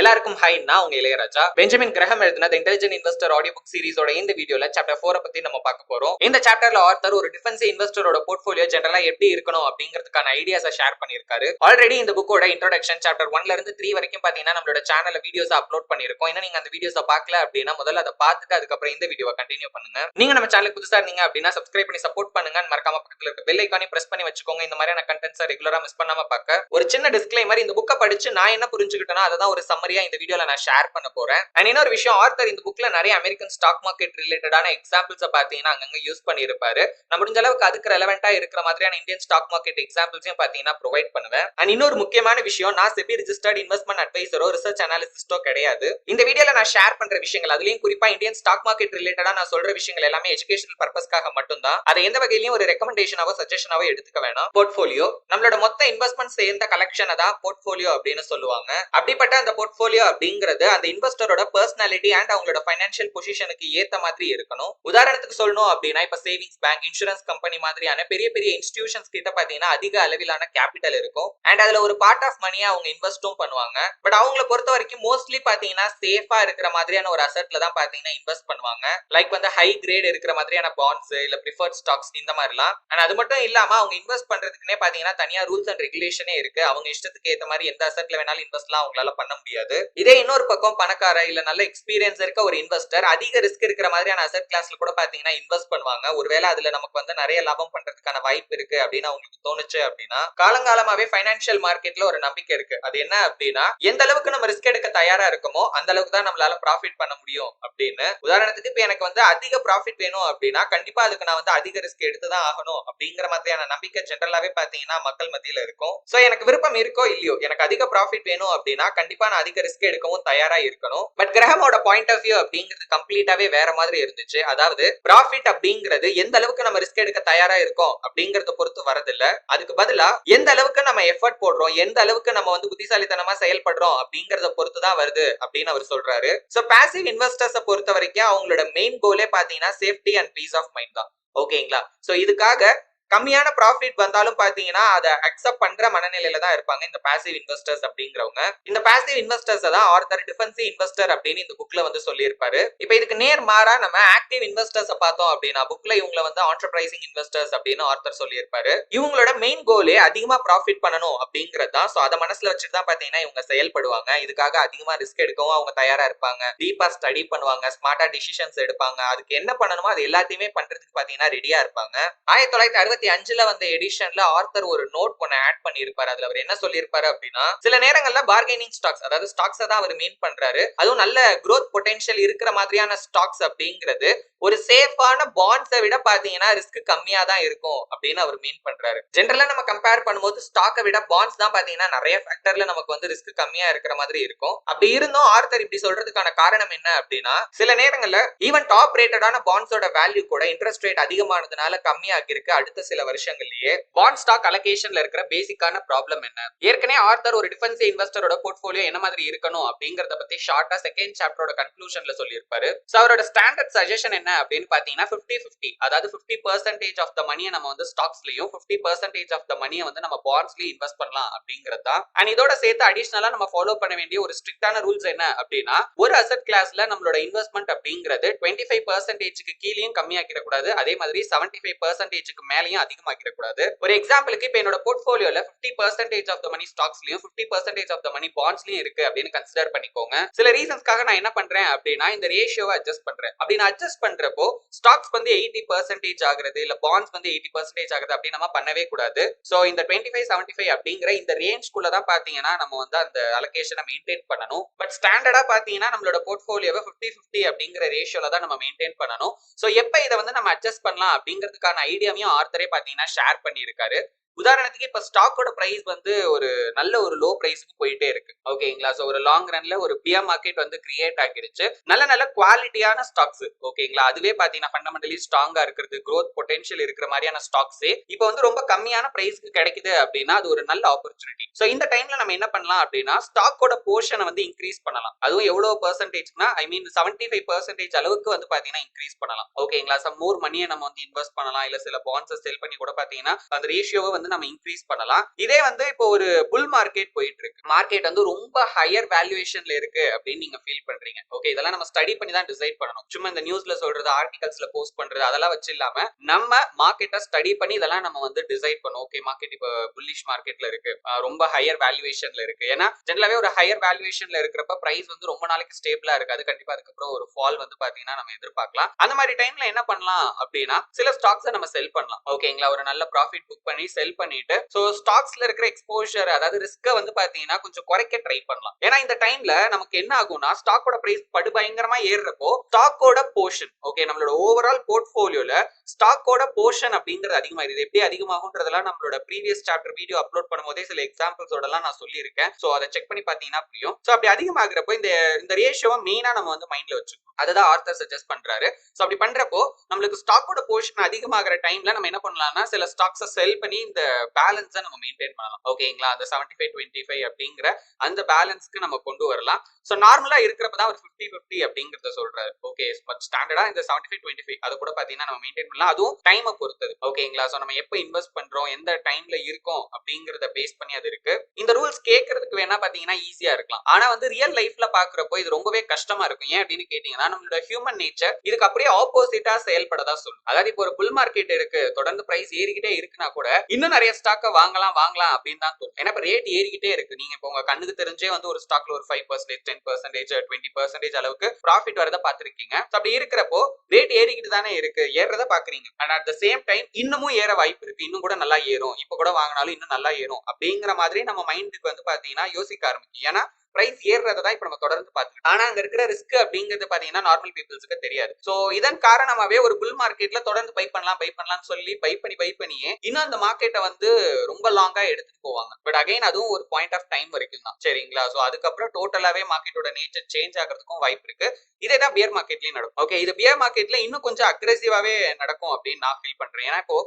எல்லாருக்கும் ஹை, நான் உங்க இளையராஜா. பெஞ்சமின் கிரஹம் எழுதின the intelligent investor audio book சீரிஸோட இந்த வீடியோல சாப்டர் 4 பத்தி நம்ம பார்க்க போறோம். இந்த சாப்டர்ல ஆத்தர் ஒரு டிஃபென்சிவ் இன்வெஸ்டரோட போர்ட்ஃபோலியோ ஜெனரலா எப்படி இருக்கணும் அப்படிங்கிறதுக்கான ஐடியாஸை ஷேர் பண்ணியிருக்காரு. ஆல்ரெடி இந்த புக்கோட இன்ட்ரோடக்ஷன் சாப்டர் 1ல இருந்து 3 வரைக்கும் பாத்தீங்கன்னா நம்மளோட சேனல்ல வீடியோஸ் அப்லோட் பண்ணிருக்கோம். இன்னும் நீங்க அந்த வீடியோஸை பார்க்கல அப்படின்னா முதல்ல அதை பார்த்துட்டு அதுக்கப்புறம் இந்த வீடியோவை கண்டினியூ பண்ணுங்க. நீங்க நம்ம சேனலுக்கு புதுசா இருந்தீங்க அப்படின்னா சப்ஸ்கிரைப் பண்ணி சப்போர்ட் பண்ணுங்க. மறக்காம பக்கத்துல இருக்க பெல் ஐகானையும் பிரஸ் பண்ணி வச்சுக்கோங்க. இந்த மாதிரியான கண்டென்ட்ஸை ரெகுலரா மிஸ் பண்ணாம பார்க்க. ஒரு சின்ன டிஸ்க்ளைமர், இந்த புக்கை படிச்சு நான் என்ன புரிஞ்சுக்கிட்டேனோ அதை தான் ஒரு சம்மரியா இந்த வீடியோல நான் ஷேர் பண்ண போறேன். அண்ட் இன்னொரு விஷயம், ஆத்தர் இந்த புக்ல நிறைய அமெரிக்கன் ஸ்டாக் மார்க்கெட் ரிலேட்டடான எக்ஸாம்பிள்ஸ் பாத்தீங்கன்னா அங்கங்க யூஸ் பண்ணியிருப்பாரு. நான் முடிஞ்ச அளவுக்கு அதுக்கு ரெலவெண்டா இருக்கிற மாதிரியான இந்தியன் ஸ்டாக் மார்க்கெட் எக்ஸாம்பிள்ஸையும் பாத்தீங்கன்னா ப்ரொவைட் பண்ணுவேன். அண்ட் இன்னொரு முக்கியமான விஷயம், நான் செபி ரிஜிஸ்டர்ட் இன்வெஸ்ட்மெண்ட் அட்வைசரோ ரிசர்ச் அனாலிசிஸ்டோ கிடையாது. இந்த வீடியோல நான் ஷேர் பண்ற விஷயங்கள், அதுலயும் குறிப்பா இந்தியன் ஸ்டாக் மார்க்கெட் ரிலேட்டடா நான் சொல்ற விஷயங்கள் எல்லாமே எஜுகேஷனல் பர்பஸ்க்காக மட்டும்தான். அதை எந்த வகையிலும் ஒரு ரெக்கமெண்டேஷனாவோ சஜஷனாவோ எடுத்துக்க வேணாம். போர்ட்ஃபோலியோ நம்மளோட மொத்த இன்வெஸ்ட்மெண்ட் சேர்ந்த கலெக்ஷனை தான் போர்ட்ஃபோலியோ அப்படின்னு சொல்லுவாங்க. அப்படிப்பட்ட அந்த போர்ட்ஃபோலியோ அப்படிங்கிறது அந்த இன்வெஸ்டரோட பர்சனாலிட்டி அண்ட் அவங்களோட ஃபைனான்சியல் பொசிஷனுக்கு ஏத்த மாதிரி இருக்கணும். உதாரணத்துக்கு சொல்லணும் அப்படின்னா இப்ப சேவிங்ஸ் பேங்க், இன்சூரன்ஸ் கம்பெனி மாதிரியான பெரிய பெரிய இன்ஸ்டிடியூஷன்ஸ் கிட்ட பாத்தீங்கன்னா அதிக அளவிலான கேபிட்டல் இருக்கும். அண்ட் அதுல ஒரு பார்ட் ஆஃப் மணியை அவங்க இன்வெஸ்டும் பண்ணுவாங்க. பட் அவங்களை பொறுத்த வரைக்கும் மோஸ்ட்லி பாத்தீங்கன்னா சேஃபா இருக்கிற மாதிரியான ஒரு அசெட்ல தான் பாத்தீங்கன்னா இன்வெஸ்ட் பண்ணுவாங்க. லைக் வந்து ஹை கிரேட் இருக்கிற மாதிரியான பாண்ட்ஸ் இல்ல ப்ரிஃபர்ட் ஸ்டாக்ஸ் இந்த மாதிரிலாம். அண்ட் அது மட்டும் இல்லாம அவங்க இன்வெஸ்ட் பண்றதுக்குன்னே பாத்தீங்கன்னா தனியா ரூல்ஸ் அண்ட் ரெகுலேஷனே இருக்கு. அவங்க இஷ்டத்துக்கு ஏத்த மாதிரி எந்த அசெட்ல வேணாலும் இன்வெஸ்ட்லாம் அவங்களால பண்ண முடியாது. இதே இன்னொரு பக்கம் பணக்கார இல்ல நல்ல எக்ஸ்பீரியன்ஸ் இருக்க ஒரு இன்வெஸ்டர் அதிக ரிஸ்க் இருக்கிற மாதிரியான அசெட் கிளாஸ்ல கூட பாத்தீங்கன்னா இன்வெஸ்ட் பண்ணுவாங்க. ஒருவேளை அதுல நமக்கு வந்து நிறைய லாபம் பண்றதுக்கான வாய்ப்பு இருக்கு அப்படின்னு அவங்களுக்கு தோணுச்சு அப்படின்னா காலங்காலமாவே பைனான்சியல் மார்க்கெட்ல ஒரு நம்பிக்கை இருக்கு. அது என்ன அப்படின்னா எந்த அளவுக்கு நம்ம ரிஸ்க் எடுக்க தயாரா இருக்கோமோ அந்த அளவுக்கு தான் நம்மளால ப்ராஃபிட் பண்ண முடியும் அப்படின்னு. உதாரணத்துக்கு இப்ப எனக்கு வந்து அதிக ப்ராஃபிட் வேணும் அப்படின்னா கண்டிப்பா அதுக்கு நான் வந்து அதிக ரிஸ்க் எடுத்துதான் ஆகணும் அப்படிங்கிற மாதிரியான நம்பிக்கை ஜெனரலாவே பாத்தீங்கன்னா மக்கள் மத்தியில இருக்கும். சோ எனக்கு விருப்பம் இருக்கோ இல்லையோ, எனக்கு அதிக ப்ராஃபிட் வேணும் அப்படின்னா கண்டிப்பா நான் அதிக ரிஸ்க் எடுக்கவும் தயாரா இருக்கணும். பட் கிரஹமோட பாயிண்ட் ஆஃப் வியூ அப்படிங்கிறது கம்ப்ளீட்டாவே வேற மாதிரி இருந்துச்சு. அதாவது ப்ராஃபிட் அப்படிங்கிறது எந்த அளவுக்கு நம்ம ரிஸ்க் எடுக்க தயாரா இருக்கோம் அப்படிங்கறத பொறுத்து வரதில்ல. அதுக்கு பதிலா எந்த அளவுக்கு நம்ம எஃபர்ட் போடுறோம், எந்த அளவுக்கு நம்ம வந்து புத்திசாலித்தனமா செயல்படுறோம் அப்படிங்கறத பொறுத்து தான் வருது அப்படின்னு அவர் சொல்றாரு. சோ பாசிவ் இன்வெஸ்டர்ஸை பொறுத்த வரைக்கும் அவங்களோட மெயின் கோலே பாத்தீங்கன்னா safety and peace of mind தான். ஓகேங்களா? சோ இதுக்காக கம்மியான ப்ராஃபிட் வந்தாலும் பாத்தீங்கன்னா அதை அக்செப்ட் பண்ற மனநிலையில தான் இருப்பாங்க இந்த பாசிவ் இன்வெஸ்டர்ஸ் அப்படிங்கிறவங்க. இந்த பாசிவ் இன்வெஸ்டர்ஸ் தான் ஆர்த்தர் டிஃபென்சிவ் இன்வெஸ்டர் அப்படின்னு இந்த புக்ல வந்து சொல்லியிருப்பாரு. இப்போ இதுக்கு நேர் மாறா நம்ம ஆக்டிவ் இன்வெஸ்டர்ஸ் பார்த்தோம் அப்படின்னா புக்ல இவங்களை வந்து ஆண்டர்பிரைசிங் இன்வெஸ்டர்ஸ் அப்படின்னு ஆர்த்தர் சொல்லியிருப்பாரு. இவங்களோட மெயின் கோலே அதிகமா ப்ராஃபிட் பண்ணணும் அப்படிங்கிறது தான். சோ அதை மனசுல வச்சுட்டு தான் பாத்தீங்கன்னா இவங்க செயல்படுவாங்க. இதுக்காக அதிகமா ரிஸ்க் எடுக்கவும் அவங்க தயாரா இருப்பாங்க. டீப்பா ஸ்டடி பண்ணுவாங்க, ஸ்மார்ட்டா டிசிஷன்ஸ் எடுப்பாங்க. அதுக்கு என்ன பண்ணணுமோ அது எல்லாத்தையுமே பண்றதுக்கு பாத்தீங்கன்னா ரெடியா இருப்பாங்க. 1965ல வந்த எடிஷன்ல ஆர்த்தர் ஒரு நோட் ஒன்னு ஆட் பண்ணியிருப்பாரு. அதுல அவர் என்ன சொல்லியிருப்பாரு அப்படின்னா சில நேரங்கள்ல பார்கெனிங் ஸ்டாக்ஸ், அதாவது ஸ்டாக்ஸ் தான் அவர் மீன் பண்றாரு, அதுவும் நல்ல growth பொட்டன்ஷியல் இருக்கிற மாதிரியான ஸ்டாக்ஸ் அப்படிங்கிறது ஒரு சேஃபான பாண்ட்ஸை விட பாத்தீங்கன்னா ரிஸ்க் கம்மியா தான் இருக்கும் அப்படின்னு அவர் மீன் பண்றாரு. ஜெனரலா நம்ம கம்பேர் பண்ணும்போது ஸ்டாக்கை விட பாண்ட்ஸ் தான் பாத்தீங்கன்னா நிறைய ஃபேக்டர்ல நமக்கு வந்து ரிஸ்க் கம்மியா இருக்கிற மாதிரி இருக்கும். அப்படி இருந்தும் ஆர்த்தர் இப்படி சொல்றதுக்கான காரணம் என்ன அப்படின்னா சில நேரங்கள்ல ஈவன் டாப் ரேட்டடான பாண்ட்ஸோட வேல்யூ கூட இன்ட்ரெஸ்ட் ரேட் அதிகமானதுனால கம்மியாகி இருக்கு. அடுத்த சில வருஷங்கள்லயே பாண்ட் ஸ்டாக் அலோகேஷன்ல இருக்கிற பேசிக்கான ப்ராப்ளம் என்ன? ஏற்கனவே ஆர்த்தர் ஒரு டிஃபென்சிவ் இன்வெஸ்டரோட போர்ட்ஃபோலியோ என்ன மாதிரி இருக்கணும் அப்படிங்கறத பத்தி ஷார்ட்டா செகண்ட் சாப்டரோட கன்க்ளூஷன்ல சொல்லியிருப்பாரு. சோ அவரோட ஸ்டாண்டர்ட் சஜஷன் என்ன அப்படின்னு பாத்தீங்கன்னா 50-50, அதாவது 50% ஆஃப் த மணியை நம்ம வந்து ஸ்டாக்ஸ்லயும் 50% ஆஃப் த மணியை வந்து நம்ம பாண்ட்ஸ்லயும் இன்வெஸ்ட் பண்ணலாம் அப்படிங்கிறது தான். அண்ட் இதோட சேர்த்து அடிஷனலா நம்ம ஃபாலோ பண்ண வேண்டிய ஒரு ஸ்ட்ரிக்டான ரூல்ஸ் என்ன அப்படின்னா ஒரு அசெட் கிளாஸ்ல நம்மளோட இன்வெஸ்ட்மெண்ட் அப்படிங்கிறது 25%க்கு கீழேயும் கம்மியாக்கிடக்கூடாது, அதே மாதிரி 75%க்கு மேலேயும் அதிகமாக்கிடக்கூடாது. ஒரு எக்ஸாம்பிளுக்கு இப்ப என்னோட போர்ட்ஃபோலியோல 50% of the money ஸ்டாக்ஸ்லயும் 50% of the மணி பாண்ட்ஸ்லயும் இருக்கு அப்படின்னு கன்சிடர் பண்ணிக்கோங்க. சில ரீசன்ஸ்க்காக நான் என்ன பண்றேன் அப்படின்னா இந்த ரேஷியோவை அட்ஜஸ்ட் பண்றேன். அப்படி நான் அட்ஜஸ்ட் பண்றப்போ ஸ்டாக்ஸ் வந்து 80% ஆகுறது இல்ல பாண்ட்ஸ் வந்து 80% ஆகுது அப்படி நம்ம பண்ணவே கூடாது. சோ இந்த 25-75 அப்படிங்கிற இந்த ரேஞ்ச்குள்ள தான் பாத்தீங்கன்னா நம்ம வந்து அந்த அலோகேஷனை மெயின்டைன் பண்ணணும். பட் ஸ்டாண்டர்டா பாத்தீங்கன்னா நம்மளோட போர்ட்ஃபோலியோவை 50-50 அப்படிங்கிற ரேஷியோல தான் நம்ம மெயின்டைன் பண்ணணும். சோ எப்ப இதை வந்து நம்ம அட்ஜஸ்ட் பண்ணலாம் அப்படிங்கிறதுக்கான ஐடியாவையும் ஆர்த்தரே பாத்தீங்கன்னா ஷேர் பண்ணியிருக்காரு. உதாரணத்துக்கு இப்ப ஸ்டாக்கோட பிரைஸ் வந்து ஒரு நல்ல ஒரு லோ பிரைஸ்க்கு போயிட்டே இருக்கு. ஓகேங்களா? சோ ஒரு லாங் ரன்ல ஒரு பியர் மார்க்கெட் வந்து கிரியேட் ஆகிடுச்சு. நல்ல நல்ல குவாலிட்டியான ஸ்டாக்ஸ், ஓகேங்களா, அதுவே பாத்தீங்கன்னா ஃபண்டமெண்டலி ஸ்ட்ராங்கா இருக்கிறது, growth பொட்டன்ஷியல் இருக்கிற மாதிரியான ஸ்டாக்ஸ் இப்போ வந்து ரொம்ப கம்மியான பிரைஸ்க்கு கிடைக்குது அப்படின்னா அது ஒரு நல்ல ஆப்பர்ச்சுனிட்டி. சோ இந்த டைம்ல நம்ம என்ன பண்ணலாம் அப்படின்னா ஸ்டாக்கோட போர்ஷனை வந்து இன்க்ரீஸ் பண்ணலாம். அதுவும் எவ்வளவு பெர்சன்டேஜ்னா ஐ மீன் 75% அளவுக்கு வந்து பாத்தீங்கன்னா இன்க்ரீஸ் பண்ணலாம். ஓகேங்களா? சம் மோர் மணியை நம்ம வந்து இன்வெஸ்ட் பண்ணலாம். இல்ல சில பாண்ட்ஸ் செல் பண்ணி கூட பாத்தீங்கன்னா அந்த ரேஷியோவை வந்து நம்ம இன்க்ரீஸ் பண்ணலாம். இதே வந்து இப்போ ஒரு புல் மார்க்கெட் போயிட்டு இருக்கு, மார்க்கெட் வந்து ரொம்ப ஹையர் வேல்யூவேஷன்ல இருக்கு அப்படின்னு நீங்க ஃபீல் பண்றீங்க. ஓகே, இதெல்லாம் நம்ம ஸ்டடி பண்ணி தான் டிசைட் பண்ணணும். சும்மா இந்த நியூஸ்ல சொல்றது, ஆர்டிகல்ஸ்ல போஸ்ட் பண்றது அதெல்லாம் வச்சு இல்லாம நம்ம மார்க்கெட்டை ஸ்டடி பண்ணி இதெல்லாம் நம்ம வந்து டிசைட் பண்ணுவோம். ஓகே, மார்க்கெட் இப்போ புல்லிஷ் மார்க்கெட்ல இருக்கு, ரொம்ப ஹையர் வேல்யூவேஷன்ல இருக்கு. ஏன்னா ஜெனரலாவே ஒரு ஹையர் வேல்யூவேஷன்ல இருக்கிறப்ப பிரைஸ் வந்து ரொம்ப நாளைக்கு ஸ்டேபிளா இருக்காது. கண்டிப்பா அதுக்கப்புறம் ஒரு ஃபால் வந்து பாத்தீங்கன்னா நம்ம எதிர்பார்க்கலாம். அந்த மாதிரி டைம்ல என்ன பண்ணலாம் அப்படின்னா சில ஸ்டாக்ஸை நம்ம செல் பண்ணலாம். ஓகேங்களா, ஒரு நல்ல ப்ராஃபிட் புக் பண்ணி செல் பண்ணிட்டு ஸோ ஸ்டாக்ஸ்ல இருக்கிற எக்ஸ்போஷர் அதாவது ரிஸ்க்கை வந்து பாத்தீங்கன்னா கொஞ்சம் குறைக்க ட்ரை பண்ணலாம். ஏன்னா இந்த டைம்ல நமக்கு என்ன ஆகும்னா ஸ்டாக்கோட பிரைஸ் படுபயங்கரமா ஏறுறப்போ ஸ்டாக்கோட போர்ஷன், ஓகே, நம்மளோட ஓவரால் போர்ட்ஃபோலியோல ஸ்டாக்கோட போர்ஷன் அப்படிங்கிறது அதிகமாயிருது. எப்படி அதிகமாகும்ன்றதெல்லாம் நம்மளோட ப்ரீவியஸ் சாப்டர் வீடியோ அப்லோட் பண்ணும்போதே சில எக்ஸாம்பிள்ஸோட எல்லாம் நான் சொல்லியிருக்கேன். ஸோ அதை செக் பண்ணி பாத்தீங்கன்னா புரியும். ஸோ அப்படி அதிகமாகிறப்போ இந்த ரேஷியோவை மெயினா நம்ம வந்து மைண்ட்ல வச்சுக்கணும். அதுதான் ஆர்த்தர் சஜஸ்ட் பண்றாரு. ஸோ அப்படி பண்றப்போ நம்மளுக்கு ஸ்டாக்கோட போர்ஷன் அதிகமாகிற டைம்ல நம்ம என்ன பண்ணலாம்னா சில ஸ்டாக்ஸை செல் பண்ணி இந்த பேலன்ஸை நம்ம மெயின்டைன் பண்ணலாம். ஓகேங்களா, அந்த 75-25 அப்படிங்கிற அந்த பேலன்ஸ்க்கு நம்ம கொண்டு வரலாம். ஸோ நார்மலா இருக்கிறப்ப தான் ஒரு 50-50 அப்படிங்கறத சொல்றாரு. ஓகே, பட் ஸ்டாண்டர்டா இந்த 75-25 அது கூட பாத்தீங்கன்னா நம்ம மெயின்டைன் பண்ணலாம். அதுவும் டைமை பொறுத்தது. ஓகேங்களா, ஸோ நம்ம எப்போ இன்வெஸ்ட் பண்றோம், எந்த டைம்ல இருக்கோம் அப்படிங்கறத பேஸ் பண்ணி அது இருக்கு. இந்த ரூல்ஸ் கேட்கறதுக்கு வேணா பாத்தீங்கன்னா ஈஸியா இருக்கலாம். ஆனா வந்து ரியல் லைஃப்ல பாக்குறப்போ இது ரொம்பவே கஷ்டமா இருக்கும். ஏன் அப்படின்னு கேட்டீங்கன்னா நம்மளோட ஹியூமன் நேச்சர் இதுக்கு அப்படியே ஆப்போசிட்டா செயல்படதா சொல்லும். அதாவது இப்போ ஒரு புல் மார்க்கெட் இருக்கு, தொடர்ந்து பிரைஸ் ஏறிக்கிட்டே இருக்குன்னா கூட இன்னும் நிறைய ஸ்டாக்க வாங்கலாம் அப்படின்னு தான் தோணும். ஏன்னா ரேட் ஏறிக்கிட்டே இருக்கு. நீங்க இப்போ உங்க கண்ணுக்கு தெரிஞ்சே வந்து ஒரு ஸ்டாக்ல ஒரு 5%, 10%, 20% அளவுக்கு ப்ராஃபிட் வரத பாத்திருக்கீங்க. அப்படி இருக்கிறப்போ ரேட் ஏறிக்கிட்டு தானே இருக்கு, ஏறத பாக்குறீங்க. And at the same time இன்னமும் ஏற வாய்ப்பு இருக்கு, இன்னும் கூட நல்லா ஏறும், இப்ப கூட வாங்கினாலும் இன்னும் நல்லா ஏறும் அப்படிங்கிற மாதிரி நம்ம மைண்டுக்கு வந்து பாத்தீங்கன்னா யோசிக்க ஆரம்பிக்கும். ஏன்னா பிரைஸ் ஏறதான் இப்ப நம்ம தொடர்ந்து பார்த்துட்டு, ஆனா அங்க இருக்கிற ரிஸ்க் அப்படிங்கிறது பாத்தீங்கன்னா நார்மல் பீப்புள்ஸ்க்கு தெரியாது. சோ இதன் காரணமாவே ஒரு புல் மார்க்கெட்ல தொடர்ந்து பை பண்ணலாம் சொல்லி பை பண்ணியே இன்னும் அந்த மார்க்கெட்டை வந்து ரொம்ப லாங்கா எடுத்துட்டு போவாங்க. பட் அகைன் அதுவும் ஒரு பாயிண்ட் ஆஃப் டைம் வரைக்கும் தான், சரிங்களா. சோ அதுக்கப்புறம் டோட்டலாவே மார்க்கெட்டோட நேச்சர் சேஞ்ச் ஆகிறதுக்கும் வாய்ப்பு இருக்கு. இதேதான் பியர் மார்க்கெட்லயும் நடக்கும். ஓகே, இது பியர் மார்க்கெட்ல இன்னும் கொஞ்சம் அக்ரெசிவாவே நடக்கும் அப்படின்னு நான் ஃபீல் பண்றேன். ஏன்னா இப்போ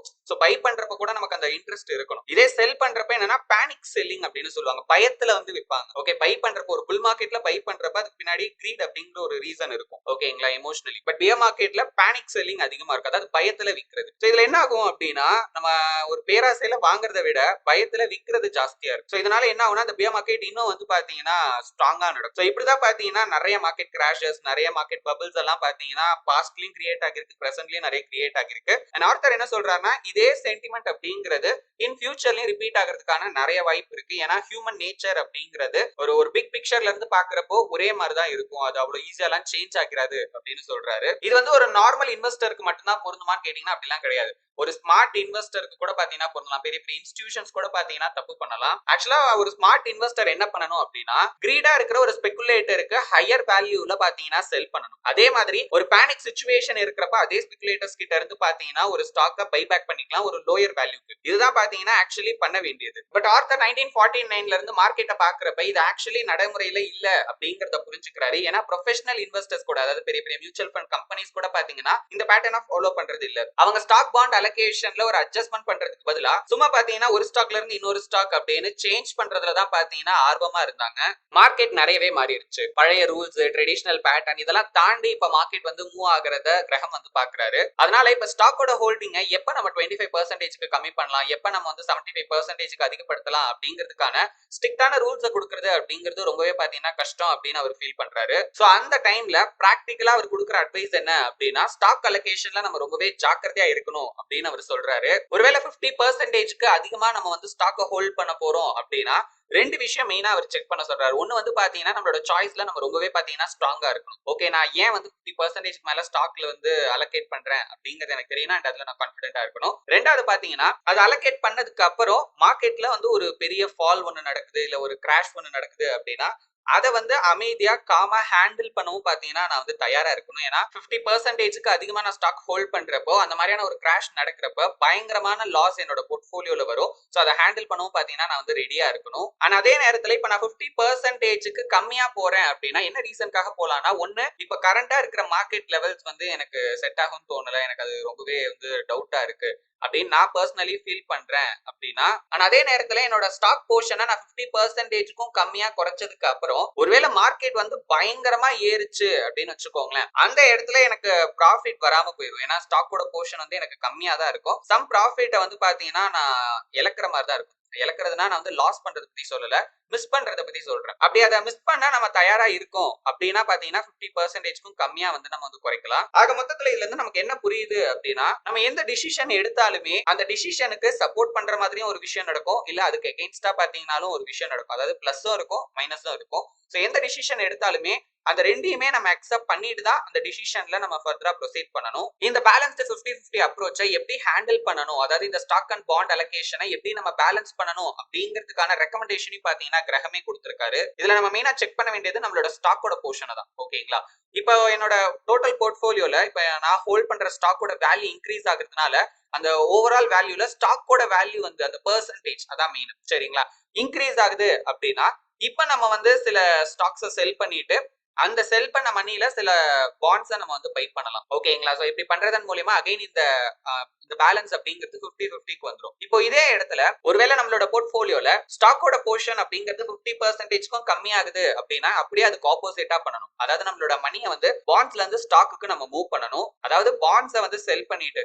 பை பண்றப்ப கூட நமக்கு அந்த இன்ட்ரெஸ்ட் இருக்கணும். இதே செல் பண்றப்ப என்னன்னா பேனிக் செல்லிங் அப்படின்னு சொல்லுவாங்க, பயத்துல வந்து விற்பாங்க. ஓகே, பை பண்றப்ப ஒரு புல் மார்க்கெட்ல பை பண்றப்ப அதுக்கு பின்னாடி கிரீட் அப்படிங்கிற ஒரு ரீசன் இருக்கும். ஓகேங்களா, எமோஷனலி. பட் பியர் மார்க்கெட்ல பேனிக் செல்லிங் அதிகமா இருக்கு, அதாவது பயத்துல விற்கிறது. சோ இதுல என்ன ஆகும் அப்படின்னா நம்ம ஒரு பேராசையில வாங்குறதை விட பயத்துல விற்கிறது ஜாஸ்தியா இருக்கு. சோ இதனால என்ன ஆகும்னா அந்த பியர் மார்க்கெட் இன்னும் வந்து பாத்தீங்கன்னா ஸ்ட்ராங்கா நடக்கும். சோ இப்படிதான் பாத்தீங்கன்னா நிறைய மார்க்கெட் கிராஷஸ், நிறைய மார்க்கெட் பபிள்ஸ் எல்லாம் பாத்தீங்கன்னா பாஸ்ட்லயும் கிரியேட் ஆகிருக்கு, பிரசன்ட்லயும் நிறைய கிரியேட் ஆகிருக்கு. அண்ட் ஆர்த்தர் என்ன சொல்றாருன்னா இதே சென்டிமெண்ட் அப்படிங்கிறது இன் ஃபியூச்சர்லயும் ரிப்பீட் ஆகிறதுக்கான நிறைய வாய்ப்பு இருக்கு. ஏன்னா ஹியூமன் நேச்சர் அப்படிங்கிறது ஒரு பிக் பிக்சர்ல இருந்து பாக்குறப்போ ஒரே மாதிரிதான் இருக்கும், அது அவ்வளவு ஈஸியெல்லாம் சேஞ்ச் ஆகிறாது அப்படின்னு சொல்றாரு. இது வந்து ஒரு நார்மல் இன்வெஸ்டருக்கு மட்டும்தான் பொருந்துமான்னு கேட்டீங்கன்னா அப்படிலாம் கிடையாது. ஒரு ஸ்மார்ட் இன்வெஸ்டருக்கு கூட பாத்தீங்கன்னா பொருந்தலாம். பெரிய பெரிய இன்ஸ்டிடியூஷன்ஸ் கூட பாத்தீங்கன்னா தப்பு பண்ணலாம். ஆக்சுவலா ஒரு ஸ்மார்ட் இன்வெஸ்டர் என்ன பண்ணணும் அப்படின்னா கிரீடா இருக்கிற ஒரு ஸ்பெகுலேட்டருக்கு ஹையர் வேல்யூல பாத்தீங்கன்னா செல் பண்ணணும். அதே மாதிரி ஒரு பேனிக் சிச்சுவேஷன் இருக்கிறப்ப அதே ஸ்பெகுலேட்டர்ஸ் கிட்ட இருந்து பாத்தீங்கன்னா ஒரு ஸ்டாக்கை பைபேக் பண்ணிக்கலாம் ஒரு லோயர் வேல்யூக்கு. இதுதான் பாத்தீங்கன்னா ஆக்சுவலி பண்ண வேண்டியது. பட் ஆர்த்தர் 1949ல இருந்து மார்க்கெட்டை பாக்குறப்ப இது ஆக்சுவலி நடைமுறையில இல்ல அப்படிங்கறத புரிஞ்சுக்கிறாரு. ஏன்னா ப்ரொஃபஷனல் இன்வெஸ்டர்ஸ் கூட, அதாவது பெரிய பெரிய மியூச்சுவல் ஃபண்ட் கம்பெனிஸ் கூட பாத்தீங்கன்னா இந்த பேட்டர்னை ஃபாலோ பண்றது இல்ல. அவங்க ஸ்டாக் பாண்ட் அலோகேஷன்ல ஒரு அட்ஜஸ்ட்மென்ட் பண்றதுக்கு பதிலா சும்மா பாத்தீங்கன்னா ஒரு ஸ்டாக்ல இருந்து இன்னொரு ஸ்டாக் அப்படின்னு சேஞ்ச் பண்றதுல தான் பாத்தீங்கன்னா ஆர்வமா இருந்தாங்க. மார்க்கெட் நிறையவே மாறிடுச்சு. பழைய ரூல்ஸ், ட்ரெடிஷனல் பேட்டர்ன் இதெல்லாம் தாண்டி இப்ப மார்க்கெட் வந்து மூவ் ஆகிறத கிரகம் வந்து பாக்குறாரு. அதனால இப்ப ஸ்டாக்கோட ஹோல்டிங்கை எப்ப நம்ம 25% கம்மி பண்ணலாம், எப்ப நம்ம வந்து 75% அதிகப்படுத்தலாம் அப்படிங்கிறதுக்கான ஸ்ட்ரிக்டான ரூல்ஸை கொடுக்கறது அப்படிங்கிறது ரொம்பவே பாத்தீங்கன்னா கஷ்டம் அப்படின்னு அவர் ஃபீல் பண்றாரு. சோ அந்த டைம்ல பிராக்டிகலா அவர் கொடுக்குற அட்வைஸ் என்ன அப்படின்னா ஸ்டாக் அலோகேஷன்ல நம்ம ரொம்பவே ஜாக்கிரதையா இருக்கணும் அப்படின்னு அவர் சொல்றாரு. ஒருவேளை 50%க்கு அதிகமா நம்ம வந்து ஸ்டாக்கை ஹோல்ட் பண்ண போறோம் அப்படின்னா ரெண்டு விஷயம் மெயினா அவர் செக் பண்ண சொல்றாரு. ஒன்னு வந்து பாத்தீங்கன்னா நம்மளோட சாய்ஸ்ல நம்ம ரொம்பவே பாத்தீங்கன்னா ஸ்ட்ராங்கா இருக்கணும். ஓகே, நான் ஏன் வந்து 50% மேல ஸ்டாக்ல வந்து அலோகேட் பண்றேன் அப்படிங்கறது எனக்கு தெரியும், அண்ட் அதுல நான் கான்பிடென்டா இருக்கணும். ரெண்டாவது பாத்தீங்கன்னா அது அலோகேட் பண்ணதுக்கு அப்புறம் மார்க்கெட்ல வந்து ஒரு பெரிய ஃபால் ஒன்னு நடக்குது, இல்ல ஒரு கிராஷ் ஒன்னு நடக்குது அப்படின்னா அதை வந்து அமைதியா காமா ஹேண்டில் பண்ணவும் பாத்தீங்கன்னா நான் வந்து தயாரா இருக்கணும். ஏன்னா 50%க்கு அதிகமா நான் ஸ்டாக் ஹோல்ட் பண்றப்போ அந்த மாதிரியான ஒரு கிராஷ் நடக்கிறப்ப பயங்கரமான லாஸ் என்னோட போர்ட்ஃபோலியோல வரும். சோ அதை ஹேண்டில் பண்ணவும் பாத்தீங்கன்னா நான் வந்து ரெடியா இருக்கணும். ஆனா அதே நேரத்துல இப்ப நான் 50%க்கு கம்மியா போறேன் அப்படின்னா என்ன ரீசனுக்காக போலாம்னா, ஒண்ணு இப்ப கரண்டா இருக்கிற மார்க்கெட் லெவல்ஸ் வந்து எனக்கு செட் ஆகும்னு தோணல, எனக்கு அது ரொம்பவே வந்து டவுட்டா இருக்கு. அப்படின்னு நான் பர்சனலி ஃபீல் பண்றேன் அப்படின்னா, ஆனா அதே நேரத்துல என்னோட ஸ்டாக் போர்ஷனை நான் 50%க்கும் கம்மியா குறைச்சதுக்கு அப்புறம் ஒருவேளை மார்க்கெட் வந்து பயங்கரமா ஏறுச்சு அப்படின்னு வச்சுக்கோங்களேன், அந்த இடத்துல எனக்கு ப்ராஃபிட் வராம போயிடும். ஏன்னா ஸ்டாக்கோட போர்ஷன் வந்து எனக்கு கம்மியா தான் இருக்கும். சம் ப்ராஃபிட்டை வந்து பாத்தீங்கன்னா நான் இழக்கிற மாதிரி தான் இருக்கும். இழக்கிறதுனா நான் வந்து லாஸ் பண்றதை பத்தி சொல்லல, மிஸ் பண்றதை பத்தி சொல்றேன். அப்படி அதை மிஸ் பண்ணா நம்ம தயாரா இருக்கோம் அப்படின்னா பாத்தீங்கன்னா 50%க்கும் கம்மியா வந்து நம்ம வந்து குறைக்கலாம். ஆக மொத்தத்துல இதுல இருந்து நமக்கு என்ன புரியுது அப்படின்னா, நம்ம எந்த டிசிஷன் எடுத்தாலுமே அந்த டிசிஷனுக்கு சப்போர்ட் பண்ற மாதிரியும் ஒரு விஷயம் நடக்கும், இல்ல அதுக்கு எகெயின்ஸ்டா பாத்தீங்கன்னாலும் ஒரு விஷயம் நடக்கும். அதாவது பிளஸும் இருக்கும், மைனஸும் இருக்கும். சோ எந்த டிசிஷன் எடுத்தாலுமே அந்த ரெண்டையுமே நம்ம அக்செப்ட் பண்ணிட்டு தான் அந்த டிசிஷன்ல நம்ம ஃபர்தரா ப்ரொசீட் பண்ணணும். இந்த பேலன்ஸ்டு 50-50 அப்ரோச்சை எப்படி ஹேண்டில் பண்ணணும், அதாவது இந்த ஸ்டாக் அண்ட் பாண்ட் அலோகேஷனை எப்படி நம்ம பேலன்ஸ் பண்ணணும் அப்படிங்கிறதுக்கான ரெக்கமெண்டேஷனையும் பாத்தீங்கன்னா கிரகமே கொடுத்திருக்காரு. இதுல நம்ம மெயினா செக் பண்ண வேண்டியது நம்மளோட ஸ்டாக்கோட போர்ஷனை தான். ஓகேங்களா? இப்போ என்னோட டோட்டல் போர்ட்ஃபோலியோல இப்ப நான் ஹோல்ட் பண்ற ஸ்டாக்கோட வேல்யூ இன்க்ரீஸ் ஆகுறதுனால அந்த ஓவரால் வேல்யூல ஸ்டாக்கோட வேல்யூ வந்து அந்த பெர்சன்டேஜ் அதான் மெயின். சரிங்களா? இன்க்ரீஸ் ஆகுது அப்படின்னா இப்ப நம்ம வந்து சில ஸ்டாக்ஸை செல் பண்ணிட்டு அந்த செல் பண்ண மணில சில பாண்ட்ஸை நம்ம வந்து பை பண்ணலாம். ஓகேங்களா? சோ இப்படி பண்றதன் மூலமா அகைன் இந்த பேலன்ஸ் அப்படிங்கிறது 50-50க்கு வந்துரும். இப்போ இதே இடத்துல ஒருவேளை நம்மளோட போர்ட்ஃபோலியோல ஸ்டாக்கோட போர்ஷன் அப்படிங்கிறது 50%க்கும் கம்மியாகுது அப்படின்னா அப்படியே அதுக்கு ஆப்போசிட்டா பண்ணணும். அதாவது நம்மளோட மணியை வந்து பாண்ட்ஸ்ல இருந்து ஸ்டாக்குக்கு நம்ம மூவ் பண்ணணும். அதாவது பாண்ட்ஸை வந்து செல் பண்ணிட்டு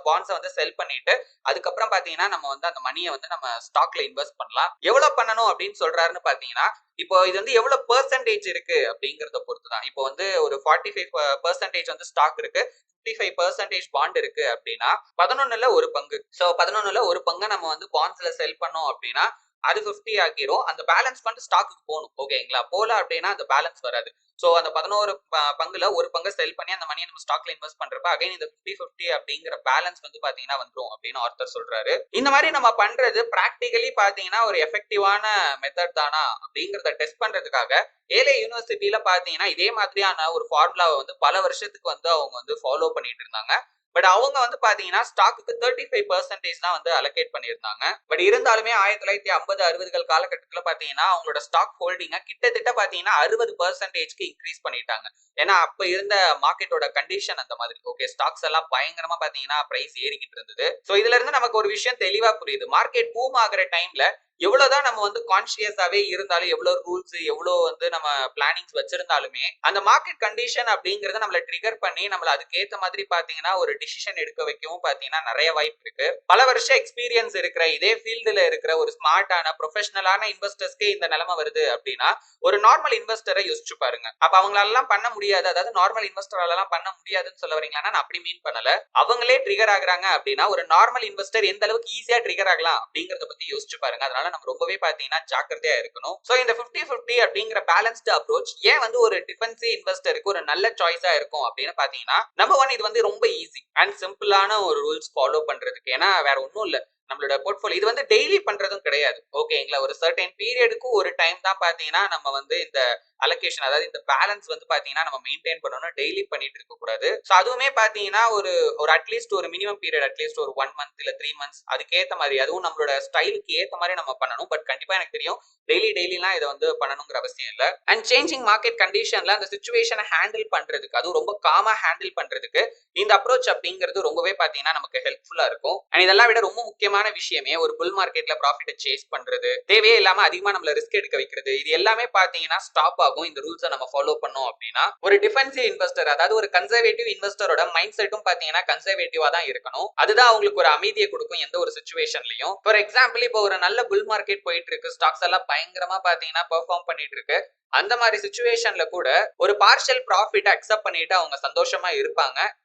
பாண்ட்ஸை வந்து செல் பண்ணிட்டு அதுக்கப்புறம் பாத்தீங்கன்னா நம்ம வந்து அந்த மணியை வந்து நம்ம ஸ்டாக்ல இன்வெஸ்ட் பண்ணலாம். எவ்வளவு பண்ணணும் அப்படின்னு சொல்றாருன்னு பாத்தீங்கன்னா, இப்போ இது வந்து எவ்வளவு பெர்சன்டேஜ் இருக்கு அப்படிங்கறத பொறுத்து தான். இப்போ வந்து ஒரு 45% வந்து ஸ்டாக் இருக்கு, 55% பாண்ட் இருக்கு அப்படின்னா 11ல ஒரு பங்கு. சோ 11ல ஒரு பங்கு நம்ம வந்து பாண்ட்ஸ்ல செல் பண்ணோம் அப்படின்னா அது 50 ஆக்கிரும். அந்த பேலன்ஸ் ஃபண்ட் ஸ்டாக்குக்கு போகணும். ஓகேங்களா? போல அப்படின்னா அந்த பேலன்ஸ் வராது. சோ அந்த 11 பங்குல ஒரு பங்கு செல் பண்ணி அந்த மணியை நம்ம ஸ்டாக்ல இன்வெஸ்ட் பண்றப்ப அகைன் இந்த 50-50 அப்படிங்கிற பேலன்ஸ் வந்து பாத்தீங்கன்னா வந்துரும் அப்படின்னு ஆர்த்தர் சொல்றாரு. இந்த மாதிரி நம்ம பண்றது பிராக்டிகலி பாத்தீங்கன்னா ஒரு எஃபெக்டிவான மெத்தட் தானா அப்படிங்கறத டெஸ்ட் பண்றதுக்காக ஏலே யூனிவர்சிட்டியில பாத்தீங்கன்னா இதே மாதிரியான ஒரு ஃபார்முலாவை வந்து பல வருஷத்துக்கு வந்து அவங்க வந்து ஃபாலோ பண்ணிட்டு இருந்தாங்க. பட் அவங்க வந்து பாத்தீங்கன்னா ஸ்டாக்குக்கு 35% தான் வந்து அலோகேட் பண்ணியிருந்தாங்க. பட் இருந்தாலுமே 1950-60கள் காலகட்டத்துல பாத்தீங்கன்னா அவங்களோட ஸ்டாக் ஹோல்டிங்க கிட்டத்தட்ட பாத்தீங்கன்னா 60%க்கு இன்க்ரீஸ் பண்ணிட்டாங்க. ஏன்னா அப்ப இருந்த மார்க்கெட்டோட கண்டிஷன் அந்த மாதிரி. ஓகே, ஸ்டாக்ஸ் எல்லாம் பயங்கரமா பாத்தீங்கன்னா பிரைஸ் ஏறிக்கிட்டு இருந்தது. சோ இதுல இருந்து நமக்கு ஒரு விஷயம் தெளிவா புரியுது. மார்க்கெட் பூம் ஆகுற டைம்ல எவ்வளவுதான் நம்ம வந்து கான்சியஸாவே இருந்தாலும், எவ்வளவு ரூல்ஸ் எவ்வளவு வந்து நம்ம பிளானிங்ஸ் வச்சிருந்தாலுமே அந்த மார்க்கெட் கண்டிஷன் அப்படிங்கறத நம்மள ட்ரிகர் பண்ணி நம்மள அதுக்கு ஏத்த மாதிரி பாத்தீங்கன்னா ஒரு டிசிஷன் எடுக்க வைக்கவும் பாத்தீங்கன்னா நிறைய வாய்ப்பு இருக்கு. பல வருஷம் எக்ஸ்பீரியன்ஸ் இருக்கிற இதே ஃபீல்டுல இருக்கிற ஒரு ஸ்மார்ட்டான ப்ரொஃபஷனலான இன்வெஸ்டர்ஸ்க்கே இந்த நிலைமை வருது அப்படின்னா ஒரு நார்மல் இன்வெஸ்டரை யோசிச்சு பாருங்க. அப்ப அவங்களால பண்ண முடியாது, அதாவது நார்மல் இன்வெஸ்டரால பண்ண முடியாதுன்னு சொல்ல வரீங்களா? நான் அப்படி மீன் பண்ணல. அவங்களே ட்ரிகர் ஆகுறாங்க அப்படின்னா ஒரு நார்மல் இன்வெஸ்டர் எந்த அளவுக்கு ஈஸியா ட்ரிகர் ஆகலாம் அப்படிங்கறத பத்தி யோசிச்சு பாருங்க. அதனால நம்ம ரொம்பவே பாத்தீங்கன்னா ஜாக்கிரதையா இருக்கணும். சோ இந்த 50-50 அப்படிங்கிற பேலன்ஸ்டு அப்ரோச் ஏன் வந்து ஒரு டிஃபென்சிவ் இன்வெஸ்டருக்கு ஒரு நல்ல சாய்ஸா இருக்கும் அப்படின்னு பாத்தீங்கன்னா, நம்பர் 1 இது வந்து ரொம்ப ஈஸி அண்ட் சிம்பிளான ஒரு ரூல்ஸ் ஃபாலோ பண்றதுக்கு. ஏன்னா வேற ஒன்றும் இல்ல, நம்மளோட போர்ட்ஃபோலியோ இது வந்து டெய்லி பண்றதும் கிடையாது. ஓகேங்களா? ஒரு சர்டன் பீரியடுக்கு ஒரு டைம் தான் பாத்தீங்கன்னா நம்ம வந்து இந்த அலோகேஷன், அதாவது இந்த பேலன்ஸ் வந்து பாத்தீங்கன்னா நம்ம மெயின்டைன் பண்ணணும், டெய்லி பண்ணிட்டு இருக்க கூடாது. சோ அதுவுமே பாத்தீங்கன்னா ஒரு அட்லீஸ்ட் ஒரு மினிமம் பீரியட், அட்லீஸ்ட் ஒரு 1 மந்த் இல்ல 3 மந்த்ஸ் அதுக்கேத்த மாதிரி, அதுவும் நம்மளோட ஸ்டைலுக்கு ஏத்த மாதிரி நம்ம பண்ணணும். பட் கண்டிப்பா எனக்கு தெரியும் டெய்லிலாம் இதை வந்து பண்ணணுங்கிற அவசியம் இல்ல. அண்ட் சேஞ்சிங் மார்க்கெட் கண்டிஷன்ல அந்த சிச்சுவேஷனை ஹேண்டில் பண்றதுக்கு, அதுவும் ரொம்ப காமா ஹேண்டில் பண்றதுக்கு இந்த அப்ரோச் அப்படிங்கிறது ரொம்பவே பாத்தீங்கன்னா நமக்கு ஹெல்ப்ஃபுல்லா இருக்கும். அண்ட் இதெல்லாம் விட ரொம்ப முக்கியமான விஷயமே ஒரு புல் மார்க்கெட்ல ப்ராஃபிட்டை சேஸ் பண்றது, தேவையே இல்லாம அதிகமா நம்மள ரிஸ்க் எடுக்க வைக்கிறது, இது எல்லாமே பாத்தீங்கன்னா ஸ்டாப் ஆகும் இந்த ரூல்ஸை நம்ம ஃபாலோ பண்ணோம் அப்படின்னா. ஒரு டிஃபென்சிவ் இன்வெஸ்டர், அதாவது ஒரு கன்சர்வேட்டிவ் இன்வெஸ்டரோட மைண்ட் செட்டும் பாத்தீங்கன்னா கன்சர்வேட்டிவா தான் இருக்கணும். அதுதான் அவங்களுக்கு ஒரு அமைதியை கொடுக்கும் எந்த ஒரு சிச்சுவேஷன்லயும். ஃபார் எக்ஸாம்பிள் இப்போ ஒரு நல்ல புல் மார்க்கெட் போயிட்டு இருக்கு, ஸ்டாக்ஸ் எல்லாம் பயங்கரமா பாத்தீங்கன்னா பெர்ஃபார்ம் பண்ணிட்டு இருக்கு. அந்த மாதிரி சிச்சுவேஷன்ல கூட ஒரு பார்ஷியல் ப்ராஃபிட் அக்செப்ட் பண்ணிட்டு அவங்க சந்தோஷமா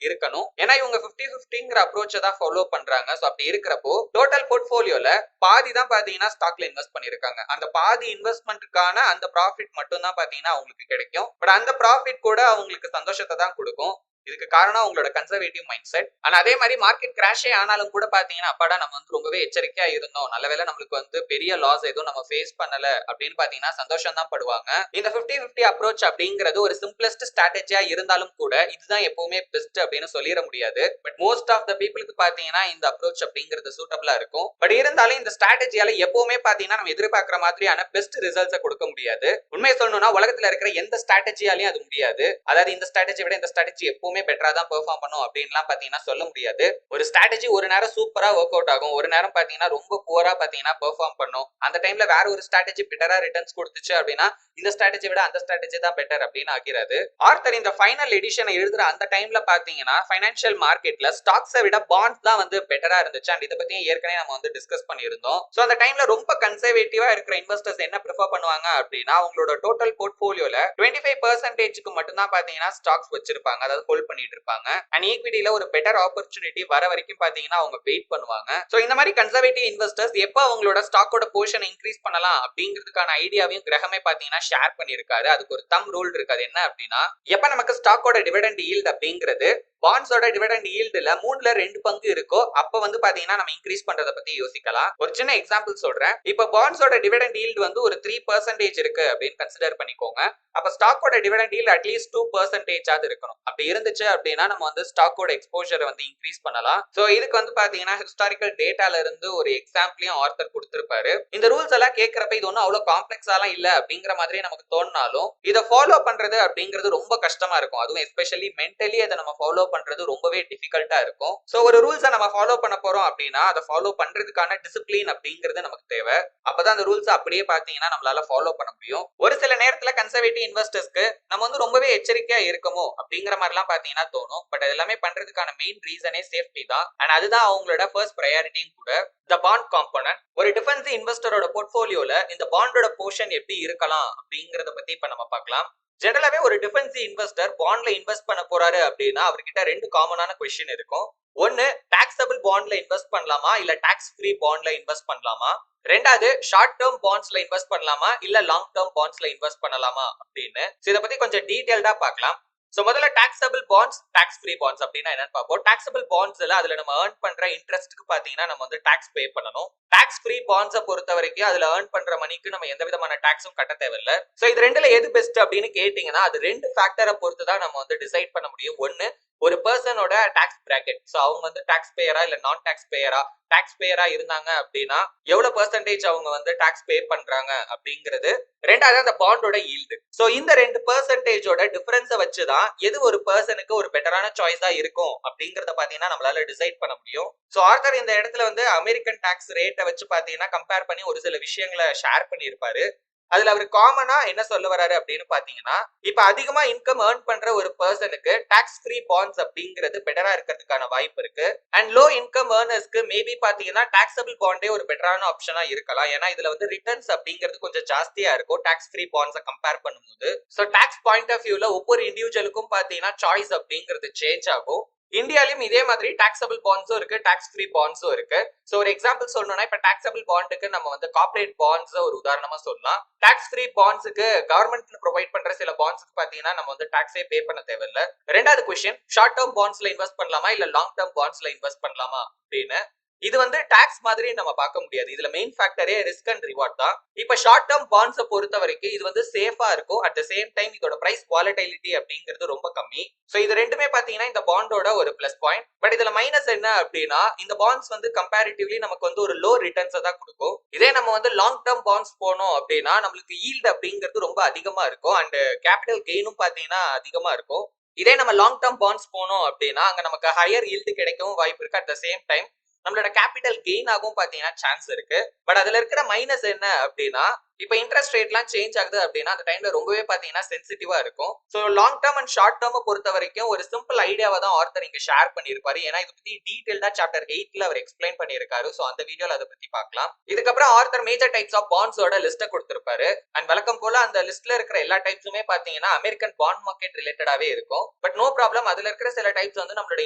இருக்கணும். ஏன்னா இவங்க 50-50ங்கிற அப்ரோச்சை தான் ஃபாலோ பண்றாங்க. சோ அப்படி இருக்கிறப்போ டோட்டல் போர்ட்ஃபோலியோல பாதி தான் பாத்தீங்கன்னா ஸ்டாக்ல இன்வெஸ்ட் பண்ணிருக்காங்க. அந்த பாதி இன்வெஸ்ட்மெண்ட்டுக்கான அந்த ப்ராஃபிட் மட்டும் தான் பாத்தீங்கன்னா அவங்களுக்கு கிடைக்கும். பட் அந்த ப்ராஃபிட் கூட அவங்களுக்கு சந்தோஷத்தை தான் கொடுக்கும். இதுக்கு காரணம் உங்களோட கன்சர்வேட்டிவ் மைண்ட் செட். ஆனா அதே மாதிரி மார்க்கெட் கிராஷே ஆனாலும் கூட பாத்தீங்கன்னா அப்பாடா நம்ம வந்து ரொம்பவே எச்சரிக்கையா இருந்தோம், நல்லவேளை நம்மளுக்கு வந்து பெரிய லாஸ் எதுவும் நம்ம ஃபேஸ் பண்ணல அப்படின்னு பாத்தீங்கன்னா சந்தோஷம் தான் படுவாங்க. இந்த 50-50 அப்ரோச் அப்படிங்கிறது ஒரு சிம்பிளஸ்ட் ஸ்ட்ராட்டஜியா இருந்தாலும் கூட இதுதான் எப்பவுமே பெஸ்ட் அப்படின்னு சொல்லிட முடியாது. பட் மோஸ்ட் ஆஃப் த பீப்புளுக்கு பாத்தீங்கன்னா இந்த அப்ரோச் அப்படிங்கிறது சூட்டபிளா இருக்கும். பட் இருந்தாலும் இந்த ஸ்ட்ராட்டஜியால எப்பவுமே பாத்தீங்கன்னா நம்ம எதிர்பார்க்கிற மாதிரியான பெஸ்ட் ரிசல்ட்ஸை கொடுக்க முடியாது. உண்மையை சொல்லணும்னா உலகத்துல இருக்கிற எந்த ஸ்ட்ராட்டஜியாலையும் அது முடியாது. அதாவது இந்த ஸ்ட்ராட்டஜி விட இந்த ஸ்ட்ராட்டஜி எப்பவும் எப்பவுமே பெட்டரா தான் பெர்ஃபார்ம் பண்ணும் அப்படின்லாம் பாத்தீங்கன்னா சொல்ல முடியாது. ஒரு ஸ்ட்ராட்டஜி ஒரு நேரம் சூப்பரா ஒர்க் அவுட் ஆகும், ஒரு நேரம் பாத்தீங்கன்னா ரொம்ப புவரா பாத்தீங்கன்னா பெர்ஃபார்ம் பண்ணும். அந்த டைம்ல வேற ஒரு ஸ்ட்ராட்டஜி பெட்டரா ரிட்டர்ன்ஸ் கொடுத்துச்சு அப்படின்னா இந்த ஸ்ட்ராட்டஜி விட அந்த ஸ்ட்ராட்டஜி தான் பெட்டர் அப்படின்னு ஆகிறது. ஆர்த்தர் இந்த ஃபைனல் எடிஷனை எழுதுற அந்த டைம்ல பாத்தீங்கன்னா ஃபைனான்சியல் மார்க்கெட்ல ஸ்டாக்ஸை விட பாண்ட்ஸ் தான் வந்து பெட்டரா இருந்துச்சு. அண்ட் இதை பத்தி ஏற்கனவே நம்ம வந்து டிஸ்கஸ் பண்ணியிருந்தோம். சோ அந்த டைம்ல ரொம்ப கன்சர்வேட்டிவா இருக்கிற இன்வெஸ்டர்ஸ் என்ன ப்ரிஃபர் பண்ணுவாங்க அப்படின்னா அவங்களோட டோட்டல் போர்ட்ஃபோலியோல 25% மட்டும் தான் பாத்தீங்கன்னா ஸ்டாக்ஸ் வச்சிருப்பாங்க, அதாவது ஹோல்ட் பண்ணிட்டு இருப்பாங்க. அண்ட் ஈக்விட்டில ஒரு பெட்டர் ஆப்பர்ச்சுனிட்டி வர வரைக்கும் பாத்தீங்கன்னா அவங்க வெயிட் பண்ணுவாங்க. சோ இந்த மாதிரி கன்சர்வேட்டிவ் இன்வெஸ்டர்ஸ் எப்ப அவங்களோட ஸ்டாக்கோட போர்ஷன் இன்க்ரீஸ் பண்ணலாம் அப்படிங்கிறதுக்கான ஐடியாவையும் கிரகமே பாத்தீங்கன்னா ஷேர் பண்ணிருக்காரு. அதுக்கு ஒரு தம் ரூல் இருக்கு. அது என்ன அப்படின்னா எப்ப நமக்கு ஸ்டாக்கோட டிவிடெண்ட் ஈல்ட் அப்படிங்கிறது பாண்ட்ஸோட டிவிடெண்ட் ஈல்டுல 3/2 பங்கு இருக்கோ அப்ப வந்து பாத்தீங்கன்னா நம்ம இன்க்ரீஸ் பண்றத பத்தி யோசிக்கலாம். ஒரு சின்ன எக்ஸாம்பிள் சொல்றேன். இப்ப பாண்ட்ஸோட டிவிடெண்ட் ஈல்டு வந்து ஒரு 3% இருக்கு அப்படின்னு கன்சிடர் பண்ணிக்கோங்க. அப்ப ஸ்டாக்கோட டிவிடெண்ட் ஈல்டு அட்லீஸ்ட் 2% ஆது இருக்கணும். அப்படி இருந்துச்சு அப்படின்னா நம்ம வந்து ஸ்டாக்கோட எக்ஸ்போஷரை வந்து இன்க்ரீஸ் பண்ணலாம். சோ இதுக்கு வந்து பாத்தீங்கன்னா ஹிஸ்டாரிக்கல் டேட்டால இருந்து ஒரு எக்ஸாம்பிளையும் ஆர்த்தர் கொடுத்திருப்பாரு. இந்த ரூல்ஸ் எல்லாம் கேட்கறப்ப இது ஒன்னும் அவ்வளவு காம்ப்ளெக்ஸாலாம் இல்ல அப்படிங்கிற மாதிரி நமக்கு தோணினாலும் இதை ஃபாலோ பண்றது அப்படிங்கிறது ரொம்ப கஷ்டமா இருக்கும். அதுவும் எஸ்பெஷலி மென்டலி அதை நம்ம ஃபாலோ பண்றது ரொம்பவே டிஃபிகல்ட்டா இருக்கும். சோ ஒரு ரூல்ஸை நம்ம ஃபாலோ பண்ண போறோம் அப்படின்னா அதை ஃபாலோ பண்றதுக்கான டிசிப்ளின் அப்படிங்கிறது நமக்கு தேவை. அப்பதான் அந்த ரூல்ஸ் அப்படியே பாத்தீங்கன்னா நம்மளால ஃபாலோ பண்ண முடியும். ஒரு சில நேரத்துல கன்சர்வேட்டிவ் இன்வெஸ்டர்ஸ்க்கு நம்ம வந்து ரொம்பவே எச்சரிக்கையா இருக்கமோ அப்படிங்கிற மாதிரி எல்லாம் பாத்தீங்கன்னா தோணும். பட் எல்லாமே பண்றதுக்கான மெயின் ரீசனே சேஃப்டி தான். அண்ட் அதுதான் அவங்களோட ஃபர்ஸ்ட் ப்ரையாரிட்டியும் கூட. த பாண்ட் காம்பனன்ட் ஒரு டிஃபென்சிவ் இன்வெஸ்டரோட போர்ட்ஃபோலியோல இந்த பாண்டோட போர்ஷன் எப்படி இருக்கலாம் அப்படிங்கறத பத்தி இப்ப நம்ம பார்க்கலாம். ஜெனரலாவே ஒரு டிஃபென்சிவ் இன்வெஸ்டர் பாண்ட்ல இன்வெஸ்ட் பண்ண போறாரு அப்படின்னா அவர்கிட்ட 2 காமனான क्वेश्चन இருக்கும். ஒன்னு டாக்ஸபிள் பாண்ட்ல இன்வெஸ்ட் பண்ணலாமா இல்ல டாக்ஸ் ஃப்ரீ பாண்ட்ல இன்வெஸ்ட் பண்ணலாமா, ரெண்டாவது ஷார்ட் டேர்ம் பாண்ட்ஸ்ல இன்வெஸ்ட் பண்ணலாமா இல்ல லாங் டேர்ம் பாண்ட்ஸ்ல இன்வெஸ்ட் பண்ணலாமா அப்படின்னு. இத பத்தி கொஞ்சம் டீடைல்டா பார்க்கலாம். சோ முதல்ல taxable bonds tax free bonds அப்படின்னா என்னன்னு பார்ப்போம். டாக்ஸபிள் பாண்ட்ஸ்ல அதுல நம்ம ஏர்ன் பண்ற இன்ட்ரெஸ்ட்க்கு பாத்தீங்கன்னா நம்ம வந்து டாக்ஸ் பே பண்ணணும். டாக்ஸ் ஃப்ரீ பாண்ட்ஸை பொறுத்த வரைக்கும் அதுல ஏர்ன் பண்ற மணிக்கு நம்ம எந்த விதமான டாக்ஸும் கட்ட தேவையில்லை. சோ இது ரெண்டுல எது பெஸ்ட் அப்படின்னு கேட்டீங்கன்னா அது 2 ஃபேக்டரை பொறுத்து தான் நம்ம வந்து டிசைட் பண்ண முடியும். ஒன்னு ஒரு பர்சனோட டாக்ஸ் பிராக்கெட், சோ அவங்க வந்து டாக்ஸ் பேயரா இல்ல நான் டாக்ஸ் பேயரா, டாக்ஸ் பேயரா இருந்தாங்க அப்படின்னா எவ்வளவு பெர்சன்டேஜ் அவங்க வந்து டாக்ஸ் பே பண்றாங்க அப்படிங்கிறது. ரெண்டாவது அந்த பாண்டோட ஈல்டு. சோ இந்த 2% டிஃபரன்ஸை வச்சுதான் எது ஒரு பர்சனுக்கு ஒரு பெட்டரான சாய்ஸா இருக்கும் அப்படிங்கறத பாத்தீங்கன்னா நம்மளால டிசைட் பண்ண முடியும். சோ ஆர்த்தர் இந்த இடத்துல வந்து அமெரிக்கன் டாக்ஸ் ரேட்டை வச்சு பாத்தீங்கன்னா கம்பேர் பண்ணி ஒரு சில விஷயங்களை ஷேர் பண்ணியிருப்பாரு. அதுல அவர் காமனா என்ன சொல்ல வராரு அப்படின்னு பாத்தீங்கன்னா இப்ப அதிகமா இன்கம் ஏர்ன் பண்ற ஒரு பர்சனுக்கு டாக்ஸ் ஃப்ரீ பாண்ட்ஸ் அப்படிங்கிறது பெட்டரா இருக்கிறதுக்கான வாய்ப்பு இருக்கு. அண்ட் லோ இன்கம் ஏர்னர்ஸ்க்கு மேபி பாத்தீங்கன்னா டாக்ஸபிள் பாண்டே ஒரு பெட்டரான ஆப்ஷனா இருக்கலாம். ஏன்னா இதுல வந்து ரிட்டர்ன்ஸ் அப்படிங்கிறது கொஞ்சம் ஜாஸ்தியா இருக்கும் டாக்ஸ் ஃப்ரீ பாண்ட்ஸை கம்பேர் பண்ணும்போது. சோ டாக்ஸ் பாயிண்ட் ஆஃப் வியூல ஒவ்வொரு இண்டிவிஜுவலுக்கும் பாத்தீங்கன்னா சாய்ஸ் அப்படிங்கிறது சேஞ்ச் ஆகும். இந்தியாலயும் இதே மாதிரி டாக்ஸபிள் பாண்ட்ஸும் இருக்கு, டாக்ஸ் ஃப்ரீ பாண்ட்ஸும் இருக்கு. சோ ஒரு எக்ஸாம்பிள் சொல்லணும்னா இப்ப டாக்ஸபிள் பாண்டுக்கு நம்ம வந்து கார்ப்பரேட் பாண்ட்ஸ் ஒரு உதாரணமா சொல்லலாம். டாக்ஸ் ஃப்ரீ பாண்ட்ஸுக்கு கவர்மெண்ட் ப்ரொவைட் பண்ற சில பாண்ட்ஸ்க்கு பாத்தீங்கன்னா நம்ம வந்து டாக்ஸே பே பண்ண தேவையில்லை. ரெண்டாவது क्वेश्चन ஷார்ட் டேர்ம் பாண்ட்ஸ்ல இன்வெஸ்ட் பண்ணலாமா இல்ல லாங் டேர்ம் பாண்ட்ஸ்ல இன்வெஸ்ட் பண்ணலாமா அப்படின்னு. இது வந்து டாக்ஸ் மாதிரி நம்ம பார்க்க முடியாது. இதுல மெயின் ஃபேக்டரே ரிஸ்க் அண்ட் ரிவார்ட் தான். இப்ப ஷார்ட் டேர்ம் பாண்ட்ஸை பொறுத்த வரைக்கும் இது வந்து சேஃபா இருக்கும். அட் த சேம் டைம் இதோட பிரைஸ் வாலடைலிட்டி அப்படிங்கிறது ரொம்ப கம்மி. சோ இது ரெண்டுமே பாத்தீங்கன்னா இந்த பாண்டோட ஒரு பிளஸ் பாயிண்ட். பட் இதுல மைனஸ் என்ன அப்படின்னா இந்த பாண்ட்ஸ் வந்து கம்பேரிட்டிவ்லி நமக்கு வந்து ஒரு லோ ரிட்டர்ன்ஸ் தான் கொடுக்கும். இதே நம்ம வந்து லாங் டேர்ம் பாண்ட்ஸ் போனோம் அப்படின்னா நம்மளுக்கு ஈல்டு அப்படிங்கிறது ரொம்ப அதிகமா இருக்கும். அண்ட் கேபிட்டல் கெயினும் பாத்தீங்கன்னா அதிகமா இருக்கும். இதே நம்ம லாங் டேர்ம் பாண்ட்ஸ் போனோம் அப்படின்னா அங்க நமக்கு ஹையர் ஈல்டு கிடைக்கவும் வாய்ப்பு இருக்கு. அட் த சேம் டைம் நம்மளோட கேபிட்டல் கெயின் ஆகும் பாத்தீங்கன்னா சான்ஸ் இருக்கு. பட் அதுல இருக்கிற மைனஸ் என்ன அப்படின்னா இப்ப இன்ட்ரெஸ்ட் ரேட்லாம் சேஞ்ச் ஆகுது அப்படின்னா அந்த டைம்ல ரொம்பவே பாத்தீங்கன்னா சென்சிட்டிவா இருக்கும். So long term and short term பொறுத்த வரைக்கும் ஒரு சிம்பிள் ஐடியாவை தான் ஆர்த்தர் இங்க ஷேர் பண்ணிருப்பாரு. ஏன்னா இதை பத்தி டீடைல்டா சாப்டர் 8ல அவர் எக்ஸ்பிளைன் பண்ணிருக்காரு. சோ அந்த வீடியோல அதை பத்தி பார்க்கலாம். இதுக்கப்புறம் ஆர்த்தர் மேஜர் டைப்ஸ் ஆஃப் பாண்ட்ஸோட லிஸ்ட்டை கொடுத்திருப்பாரு. அண்ட் வழக்கம் போல அந்த லிஸ்ட்ல இருக்கிற எல்லா டைப்ஸுமே பாத்தீங்கன்னா அமெரிக்கன் பாண்ட் மார்க்கெட் ரிலேட்டடாவே இருக்கும். பட் நோ ப்ராப்ளம், அதுல இருக்கிற சில டைப்ஸ் வந்து நம்மளோட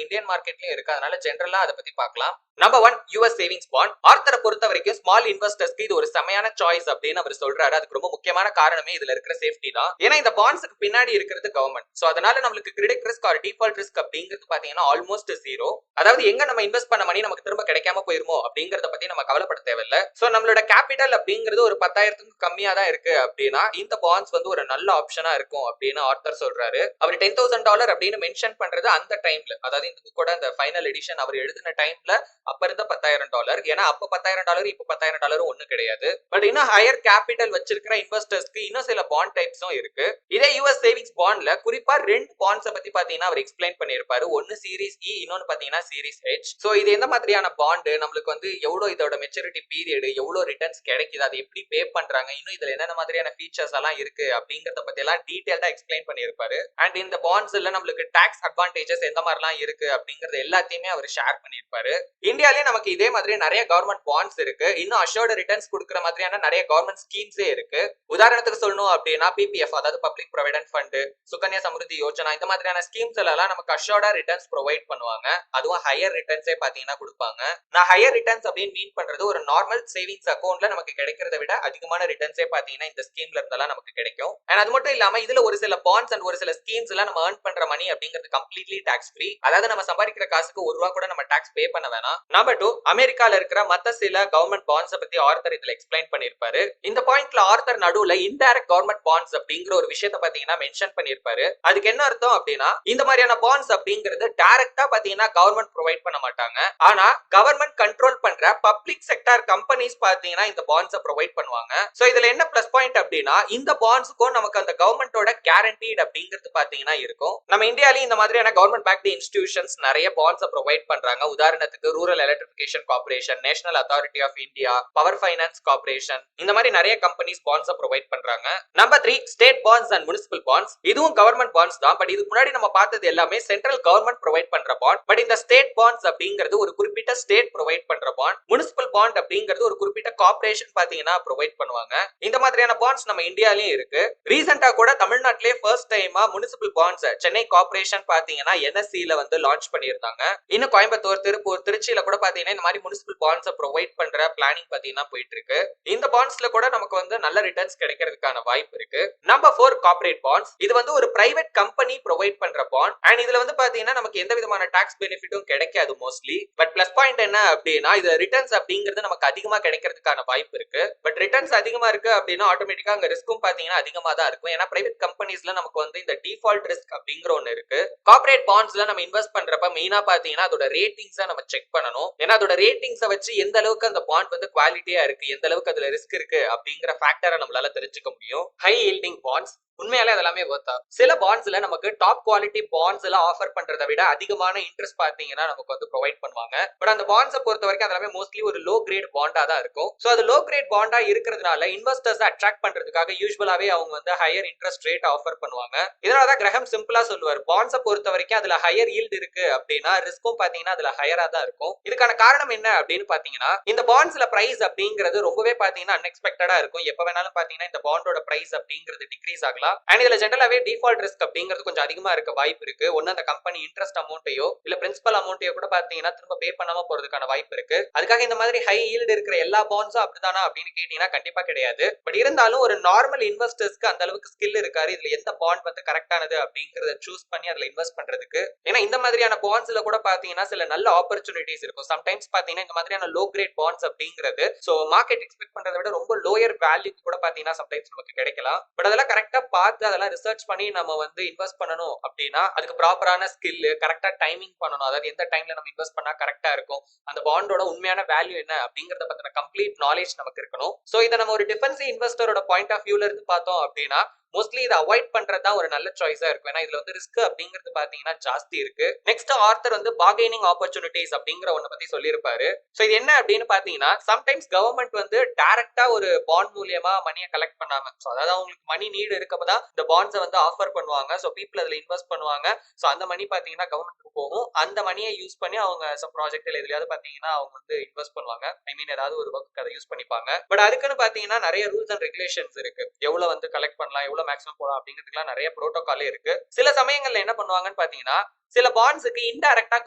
இந்தியன் மார்க்கெட்லயும் இருக்கு. அதனால ஜெனரலா அதை பத்தி பார்க்கலாம். Number 1 US savings bond. ஆர்த்தரை பொறுத்த வரைக்கும் ஸ்மால் இன்வெஸ்டர்ஸ்க்கு இது ஒரு செமையான சாய்ஸ் அப்படின்னு அவர் சொல்றாரு. அதுக்கு ரொம்ப முக்கியமான காரணமே இதுல இருக்கிற சேஃப்டி தான். ஏன்னா இந்த பாண்ட்ஸ்க்கு பின்னாடி இருக்கிறது கவர்மெண்ட். சோ அதனால நம்மளுக்கு credit risk R default risk அப்படிங்கிறது பாத்தீங்கன்னா ஆல்மோஸ்ட் ஜீரோ. அதாவது எங்க நம்ம இன்வெஸ்ட் பண்ண மணி நமக்கு திரும்ப கிடைக்காம போயிருமோ அப்படிங்கறத பத்தி நம்ம கவலைப்பட தேவையில்லை. சோ நம்மளோட கேபிட்டல் அப்படிங்கிறது ஒரு 10,000க்கு கம்மியா தான் இருக்கு அப்படின்னா இந்த பாண்ட்ஸ் வந்து ஒரு நல்ல ஆப்ஷனா இருக்கும் அப்படின்னு ஆர்த்தர் சொல்றாரு. அவர் $10,000 அப்படின்னு மென்ஷன் பண்றது அந்த டைம்ல, அதாவது இந்த புக்கோட அந்த ஃபைனல் எடிஷன் அவர் எழுதின டைம்ல அப்ப இருந்த $10,000. ஏன்னா அப்ப $10,000 இப்ப $10,000 ஒண்ணு கிடையாது. பட் இன்னும் ஹையர் கேபிட்டல் கேபிட்டல் வச்சிருக்கிற இன்வெஸ்டர்ஸ்க்கு இன்னும் சில பாண்ட் டைப்ஸும் இருக்கு. இதே யூஎஸ் சேவிங்ஸ் பாண்ட்ல குறிப்பா 2 பாண்ட்ஸை பத்தி பாத்தீங்கன்னா அவர் எக்ஸ்பிளைன் பண்ணிருப்பாரு. ஒன்னு சீரிஸ் இ, இன்னொன்னு பாத்தீங்கன்னா சீரிஸ் ஹெச். சோ இது எந்த மாதிரியான பாண்ட், நம்மளுக்கு வந்து எவ்வளவு இதோட மெச்சூரிட்டி பீரியட், எவ்வளவு ரிட்டர்ன்ஸ் கிடைக்குது, அதை எப்படி பே பண்றாங்க, இன்னும் இதுல என்னென்ன மாதிரியான ஃபீச்சர்ஸ் எல்லாம் இருக்கு அப்படிங்கறத பத்தி எல்லாம் டீடைல்டா எக்ஸ்பிளைன் பண்ணிருப்பாரு. அண்ட் இந்த பாண்ட்ஸ்ல நம்மளுக்கு டாக்ஸ் அட்வான்டேஜஸ் எந்த மாதிரிலாம் இருக்கு அப்படிங்கறது எல்லாத்தையுமே அவர் ஷேர் பண்ணிருப்பாரு. இந்தியாலயே நமக்கு இதே மாதிரி நிறைய கவர்மெண்ட் பாண்ட்ஸ் இருக்கு. இன்னும் அஷ்யூர்ட் ரிட்டர்ன்ஸ் கொடுக்குற மாதிரியான நிறைய கவர்மெண்ட் ஸ்கீம்ஸே இருக்கு. உதாரணத்துக்கு சொல்லணும் அப்படின்னா பிபிஎஃப், அதாவது public provident fund, Sukanya Samriddhi Yojana, இந்த மாதிரியான ஸ்கீம்ஸ் எல்லாம் நமக்கு அஷ்யூர்டா ரிட்டர்ன்ஸ் ப்ரொவைட் பண்ணுவாங்க. அதுவும் ஹையர் ரிட்டர்ன்ஸே பாத்தீங்கன்னா கொடுப்பாங்க. நான் ஹையர் ரிட்டர்ன்ஸ் அப்படின்னு மீன் பண்றது ஒரு நார்மல் சேவிங்ஸ் அக்கௌண்ட்ல நமக்கு கிடைக்கிறத விட அதிகமான ரிட்டர்ன்ஸே பாத்தீங்கன்னா இந்த ஸ்கீம்ல இருந்தெல்லாம் நமக்கு கிடைக்கும். அண்ட் அது மட்டும் இல்லாம இதுல ஒரு சில பாண்ட்ஸ் அண்ட் ஒரு சில ஸ்கீம்ஸ் எல்லாம் நம்ம earn பண்ற மணி அப்படிங்கிறது கம்ப்ளீட்லி டாக்ஸ் ஃப்ரீ. அதாவது நம்ம சம்பாதிக்கிற காசுக்கு ₹1 கூட நம்ம டாக்ஸ் பே பண்ண வேணாம். நம்பர் 2, அமெரிக்கால இருக்கிற மத்த சில கவர்மெண்ட் பாண்ட்ஸ் பத்தி ஆர்த்தர் இதுல எக்ஸ்பிளைன் பண்ணிருப்பாரு. இந்த பாயிண்ட்ல ஆர்த்தர் நடுவுல இன்டைரக்ட் கவர்மெண்ட் பாண்ட்ஸ் அப்படிங்கிற ஒரு விஷயத்தை பாத்தீங்கன்னா மென்ஷன் பண்ணிருப்பாரு. அதுக்கு என்ன அர்த்தம் அப்படின்னா, இந்த மாதிரியான பாண்ட்ஸ் அப்படிங்கிறது டைரக்டா பாத்தீங்கன்னா கவர்மெண்ட் ப்ரொவைட் பண்ண மாட்டாங்க. ஆனா கவர்மெண்ட் கண்ட்ரோல் பண்ற பப்ளிக் செக்டார் கம்பெனிஸ் பாத்தீங்கன்னா இந்த பாண்ட்ஸை ப்ரொவைட் பண்ணுவாங்க. சோ இதுல என்ன பிளஸ் பாயிண்ட் அப்படின்னா, இந்த பாண்ட்ஸ்க்கும் நமக்கு அந்த கவர்மெண்டோட கேரண்டீட் அப்படிங்கிறது பாத்தீங்கன்னா இருக்கும். நம்ம இந்தியாலயும் இந்த மாதிரியான கவர்மெண்ட் பேக்டு இன்ஸ்டிடியூஷன்ஸ் நிறைய பாண்ட்ஸை ப்ரொவைட் பண்றாங்க. உதாரணத்துக்கு rural electrification corporation, national authority of India, power finance corporation, இந்த மாதிரி நிறைய கம்பெனிஸ் பாண்ட்ஸை ப்ரொவைட் பண்றாங்க. Number 3, state bonds and municipal bonds. இதுவும் கவர்மெண்ட் பாண்ட்ஸ் தான். பட் இதுக்கு முன்னாடி நம்ம பார்த்தது எல்லாமே சென்ட்ரல் கவர்மெண்ட் ப்ரொவைட் பண்ற பாண்ட். பட் இந்த ஸ்டேட் பாண்ட்ஸ் அப்படிங்கிறது ஒரு குறிப்பிட்ட ஸ்டேட் ப்ரொவைட் பண்ற பாண்ட். முனிசிபல் பாண்ட் அப்படிங்கிறது ஒரு குறிப்பிட்ட கார்ப்பரேஷன் பாத்தீங்கன்னா ப்ரொவைட் பண்ணுவாங்க. இந்த மாதிரியான பாண்ட்ஸ் நம்ம இந்தியாலயும் இருக்கு. ரீசெண்டா கூட தமிழ்நாட்டிலே ஃபர்ஸ்ட் டைமா முனிசிபல் பாண்ட்ஸ் சென்னை கார்ப்பரேஷன் பாத்தீங்கன்னா என்எஸ்சில வந்து லான்ச் பண்ணிருந்தாங்க. இன்னும் கோயம்புத்தூர், திருப்பூர், திருச்சியில கூட பாத்தீங்கன்னா இந்த மாதிரி முனிசிபல் பாண்ட்ஸ் ப்ரொவைட் பண்ற பிளானிங் பாத்தீங்கன்னா போயிட்டு இருக்கு. இந்த பாண்ட்ஸ்ல கூட நமக்கு வந்து நல்ல ரிட்டர்ன்ஸ் கிடைக்கிறதுக்கான வாய்ப்பு இருக்கு. Number 4, corporate bonds. இது வந்து ஒரு பிரைவேட் கம்பெனி ப்ரொவைட் பண்ற பாண்ட். அண்ட் இதுல வந்து பாத்தீங்கன்னா நமக்கு எந்த விதமான டாக்ஸ் பெனிஃபிட்டும் கிடைக்காது மோஸ்ட்லி. பட் பிளஸ் பாயிண்ட் என்ன அப்படின்னா, இது ரிட்டர்ன்ஸ் அப்படிங்கிறது நமக்கு அதிகமா கிடைக்கிறதுக்கான வாய்ப்பு இருக்கு. பட் ரிட்டர்ன்ஸ் அதிகமா இருக்கு அப்படின்னா ஆட்டோமேட்டிக்கா அங்க ரிஸ்க்கும் பாத்தீங்கன்னா அதிகமா தான் இருக்கும். ஏன்னா பிரைவேட் கம்பெனிஸ்ல நமக்கு வந்து இந்த டிஃபால்ட் ரிஸ்க் அப்படிங்கிற ஒன்னு இருக்கு. கார்ப்பரேட் பாண்ட்ஸ்ல நம்ம இன்வெஸ்ட் பண்றப்ப மெயினா பாத்தீங்கன்னா அதோட ரேட்டிங்ஸை நம்ம செக் பண்ணணும். ஏன்னா அதோட ரேட்டிங்ஸை வச்சு எந்த அளவுக்கு அந்த பாண்ட் வந்து குவாலிட்டியா இருக்கு, எந்த அளவுக்கு அதுல ரிஸ்க் இருக்கு அப்படிங்கிற ஃபேக்டரை நம்மளால தெரிஞ்சுக்க முடியும். ஹை யீல்டிங் பாண்ட்ஸ் உண்மையாலே அதெல்லாமே வர்த்தா. சில பாண்ட்ஸ்ல நமக்கு டாப் குவாலிட்டி பாண்ட்ஸ் எல்லாம் ஆஃபர் பண்றதை விட அதிகமான இன்ட்ரெஸ்ட் பாத்தீங்கன்னா நமக்கு வந்து ப்ரொவைட் பண்ணுவாங்க. பட் அந்த பாண்ட்ஸை பொறுத்த வரைக்கும் அதெல்லாமே மோஸ்ட்லி ஒரு லோ கிரேட் பாண்டா தான் இருக்கும். சோ அது லோ கிரேட் பாண்டா இருக்கிறதுனால இன்வெஸ்டர்ஸ் அட்ராக்ட் பண்றதுக்காக யூசுவலாவே அவங்க வந்து ஹையர் இன்ட்ரெஸ்ட் ரேட் ஆஃபர் பண்ணுவாங்க. இதனாலதான் கிரஹம் சிம்பிளா சொல்லுவார், பாண்ட்ஸை பொறுத்த வரைக்கும் அதுல ஹையர் ஈல்டு இருக்கு அப்படின்னா ரிஸ்க்கும் பாத்தீங்கன்னா அதுல ஹையரா தான் இருக்கும். இதுக்கான காரணம் என்ன அப்படின்னு பாத்தீங்கன்னா, இந்த பாண்ட்ஸ்ல பிரைஸ் அப்படிங்கிறது ரொம்பவே பாத்தீங்கன்னா அன்எக்ஸ்பெக்டடா இருக்கும். எப்ப வேணாலும் பாத்தீங்கன்னா இந்த பாண்டோட பிரைஸ் அப்படிங்கிறது டிக்ரீஸ் ஆகலாம். அண்ட் இதுல ஜெனரலாவே டிஃபால்ட் ரிஸ்க் அப்படிங்கிறது கொஞ்சம் அதிகமா இருக்க வாய்ப்பு இருக்கு. ஒன்னு அந்த கம்பெனி இன்ட்ரெஸ்ட் அமௌண்ட்டையோ இல்ல பிரின்சிபல் அமௌண்ட்டையோ கூட பாத்தீங்கன்னா திரும்ப பே பண்ணாம போறதுக்கான வாய்ப்பு இருக்கு. அதுக்காக இந்த மாதிரி ஹை ஈல்டு இருக்கிற எல்லா பாண்ட்ஸும் அப்படிதானா அப்படின்னு கேட்டீங்கன்னா கண்டிப்பா கிடையாது. பட் இருந்தாலும் ஒரு நார்மல் இன்வெஸ்டர்ஸ்க்கு அந்த அளவுக்கு ஸ்கில் இருக்காரு இதுல எந்த பாண்ட் வந்து கரெக்டானது அப்படிங்கறத சூஸ் பண்ணி அதுல இன்வெஸ்ட் பண்றதுக்கு. ஏன்னா இந்த மாதிரியான பாண்ட்ஸ்ல கூட பாத்தீங்கன்னா சில நல்ல ஆப்பர்ச்சுனிட்டிஸ் இருக்கும். சம்டைம்ஸ் பாத்தீங்கன்னா இந்த மாதிரியான லோ கிரேட் பாண்ட்ஸ் அப்படிங்கிறது சோ மார்க்கெட் எக்ஸ்பெக்ட் பண்றதை விட ரொம்ப லோயர் வேல்யூக்கு கூட பாத்தீங்கன்னா சம்டைம்ஸ் நமக்கு கிடைக்கலாம். பட் அதெல்லாம் கரெக்டா பார்த்து அதெல்லாம் ரிசர்ச் பண்ணி நம்ம வந்து இன்வெஸ்ட் பண்ணணும் அப்படின்னா அதுக்கு ப்ராப்பரான ஸ்கில், கரெக்டா டைமிங் பண்ணணும். அதாவது எந்த டைம்ல நம்ம இன்வெஸ்ட் பண்ணா கரெக்டா இருக்கும், அந்த பாண்டோட உண்மையான வேல்யூ என்ன அப்படிங்கறத பத்தின கம்ப்ளீட் நாலேஜ் நமக்கு இருக்கணும். சோ இதை நம்ம ஒரு டிஃபென்சிவ் இன்வெஸ்டரோட பாயிண்ட் ஆஃப் வியூல இருந்து பார்த்தோம் அப்படின்னா மோஸ்ட்லி இதை அவாய்ட் பண்றதா ஒரு நல்ல சாய்ஸா இருக்கும். ஏன்னா இதுல வந்து ரிஸ்க் அப்படிங்கிறது பாத்தீங்கன்னா ஜாஸ்தி இருக்கு. நெக்ஸ்ட் ஆர்த்தர் வந்து பார்கெனிங் ஆப்பர்ச்சுனிட்டிஸ் அப்படிங்கிற ஒன்ன பத்தி சொல்லியிருப்பாரு. சோ இது என்ன அப்படின்னு பாத்தீங்கன்னா, சம்டைம்ஸ் கவர்மெண்ட் வந்து டைரக்டா ஒரு பாண்ட் மூலியமா மணியை கலெக்ட் பண்ணாம, சோ அதாவது அவங்களுக்கு மணி நீடு இருக்கப்பதான் இந்த பாண்ட்ஸை வந்து ஆஃபர் பண்ணுவாங்க. சோ பீப்புள் அதுல இன்வெஸ்ட் பண்ணுவாங்க. சோ அந்த மணி பாத்தீங்கன்னா கவர்மெண்ட்டுக்கு போகும். அந்த மணியை யூஸ் பண்ணி அவங்க சம் ப்ராஜெக்ட்ல எதுலயாவது பாத்தீங்கன்னா அவங்க வந்து இன்வெஸ்ட் பண்ணுவாங்க. ஐ மீன் ஏதாவது ஒரு ஒர்க் அதை யூஸ் பண்ணிப்பாங்க. பட் அதுக்குன்னு பாத்தீங்கன்னா நிறைய ரூல்ஸ் அண்ட் ரெகுலேஷன்ஸ் இருக்கு. எவ்வளவு வந்து கலெக்ட் பண்ணலாம், எவ்வளவு மேக்ஸிமம் போலாம் அப்படிங்கிறதுக்குலாம் நிறைய புரோட்டோகாலே இருக்கு. சில சமயங்கள்ல என்ன பண்ணுவாங்கன்னு பாத்தீங்கன்னா, சில பாண்ட்ஸ்க்கு இன்டைரக்டா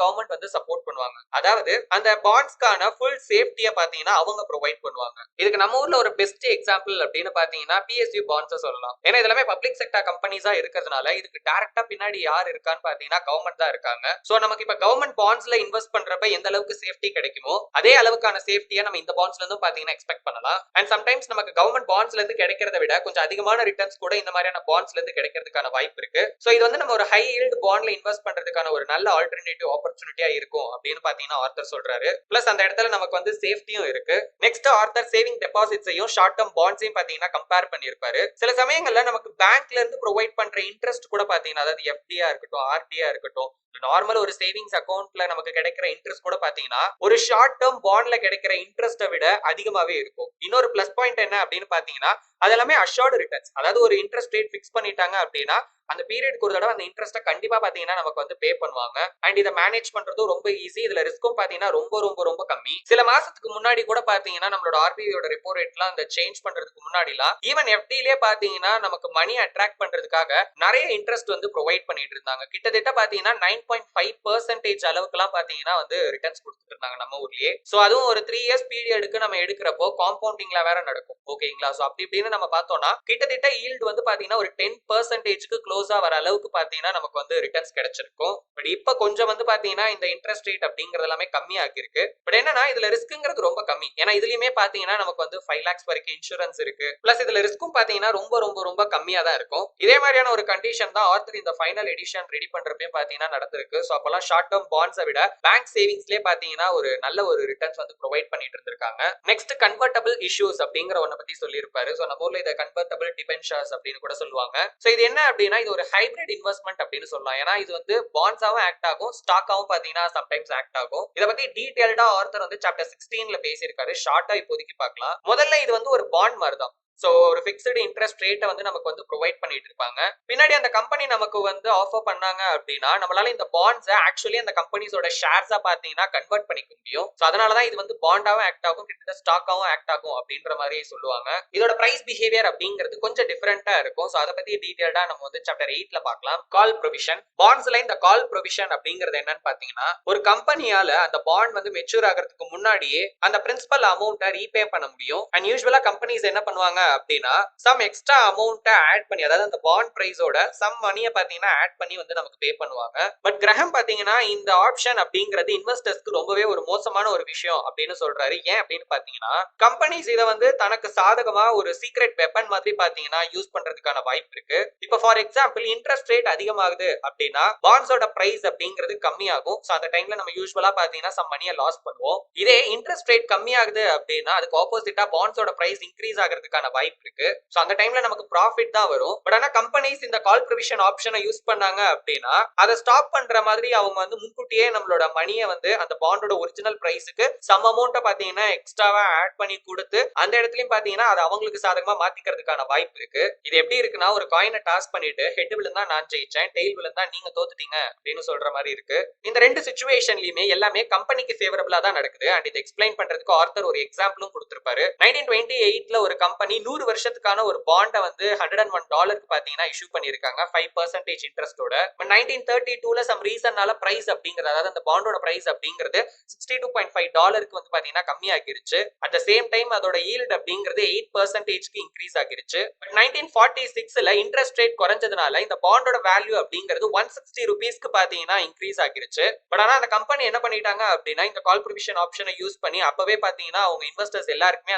கவர்மெண்ட் வந்து சப்போர்ட் பண்ணுவாங்க. அதாவது அந்த பாண்ட்ஸ்க்கான ஃபுல் சேஃப்டியை பாத்தீங்கன்னா அவங்க ப்ரொவைட் பண்ணுவாங்க. இதுக்கு நம்ம ஊர்ல ஒரு பெஸ்ட் எக்ஸாம்பிள் அப்படின்னு பாத்தீங்கன்னா பிஎஸ்யூ பாண்ட்ஸ் சொல்லலாம். ஏன்னா இதெல்லாமே பப்ளிக் செக்டர் கம்பெனிஸா இருக்கிறதுனால இதுக்கு டைரக்டா பின்னாடி யார் இருக்கான்னு பாத்தீங்கன்னா கவர்மெண்ட் தான் இருக்காங்க. சோ நமக்கு இப்ப கவர்மெண்ட் பாண்ட்ஸ்ல இன்வெஸ்ட் பண்றப்ப எந்த அளவுக்கு சேஃப்டி கிடைக்குமோ அதே அளவுக்கான சேஃப்டியை நம்ம இந்த பாண்ட்ஸ்ல இருந்து பாத்தீங்கன்னா எக்ஸ்பெக்ட் பண்ணலாம். அண்ட் சம்டைம்ஸ் நமக்கு கவர்மெண்ட் பாண்ட்ஸ்ல இருந்து கிடைக்கிறத விட கொஞ்சம் அதிகமான ரிட்டர்ன்ஸ் கூட இந்த மாதிரியான பாண்ட்ஸ்ல இருந்து கிடைக்கிறதுக்கான வாய்ப்பு இருக்கு. சோ இது வந்து நம்ம ஒரு ஹை ஈல்டு பாண்ட்ல இன்வெஸ்ட் பண்றதுக்கு பண்றதுக்கான ஒரு நல்ல ஆல்டர்னேட்டிவ் ஆப்பர்ச்சுனிட்டியா இருக்கும் அப்படின்னு பாத்தீங்கன்னா ஆர்த்தர் சொல்றாரு. பிளஸ் அந்த இடத்துல நமக்கு வந்து சேஃப்டியும் இருக்கு. நெக்ஸ்ட் ஆர்த்தர் சேவிங் டெபாசிட்ஸையும் ஷார்ட் டேர்ம் பாண்ட்ஸையும் பாத்தீங்கன்னா கம்பேர் பண்ணியிருப்பாரு. சில சமயங்கள்ல நமக்கு பேங்க்ல இருந்து ப்ரொவைட் பண்ற இன்ட்ரெஸ்ட் கூட பாத்தீங்கன்னா, அதாவது எஃப்டியா இருக்கட்டும், ஆர்டியா இருக்கட்டும், நார்மல் ஒரு சேவிங்ஸ் அக்கௌண்ட்ல நமக்கு கிடைக்கிற இன்ட்ரெஸ்ட் கூட பாத்தீங்கன்னா ஒரு ஷார்ட் டேர்ம் பாண்ட்ல கிடைக்கிற இன்ட்ரெஸ்ட்டை விட அதிகமாவே இருக்கும். இன்னொரு பிளஸ் பாயிண்ட் என்ன அப்படின்னு பாத்தீங்கன்னா, அது எல்லாமே அஷ்யூர்டு ரிட்டர்ன்ஸ். அதாவது ஒரு இன்ட்ரெஸ்ட் ரேட் ஃபிக்ஸ் பண்ணிட்டாங்க அப்படின்னா அந்த பீரியட்க்கு ஒரு தடவை அந்த இன்ட்ரெஸ்ட்டை கண்டிப்பா பாத்தீங்கன்னா நமக்கு வந்து பே பண்ணுவாங்க. அண்ட் இதை மேனேஜ் பண்றதும் ரொம்ப ஈஸி. இதுல ரிஸ்க்கும் பாத்தீங்கன்னா ரொம்ப ரொம்ப ரொம்ப கம்மி. சில மாசத்துக்கு முன்னாடி கூட பாத்தீங்கன்னா நம்மளோட ஆர்பிஐயோட ரெப்போ ரேட்லாம் அந்த சேஞ்ச் பண்றதுக்கு முன்னாடிலாம் ஈவன் எஃப்டிலே பாத்தீங்கன்னா நமக்கு மணி அட்ராக்ட் பண்றதுக்காக நிறைய இன்ட்ரெஸ்ட் வந்து ப்ரொவைட் பண்ணிட்டு இருந்தாங்க. கிட்டத்தட்ட பாத்தீங்கன்னா 9.5% அளவுக்குலாம் பாத்தீங்கன்னா வந்து ரிட்டர்ன்ஸ் கொடுத்துட்டு இருந்தாங்க நம்ம ஊர்லயே. சோ அதுவும் ஒரு 3 இயர்ஸ் பீரியடுக்கு நம்ம எடுக்கிறப்போ காம்பவுண்டிங்ல வேற நடக்கும். ஓகேங்களா? சோ அப்படி இப்படின்னு நம்ம பார்த்தோம்னா கிட்டத்தட்ட ஈல்டு வந்து பாத்தீங்கன்னா ஒரு 10%க்கு க்ளோஸா வர அளவுக்கு பாத்தீங்கன்னா நமக்கு வந்து ரிட்டர்ன்ஸ் கிடைச்சிருக்கும். பட் இப்ப கொஞ்சம் வந்து பாத்தீங்கன்னா இந்த இன்ட்ரெஸ்ட் ரேட் அப்படிங்கறது எல்லாமே கம்மியாகி இருக்கு. பட் என்னன்னா இதுல ரிஸ்க்ங்கிறது ரொம்ப கம்மி. ஏன்னா இதுலயுமே பாத்தீங்கன்னா நமக்கு வந்து 5 lakhs வரைக்கும் இன்சூரன்ஸ் இருக்கு. பிளஸ் இதுல ரிஸ்க்கும் பாத்தீங்கன்னா ரொம்ப ரொம்ப ரொம்ப கம்மியா தான் இருக்கும். இதே மாதிரியான ஒரு கண்டிஷன் தான் ஆர்த்தர் இந்த ஃபைனல் எடிஷன் ரெடி பண்றப்பே பாத்தீங்கன்னா நடந்திருக்கு. சோ அப்பெல்லாம் ஷார்ட் டேர்ம் பாண்ட்ஸை விட பேங்க் சேவிங்ஸ்லயே பாத்தீங்கன்னா ஒரு நல்ல ஒரு ரிட்டர்ன்ஸ் வந்து ப்ரொவைட் பண்ணிட்டு இருந்திருக்காங்க. நெக்ஸ்ட் கன்வெர்ட்டபிள் இஷ்யூஸ் அப்படிங்கிற ஒன்ன பத்தி சொல்லியிருப்பாரு. சோ நம்ம ஊர்ல இதை கன்வெர்ட்டபிள் டிபென்ச்சர்ஸ் அப்படின்னு கூட சொல்லுவாங்க. சோ இது என்ன அப்படின்னா இது ஒரு ஹைபிரிட் இன்வெஸ்ட்மெண்ட் அப்படின்னு சொல்லலாம். ஏன்னா இது வந்து பாண்ட்ஸாவும் ஆக்ட் ஆகும், ஸ்டாக்காவும் பாத்தீங்கன்னா சம்டைம்ஸ் ஆக்ட் ஆகும். இத பத்தி டீடைல்டா ஆர்த்தர் வந்து சாப்டர் 16ல பேசியிருக்காரு. ஷார்ட்டா இப்போதைக்கு பார்க்கலாம். முதல்ல இது வந்து ஒரு பாண்ட் மாதிரி தான். சோ ஒரு பிக்ஸ்டு இன்ட்ரெஸ்ட் ரேட்டை வந்து நமக்கு வந்து ப்ரொவைட் பண்ணிட்டு இருப்பாங்க. பின்னாடி அந்த கம்பெனி நமக்கு வந்து ஆஃபர் பண்ணாங்க அப்படின்னா நம்மளால இந்த பாண்ட்ஸை ஆக்சுவலி அந்த கம்பெனிஸோட ஷேர்ஸா பாத்தீங்கன்னா கன்வெர்ட் பண்ணிக்க முடியும். சோ அதனாலதான் இது வந்து பாண்டாவும் ஆக்ட் ஆகும், கிட்டத்தட்ட ஸ்டாக்காவும் ஆக்ட் ஆகும் அப்படின்ற மாதிரி சொல்லுவாங்க. இதோட பிரைஸ் பிஹேவியர் அப்படிங்கிறது கொஞ்சம் டிஃபரெண்டா இருக்கும். சோ அதை பத்தி டீடைல்டா நம்ம வந்து சாப்டர் 8ல பார்க்கலாம். கால் ப்ரொவிஷன். பாண்ட்ஸ்ல இந்த கால் ப்ரொவிஷன் அப்படிங்கிறது என்னன்னு பாத்தீங்கன்னா ஒரு கம்பெனியால அந்த பாண்ட் வந்து மெச்சூர் ஆகிறதுக்கு முன்னாடியே அந்த பிரின்சிபல் அமௌண்ட்டை ரீபே பண்ண முடியும். அண்ட் யூசுவலா கம்பெனிஸ் என்ன பண்ணுவாங்க அப்படின்னா சம் எக்ஸ்ட்ரா அமௌண்ட்டை ஆட் பண்ணி, அதாவது அந்த பாண்ட் பிரைஸோட சம் மணியை பாத்தீங்கன்னா ஆட் பண்ணி வந்து நமக்கு பே பண்ணுவாங்க. பட் கிரஹம் பாத்தீங்கன்னா இந்த ஆப்ஷன் அப்படிங்கிறது இன்வெஸ்டர்ஸ்க்கு ரொம்பவே ஒரு மோசமான ஒரு விஷயம் அப்படின்னு சொல்றாரு. ஏன் அப்படின்னு பாத்தீங்கன்னா கம்பெனிஸ் இதை வந்து தனக்கு சாதகமா ஒரு சீக்ரெட் வெப்பன் மாதிரி பாத்தீங்கன்னா யூஸ் பண்றதுக்கான வாய்ப்பு இருக்கு. இப்ப ஃபார் எக்ஸாம்பிள் இன்ட்ரெஸ்ட் ரேட் அதிகமாகுது அப்படின்னா பாண்ட்ஸோட பிரைஸ் அப்படிங்கிறது கம்மியாகும். சோ அந்த டைம்ல நம்ம யூசுவலா பாத்தீங்கன்னா சம் மணியை லாஸ் பண்ணுவோம். இதே இன்ட்ரெஸ்ட் ரேட் கம்மியாகுது அப்படின்னா அதுக்கு ஆப்போசிட்டா பாண்ட்ஸோட பிரைஸ் இன்க்ரீஸ் ஆகிறதுக்கான வாய்ப்பு இருக்கு. சோ அந்த டைம்ல நமக்கு ப்ராஃபிட் தான் வரும். பட் ஆனா கம்பெனிஸ் இந்த கால் ப்ரொவிஷன் ஆப்ஷனை யூஸ் பண்ணாங்க அப்படின்னா அதை ஸ்டாப் பண்ற மாதிரி அவங்க வந்து முன்கூட்டியே நம்மளோட மணியை வந்து அந்த பாண்டோட ஒரிஜினல் பிரைஸுக்கு சம் அமௌண்ட்டை பாத்தீங்கன்னா எக்ஸ்ட்ராவா ஆட் பண்ணி கொடுத்து அந்த இடத்துலயும் பாத்தீங்கன்னா அது அவங்களுக்கு சாதகமா மாத்திக்கிறதுக்கான வாய்ப்பு இருக்கு. இது எப்படி இருக்குன்னா ஒரு காயினை டாஸ் பண்ணிட்டு ஹெட் விழுந்தா நான் ஜெயிச்சேன், டெயில் விழுந்தா நீங்க தோத்துட்டீங்க அப்படின்னு சொல்ற மாதிரி இருக்கு. இந்த ரெண்டு சிச்சுவேஷன்லயுமே எல்லாமே கம்பெனிக்கு ஃபேவரபிளா தான் நடக்குது. அண்ட் இதை எக்ஸ்பிளைன் பண்றதுக்கு ஆர்த்தர் ஒரு எக்ஸாம்பிளும் கொடுத்திருப்பாரு. 1928ல ஒரு கம்பெனி 100 வருஷத்துக்கான ஒரு பாண்டை வந்து $101 பாத்தீங்கன்னா இஷ்யூ பண்ணிருக்காங்க 5% இன்ட்ரெஸ்டோட. 1932ல சம் ரீசன்னால பிரைஸ் அப்படிங்கிறது, அதாவது அந்த பாண்டோட பிரைஸ் அப்படிங்கிறது $62.5 வந்து பாத்தீங்கன்னா கம்மியாகிருச்சு. அட் த சேம் டைம் அதோட ஈல்ட் அப்படிங்கிறது 8%க்கு இன்க்ரீஸ் ஆகிருச்சு. பட் 1946ல இன்ட்ரெஸ்ட் ரேட் குறைஞ்சதுனால இந்த பாண்டோட வேல்யூ அப்படிங்கிறது ₹160 பாத்தீங்கன்னா இன்க்ரீஸ் ஆகிருச்சு. பட் ஆனா அந்த கம்பெனி என்ன பண்ணிட்டாங்க அப்படின்னா இந்த கால் ப்ரொவிஷன் ஆப்ஷனை யூஸ் பண்ணி அப்பவே பாத்தீங்கன்னா அவங்க இன்வெஸ்டர்ஸ் எல்லாருக்குமே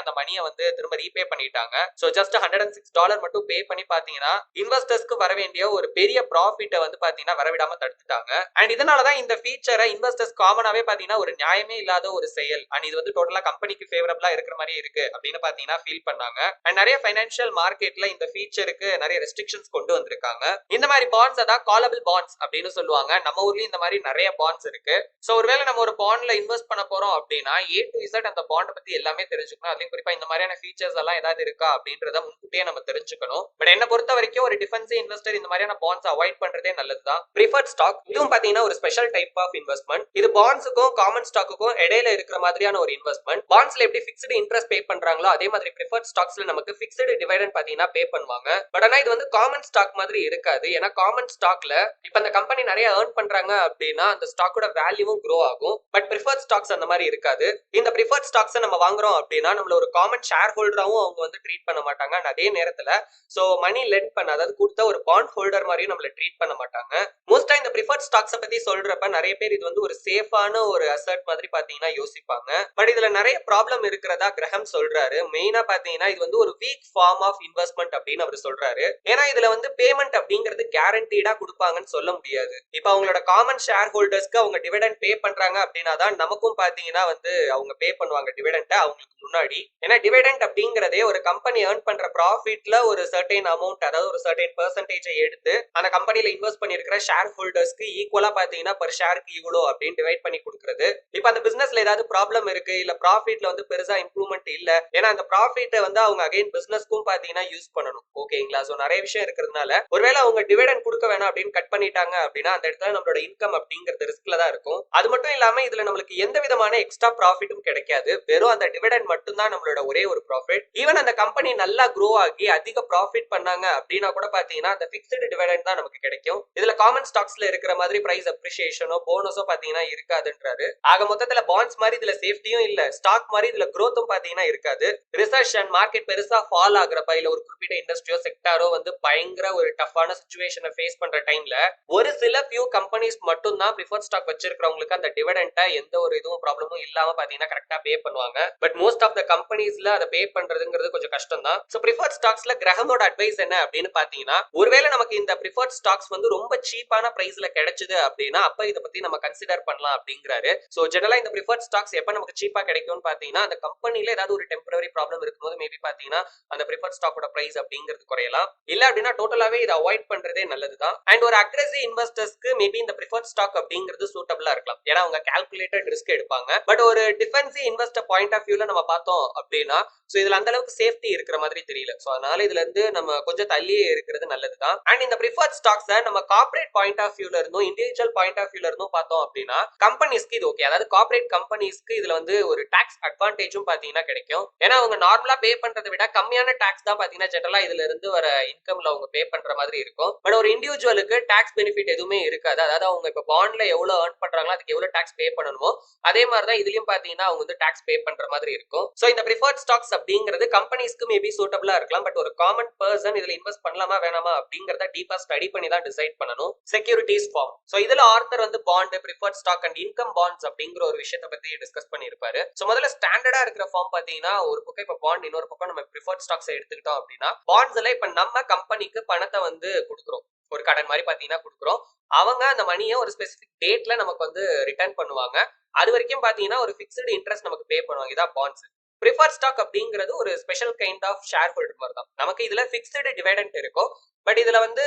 அந்த மணியை வந்து திரும்ப ரீபே பண்ணிட்டாங்க. சோ ஜஸ்ட் $106 மட்டும் பே பண்ணி பாத்தீங்கன்னா இன்வெஸ்டர்ஸ்க்கு வர வேண்டிய ஒரு பெரிய ப்ராஃபிட்டை வந்து பாத்தீங்கன்னா வரவிடாம தடுத்துட்டாங்க. அண்ட் இதனாலதான் இந்த ஃபீச்சரை இன்வெஸ்டர்ஸ் காமனாவே பாத்தீங்கன்னா ஒரு நியாயமே இல்லாத ஒரு செயல், அண்ட் இது வந்து டோட்டலா கம்பெனிக்கு ஃபேவரபிளா இருக்கிற மாதிரி இருக்கு அப்படின்னு பாத்தீங்கன்னா ஃபீல் பண்ணாங்க. அண்ட் நிறைய ஃபைனான்சியல் மார்க்கெட்ல இந்த ஃபீச்சருக்கு நிறைய ரெஸ்ட்ரிக்ஷன்ஸ் கொண்டு வந்திருக்காங்க. இந்த மாதிரி பாண்ட்ஸ் அதான் காலபிள் பாண்ட்ஸ் அப்படின்னு சொல்லுவாங்க. நம்ம ஊர்லயும் இந்த மாதிரி நிறைய பாண்ட்ஸ் இருக்கு. சோ ஒருவேளை நம்ம ஒரு பாண்ட்ல இன்வெஸ்ட் பண்ண போறோம் அப்படின்னா A to Z அந்த பாண்ட் பத்தி எல்லாமே தெரிஞ்சுக்கணும். அதுலயும் குறிப்பா இந்த மாதிரியான ஃபீச்சர்ஸ் எல்லாம் ஏதாவது இருக்கா அப்படின்றத முன்கூட்டியே நம்ம தெரிஞ்சுக்கணும். பட் என்ன பொறுத்த வரைக்கும் ஒரு டிஃபென்சிவ் இன்வெஸ்டர் இந்த மாதிரியான பாண்ட்ஸ் அவாய்ட் பண்றதே நல்லதுதான். ப்ரிஃபர்ட் ஸ்டாக் இதுவும் பாத்தீங்கன்னா ஒரு ஸ்பெஷல் டைப் ஆஃப் இன்வெஸ்ட்மெண்ட். இது பாண்ட்ஸுக்கும் காமன் ஸ்டாக்குக்கும் இடையில இருக்கிற மாதிரியான ஒரு இன்வெஸ்ட்மெண்ட். பாண்ட்ஸ்ல எப்படி பிக்ஸ்டு இன்ட்ரெஸ்ட் பே பண்றாங்களோ அதே மாதிரி ப்ரிஃபர்ட் ஸ்டாக்ஸ்ல நமக்கு பிக்ஸ்டு டிவிடெண்ட் பாத்தீங்கன்னா பே பண்ணுவாங்க. பட் ஆனா இது வந்து காமன் ஸ்டாக் மாதிரி இருக்காது. ஏன்னா காமன் ஸ்டாக்ல இப்ப அந்த கம்பெனி நிறைய ஏர்ன் பண்றாங்க அப்படின்னா அந்த ஸ்டாக்கோட வேல்யூவும் க்ரோ ஆகும். பட் ப்ரிஃபர்ட் ஸ்டாக்ஸ் அந்த மாதிரி இருக்காது. இந்த ப்ரிஃபர்ட் ஸ்டாக்ஸ் நம்ம வாங்குறோம் அப்படின்னா நம்மள ஒரு காமன் ஷேர் ஹோல்டராவும் அவங்க வந்து ட்ரீட் பண்ண மாட்டாங்க. அண்ட் அதே நேரத்துல சோ மணி லெண்ட் பண்ண, அதாவது கொடுத்த ஒரு பாண்ட் ஹோல்டர் மாதிரியும் நம்மள ட்ரீட் பண்ண மாட்டாங்க. மோஸ்டா இந்த ப்ரிஃபர்ட் ஸ்டாக்ஸை பத்தி சொல்றப்ப நிறைய பேர் இது வந்து ஒரு சேஃபான ஒரு அசெட் மாதிரி பாத்தீங்கன்னா யோசிப்பாங்க. பட் இதுல நிறைய ப்ராப்ளம் இருக்கிறதா கிரஹம் சொல்றாரு. மெயினா பாத்தீங்கன்னா இது வந்து ஒரு வீக் ஃபார்ம் ஆஃப் இன்வெஸ்ட்மெண்ட் அப்படின்னு அவர் சொல்றாரு. ஏன்னா இதுல வந்து பேமெண்ட் அப்படிங்கிறது கேரண்டீடா கொடுப்பாங்கன்னு சொல்ல முடியாது. இப்ப அவங்களோட காமன் ஷேர் ஹோல்டர்ஸ்க்கு அவங்க டிவிடெண்ட் பே பண்றாங்க அப்படின்னா தான் நமக்கும் பாத்தீங்கன்னா வந்து அவங்க பே பண்ணுவாங்க டிவிடெண்ட் அவங்களுக்கு முன்னாடி. ஏன்னா டிவிடெண்ட் அப்படிங்கறதே ஒரு கம்பெனி ஏர்ன் பண்ற ப்ராஃபிட்ல ஒரு சர்டைன் அமௌண்ட், அதாவது ஒரு சர்டைன் பெர்சன்டேஜை எடுத்து அந்த கம்பெனில இன்வெஸ்ட் பண்ணிருக்கிற ஷேர் ஹோல்டர்ஸ்க்கு ஈக்குவலா பாத்தீங்கன்னா பர் ஷேருக்கு இவ்வளோ அப்படின்னு டிவைட் பண்ணி கொடுக்குறது. இப்ப அந்த பிசினஸ்ல ஏதாவது ப்ராப்ளம் இருக்கு, இல்ல ப்ராஃபிட்ல வந்து பெருசா இம்ப்ரூவ்மெண்ட் இல்ல, ஏன்னா அந்த ப்ராஃபிட்டை வந்து அவங்க அகைன் பிசினஸ்க்கும் பாத்தீங்கன்னா யூஸ் பண்ணணும். ஓகேங்களா? சோ நிறைய விஷயம் இருக்கிறதுனால ஒருவேளை அவங்க டிவிடெண்ட் கொடுக்க வேணாம் அப்படின்னு கட் பண்ணிட்டாங்க அப்படின்னா அந்த இடத்துல நம்மளோட இன்கம் அப்படிங்கிறது ரிஸ்க்ல தான் இருக்கும். அது மட்டும் இல்லாம இதுல நம்மளுக்கு எந்த விதமான எக்ஸ்ட்ரா ப்ராஃபிட்டும் கிடைக்காது. வெறும் அந்த டிவிடெண்ட் மட்டும் தான் நம்மளோட ஒரே ஒரு ப்ராஃபிட். ஈவன் அந்த கம்பெனி நல்லா க்ரோ ஆகி அதிக ப்ராஃபிட் பண்ணாங்க அப்படின்னா கூட பாத்தீங்கன்னா அந்த பிக்ஸ்டு டிவிடெண்ட் தான் நமக்கு கிடைக்கும். இதுல காமன் ஸ்டாக்ஸ்ல இருக்கிற மாதிரி பிரைஸ் அப்ரிசியேஷனோ போனஸோ பாத்தீங்கன்னா இருக்காதுன்றாரு. ஆக மொத்தத்துல பாண்ட்ஸ் மாதிரி இதுல சேஃப்டியும் இல்ல, ஸ்டாக் மாதிரி இதுல growthம் பாத்தீங்கன்னா இருக்காது. ரிசெஷன், மார்க்கெட் பெருசா ஃபால் ஆகுறப்ப, இல்ல ஒரு குறிப்பிட்ட இண்டஸ்ட்ரியோ செக்டாரோ வந்து பயங்கர ஒரு டஃப்பான சிச்சுவேஷனை ஃபேஸ் பண்ற டைம்ல ஒரு சில ஃபியூ கம்பெனிஸ் மட்டும் தான் ப்ரிஃபர்ட் ஸ்டாக் வச்சிருக்கிறவங்களுக்கு அந்த டிவிடெண்ட்டை எந்த ஒரு இதுவும் ப்ராப்ளமும் இல்லாம பாத்தீங்கன்னா கரெக்டா பே பண்ணுவாங்க. பட் மோஸ்ட் ஆஃப் த கம்பெனிஸ்ல அதை பே பண்றதுங்கிறது கொஞ்சம் கஷ்டம் தான். சோ ப்ரிஃபர்ட் ஸ்டாக்ஸ்ல கிரஹமோட அட்வைஸ் என்ன அப்படின்னு பாத்தீங்கன்னா, ஒருவேளை நமக்கு இந்த ப்ரிஃபர்ட் ஸ்டாக்ஸ் வந்து ரொம்ப சீப்பான பிரைஸ்ல கிடைச்சது அப்படின்னா அப்ப இதை பத்தி நம்ம கன்சிடர் பண்ணலாம் அப்படிங்கிறாரு. சோ ஜெனரலா இந்த ப்ரிஃபர்ட் ஸ்டாக்ஸ் எப்ப நமக்கு சீப்பா கிடைக்கும்னு பாத்தீங்கன்னா அந்த கம்பெனில ஏதாவது ஒரு டெம்பரரி ப்ராப்ளம் இருக்கும்போது மேபி பாத்தீங்கன்னா அந்த ப்ரிஃபர்ட் ஸ்டாக்கோட பிரைஸ் அப்படிங்கிறது குறையலாம். இல்ல அப்படின்னா டோட்டலாவே இதை அவாய்ட் பண்றதே நல்லதுதான். அண்ட் ஒரு அக்ரெசிவ் இன்வெஸ்டர்ஸ்க்கு மேபி இந்த ப்ரிஃபர்ட் ஸ்டாக் அப்படிங்கிறது சூட்டபிளா இருக்கலாம். ஏன்னா அவங்க கால்குலேட்டட் ரிஸ்க் எடுப்பாங்க. பட் ஒரு டிஃபென்சிவ் இன்வெஸ்டர் பாயிண்ட் ஆஃப் வியூல நம்ம பார்த்தோம் அப்படின்னா சோ இதுல அந்த அளவுக்கு சேஃப்டி இருக்கிற மாதிரி தெரியல. சோ அதனால இதுல இருந்து நம்ம கொஞ்சம் தள்ளியே இருக்கிறது நல்லதுதான். அண்ட் இந்த ப்ரிஃபர்ட் ஸ்டாக்ஸை நம்ம கார்ப்பரேட் பாயிண்ட் ஆஃப் வியூல இருந்தும் இண்டிவிஜுவல் பாயிண்ட் ஆஃப் வியூல இருந்தும் பார்த்தோம் அப்படின்னா கம்பெனிஸ்க்கு இது ஓகே. அதாவது கார்ப்பரேட் கம்பெனிஸ்க்கு இதுல வந்து ஒரு டாக்ஸ் அட்வான்டேஜும் பாத்தீங்கன்னா கிடைக்கும். ஏன்னா அவங்க நார்மலா பே பண்றதை விட கம்மியான டாக்ஸ் தான் பாத்தீங்கன்னா ஜெனரலா இதுல இருந்து வர இன்கம்ல அவங்க பே பண்ற மாதிரி இருக்கும். பட் ஒரு இண்டிவிஜுவலுக்கு டாக்ஸ் பெனிஃபிட் எதுவுமே இருக்காது. அதாவது அவங்க இப்ப பாண்ட்ல எவ்வளவு ஏர்ன் பண்றாங்களோ அதுக்கு எவ்வளவு டாக்ஸ் பே பண்ணணுமோ அதே மாதிரி தான் இதுலயும் பாத்தீங்கன்னா அவங்க வந்து டாக்ஸ் பே பண்ற மாதிரி இருக்கும். சோ இந்த ப்ரிஃபர்ட் ஸ்டாக்ஸ் அப்படிங்கிறது கம்பெனிஸ்க்கு மேபி சூட்டபிளா இருக்கலாம். பட் ஒரு காமன் பர்சன் இதுல இன்வெஸ்ட் பண்ணலாமா வேணாமா அப்படிங்கறத டீப்பா ஸ்டடி பண்ணி தான் டிசைட் பண்ணணும். Securities form. சோ இதுல ஆர்த்தர் வந்து bond, preferred stock and income bonds அப்படிங்கிற ஒரு விஷயத்தை பத்தி டிஸ்கஸ் பண்ணிருப்பாரு. சோ முதல்ல ஸ்டாண்டர்டா இருக்கிற ஃபார்ம் பாத்தீங்கன்னா ஒரு பக்கம் இப்ப பாண்ட், இன்னொரு பக்கம் நம்ம ப்ரிஃபர்ட் ஸ்டாக்ஸ் எடுத்துக்கிட்டோம் அப்படின்னா பாண்ட்ஸ்ல இப்ப நம்ம கம்பெனிக்கு பணத்தை வந்து கொடுக்குறோம், ஒரு கடன் மாதிரி பாத்தீங்கன்னா கொடுக்குறோம். அவங்க அந்த மணியை ஒரு ஸ்பெசிபிக் டேட்ல நமக்கு வந்து ரிட்டர்ன் பண்ணுவாங்க. அது வரைக்கும் பாத்தீங்கன்னா ஒரு பிக்ஸ்டு இன்ட்ரெஸ்ட் நமக்கு பே பண்ணுவாங்க. இதான் பாண்ட்ஸ். ப்ரிஃபர்ட் ஸ்டாக் அப்படிங்கிறது ஒரு special kind of shareholder மாதிரி தான். நமக்கு இதுல பிக்ஸ்டு டிவிடெண்ட் இருக்கும். பட் இதுல வந்து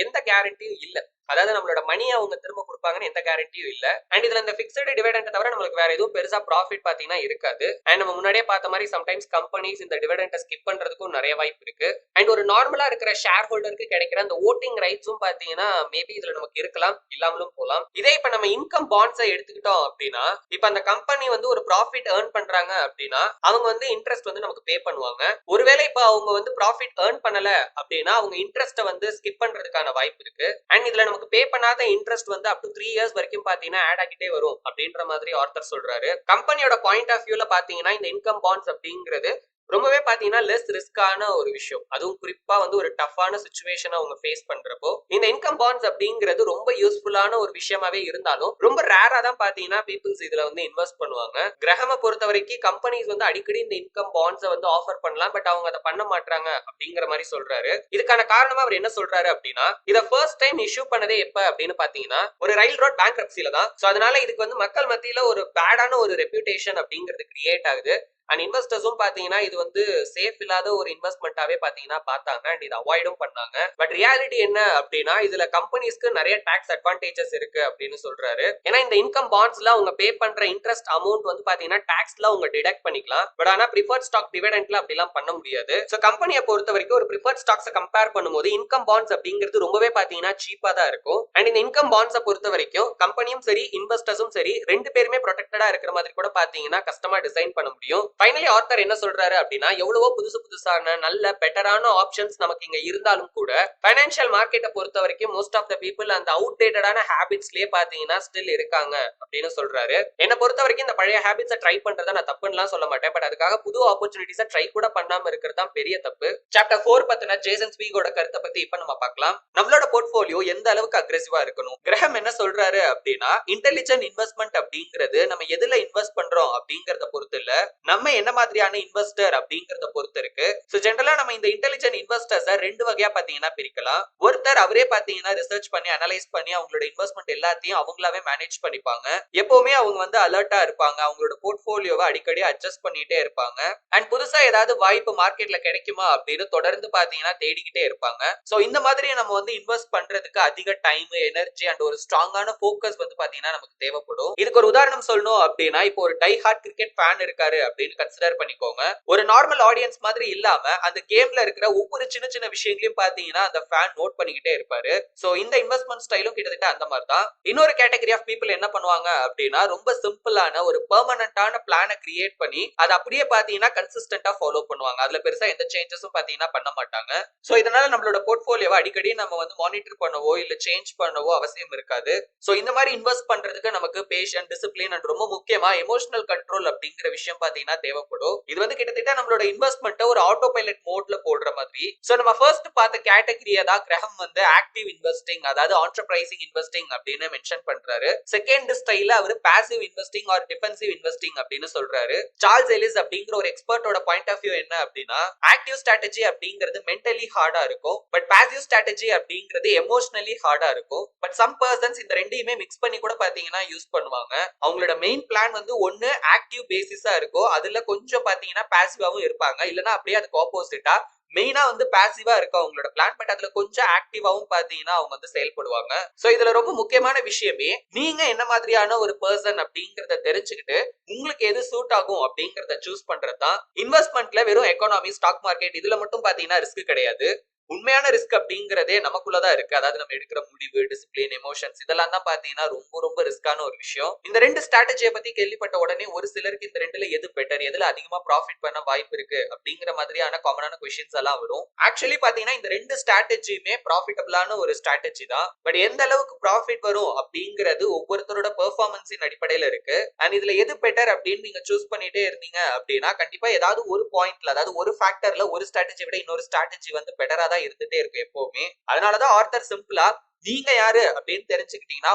எந்த கேரண்டியும் இல்ல. அதாவது நம்மளோட மணியை அவங்க திரும்ப கொடுப்பாங்கன்னு எந்த கேரண்டியும் இல்ல. அண்ட் இதுல இந்த பிக்ஸ்டு டிவிடெண்ட் தவிர நம்மளுக்கு வேற எதுவும் பெருசா ப்ராஃபிட் பாத்தீங்கன்னா இருக்காது. அண்ட் நம்ம முன்னாடியே பார்த்த மாதிரி சம்டைம்ஸ் கம்பெனிஸ் இந்த டிவிடெண்டை ஸ்கிப் பண்றதுக்கும் நிறைய வாய்ப்பு இருக்கு. அண்ட் ஒரு நார்மலா இருக்கிற ஷேர் ஹோல்டருக்கு கிடைக்கிற அந்த ஓட்டிங் ரைட்ஸும் பாத்தீங்கன்னா மேபி இதுல நமக்கு இருக்கலாம், இல்லாமலும் போகலாம். இதே இப்ப நம்ம இன்கம் பாண்ட்ஸை எடுத்துக்கிட்டோம் அப்படின்னா இப்ப அந்த கம்பெனி வந்து ஒரு ப்ராஃபிட் ஏர்ன் பண்றாங்க அப்படின்னா அவங்க வந்து இன்ட்ரெஸ்ட் வந்து நமக்கு பே பண்ணுவாங்க. ஒருவேளை இப்ப அவங்க வந்து ப்ராஃபிட் ஏர்ன் பண்ணல அப்படின்னா அவங்க இன்ட்ரெஸ்ட்டை வந்து ஸ்கிப் பண்றதுக்கான வாய்ப்பு இருக்கு. அண்ட் இதுல நமக்கு பே பண்ணாத இன்ட்ரெஸ்ட் வந்து அப் டு 3 இயர்ஸ் வரைக்கும் பாத்தீங்கன்னா ஆட் ஆகிட்டே வரும் அப்படின்ற மாதிரி ஆர்த்தர் சொல்றாரு. கம்பெனியோட பாயிண்ட் ஆஃப் வியூல பாத்தீங்கன்னா இந்த இன்கம் பாண்ட்ஸ் அப்படிங்கிறது ரொம்பவே பாத்தீங்கன்னா லெஸ் ரிஸ்கான ஒரு விஷயம். அதுவும் குறிப்பா வந்து ஒரு டஃப்பான சிச்சுவேஷனை அவங்க ஃபேஸ் பண்றப்போ இந்த இன்கம் பாண்ட்ஸ் அப்படிங்கிறது ரொம்ப யூஸ்ஃபுல்லான ஒரு விஷயமாவே இருந்தாலும் ரொம்ப ரேரா தான் பாத்தீங்கன்னா பீப்புள்ஸ் இதுல வந்து இன்வெஸ்ட் பண்ணுவாங்க. கிரஹம பொறுத்த வரைக்கும் கம்பெனிஸ் வந்து அடிக்கடி இந்த இன்கம் பாண்ட்ஸை வந்து ஆஃபர் பண்ணலாம், பட் அவங்க அதை பண்ண மாட்டாங்க அப்படிங்கிற மாதிரி சொல்றாரு. இதுக்கான காரணமா அவர் என்ன சொல்றாரு அப்படின்னா இதை ஃபர்ஸ்ட் டைம் இஷ்யூ பண்ணதே எப்ப அப்படின்னு பாத்தீங்கன்னா ஒரு ரயில் ரோட் பேங்க்ரப்சில தான். சோ அதனால இதுக்கு வந்து மக்கள் மத்தியில ஒரு பேடான ஒரு ரெப்யூட்டேஷன் அப்படிங்கிறது கிரியேட் ஆகுது. அண்ட் இன்வெஸ்டர்ஸும் பாத்தீங்கன்னா இது வந்து சேஃப் இல்லாத ஒரு இன்வெஸ்ட்மெண்டாவே பாத்தீங்கன்னா பார்த்தாங்க அண்ட் இதை அவாய்டும் பண்ணாங்க. பட் ரியாலிட்டி என்ன அப்படின்னா இதுல கம்பெனிஸ்க்கு நிறைய டாக்ஸ் அட்வான்டேஜஸ் இருக்கு அப்படின்னு சொல்றாரு. ஏன்னா இந்த இன்கம் பாண்ட்ஸ்ல அவங்க பே பண்ற இன்ட்ரெஸ்ட் அமௌண்ட் வந்து பாத்தீங்கன்னா டாக்ஸ்ல அவங்க டிடக்ட் பண்ணிக்கலாம். பட் ஆனா ப்ரிஃபர்ட் ஸ்டாக் டிவிடெண்ட்ல அப்படிலாம் பண்ண முடியாது. சோ கம்பெனியை பொறுத்த வரைக்கும் ஒரு ப்ரிஃபர்ட் ஸ்டாக்ஸை கம்பேர் பண்ணும்போது இன்கம் பாண்ட்ஸ் அப்படிங்கிறது ரொம்பவே பாத்தீங்கன்னா சீப்பா தான் இருக்கும். அண்ட் இந்த இன்கம் பாண்ட்ஸை பொறுத்த வரைக்கும் கம்பெனியும் சரி இன்வெஸ்டர்ஸும் சரி ரெண்டு பேருமே ப்ரொடெக்டடா இருக்கிற மாதிரி கூட பாத்தீங்கன்னா கஸ்டமா டிசைன் பண்ண முடியும். ஃபைனலி ஆத்தர் என்ன சொல்றாரு அப்படின்னா, எவ்வளவோ புதுசான நல்ல பெட்டரான ஆப்ஷன்ஸ் நமக்கு இங்க இருந்தாலும் கூட ஃபைனான்சியல் மார்க்கெட்டை பொறுத்த வரைக்கும் மோஸ்ட் ஆஃப் த பீப்புள் அந்த அவுடேட்டடான ஹேபிட்ஸ்லயே பாத்தீங்கன்னா ஸ்டில் இருக்காங்க அப்படின்னு சொல்றாரு. என்ன பொறுத்த வரைக்கும் இந்த பழைய ஹேபிட்ஸை ட்ரை பண்றதை நான் தப்புன்னு சொல்ல மாட்டேன். பட் அதுக்காக புது ஆப்பர்ச்சுனிட்டிஸை ட்ரை கூட பண்ணாம இருக்கிறது தான் பெரிய தப்பு. சாப்டர் 4 பத்தின ஜேசன் ஸ்வீகோட கருத்தை பத்தி இப்ப நம்ம பார்க்கலாம். நம்மளோட போர்ட்ஃபோலியோ எந்த அளவுக்கு அக்ரெசிவா இருக்கணும். கிரஹம் என்ன சொல்றாரு அப்படின்னா, இன்டெலிஜென்ட் இன்வெஸ்ட்மெண்ட் அப்படிங்கிறது நம்ம எதுல இன்வெஸ்ட் பண்றோம் அப்படிங்கறத பொறுத்து இல்ல, நம்ம என்ன மாதிரியான இன்வெஸ்டர் அப்படிங்கறத பொறுத்து இருக்கு. சோ ஜெனரலா நம்ம இந்த இன்டெலிஜென்ட் இன்வெஸ்டர்ஸ் ரெண்டு வகையா பாத்தீங்கன்னா பிரிக்கலாம். ஒருத்தர் அவரே பாத்தீங்கன்னா ரிசர்ச் பண்ணி அனலைஸ் பண்ணி அவங்களோட இன்வெஸ்ட்மெண்ட் எல்லாத்தையும் அவங்களாவே மேனேஜ் பண்ணிப்பாங்க. எப்பவுமே அவங்க வந்து அலர்ட்டா இருப்பாங்க. அவங்களோட போர்ட்ஃபோலியோவை அடிக்கடி அட்ஜஸ்ட் பண்ணிட்டே இருப்பாங்க. அண்ட் புதுசா ஏதாவது வாய்ப்பு மார்க்கெட்ல கிடைக்குமா அப்படின்னு தொடர்ந்து பாத்தீங்கன்னா தேடிக்கிட்டே இருப்பாங்க. சோ இந்த மாதிரி நம்ம வந்து இன்வெஸ்ட் பண்றதுக்கு அதிக டைம், எனர்ஜி அண்ட் ஒரு ஸ்ட்ராங்கான ஃபோக்கஸ் வந்து பாத்தீங்கன்னா நமக்கு தேவைப்படும். இதுக்கு ஒரு உதாரணம் சொல்லணும் அப்படின்னா, இப்போ ஒரு டை ஹார்ட் கிரிக்கெட் ஃபேன் இருக்காரு அப்படின்னு கன்சிடர் பண்ணிக்கோங்க. ஒரு நார்மல் ஆடியன்ஸ் மாதிரி இல்லாம அந்த கேம்ல இருக்கிற ஒவ்வொரு சின்ன சின்ன விஷயங்களையும் பாத்தீங்கன்னா அந்த ஃபேன் நோட் பண்ணிக்கிட்டே இருப்பாரு. சோ இந்த இன்வெஸ்ட்மெண்ட் ஸ்டைலும் கிட்டத்தட்ட அந்த மாதிரி தான். இன்னொரு கேட்டகரி ஆஃப் பீப்புள் என்ன பண்ணுவாங்க அப்படின்னா, ரொம்ப சிம்பிளான ஒரு பெர்மனன்ட்டான பிளானை கிரியேட் பண்ணி அதை அப்படியே பாத்தீங்கன்னா கன்சிஸ்டன்டா ஃபாலோ பண்ணுவாங்க. அதுல பெருசா எந்த சேஞ்சஸும் பாத்தீங்கன்னா பண்ண மாட்டாங்க. சோ இதனால நம்மளோட போர்ட்ஃபோலியோவை அடிக்கடி நம்ம வந்து மானிட்டர் பண்ணவோ இல்ல சேஞ்ச் பண்ணவோ அவசியம் இருக்காது. சோ இந்த மாதிரி இன்வெஸ்ட் பண்றதுக்கு நமக்கு பேஷன், டிசிப்ளின் அண்ட் ரொம்ப முக்கியமா எமோஷனல் கண்ட்ரோல் அப்படிங்கிற விஷயம் பாத்தீங்கன்னா தேவைப்படும். இது வந்து கிட்டத்தட்ட நம்மளோட இன்வெஸ்ட்மெண்ட்டை ஒரு ஆட்டோ பைலட் மோட்ல போடுற மாதிரி. சோ நம்ம ஃபர்ஸ்ட் பார்த்த கேட்டகரியை தான் கிரஹம் வந்து ஆக்டிவ் இன்வெஸ்டிங், அதாவது ஆண்டர்பிரைசிங் இன்வெஸ்டிங் அப்படின்னு மென்ஷன் பண்றாரு. செகண்ட் ஸ்டைல்ல அவர் passive investing or defensive investing அப்படின்னு சொல்றாரு. சார்ல்ஸ் எலிஸ் அப்படிங்கிற ஒரு எக்ஸ்பர்ட்டோட பாயிண்ட் ஆஃப் வியூ என்ன அப்படின்னா, ஆக்டிவ் ஸ்ட்ராட்டஜி அப்படிங்கிறது மென்டலி ஹார்டா இருக்கும், பட் பாசிவ் ஸ்ட்ராட்டஜி அப்படிங்கிறது எமோஷனலி ஹார்டா இருக்கும். பட் சம் பர்சன்ஸ் இந்த ரெண்டையுமே மிக்ஸ் பண்ணி கூட பாத்தீங்கன்னா யூஸ் பண்ணுவாங்க. அவங்களோட மெயின் பிளான் வந்து ஒன்னு ஆக்டிவ் பேசிஸா இருக்கும், அதுல கொஞ்சம் பாத்தீங்கன்னா பாசிவாவும் இருப்பாங்க, இல்லனா அப்படியே அதுக்கு ஆப்போசிட்டா மெயினா வந்து பாசிவா இருக்கும் அவங்களோட பிளான், பட் அதுல கொஞ்சம் ஆக்டிவாவும் பாத்தீங்கன்னா அவங்க வந்து செயல்படுவாங்க. சோ இதுல ரொம்ப முக்கியமான விஷயமே, நீங்க என்ன மாதிரியான ஒரு பர்சன் அப்படிங்கறத தெரிஞ்சுக்கிட்டு உங்களுக்கு எது சூட் ஆகும் அப்படிங்கறத சூஸ் பண்றதுதான். இன்வெஸ்ட்மெண்ட்ல வெறும் எக்கானமி, ஸ்டாக் மார்க்கெட் இதுல மட்டும் பாத்தீங்கன்னா ரிஸ்க் கிடையாது. உண்மையான ரிஸ்க் அப்படிங்கறதே நமக்குள்ளதான் இருக்கு. அதாவது நம்ம எடுக்கிற முடிவு, டிசிப்ளின், எமோஷன்ஸ் இதெல்லாம் தான் பாத்தீங்கன்னா ரொம்ப ரொம்ப ரிஸ்கான ஒரு விஷயம். இந்த ரெண்டு ஸ்ட்ராட்டஜியை பத்தி கேள்விப்பட்ட உடனே ஒரு சிலருக்கு இந்த ரெண்டுல எது பெட்டர், எதுல அதிகமா ப்ராஃபிட் பண்ண வாய்ப்பு இருக்கு அப்படிங்கிற மாதிரியான காமனான क्वेश्चंस எல்லாம் வரும். ஆக்சுவலி பாத்தீங்கன்னா இந்த ரெண்டு ஸ்ட்ராட்டஜியுமே ப்ராஃபிட்டபிளான ஒரு ஸ்ட்ராட்டஜி தான். பட் எந்த அளவுக்கு ப்ராஃபிட் வரும் அப்படிங்கிறது ஒவ்வொருத்தரோட பெர்ஃபார்மன்ஸின் அடிப்படையில இருக்கு. அண்ட் இதுல எது பெட்டர் அப்படின்னு நீங்க சூஸ் பண்ணிட்டே இருந்தீங்க அப்படின்னா கண்டிப்பா ஏதாவது ஒரு பாயிண்ட்ல, அதாவது ஒரு ஃபேக்டர்ல ஒரு ஸ்ட்ராட்டஜி விட இன்னொரு ஸ்ட்ராட்டஜி வந்து பெட்டரா இருந்துட்டே இருக்கு எப்பவுமே. அதனாலதான் ஆர்த்தர் சிம்பிளா நீங்க யாரு அப்படின்னு தெரிஞ்சுக்கிட்டீங்கன்னா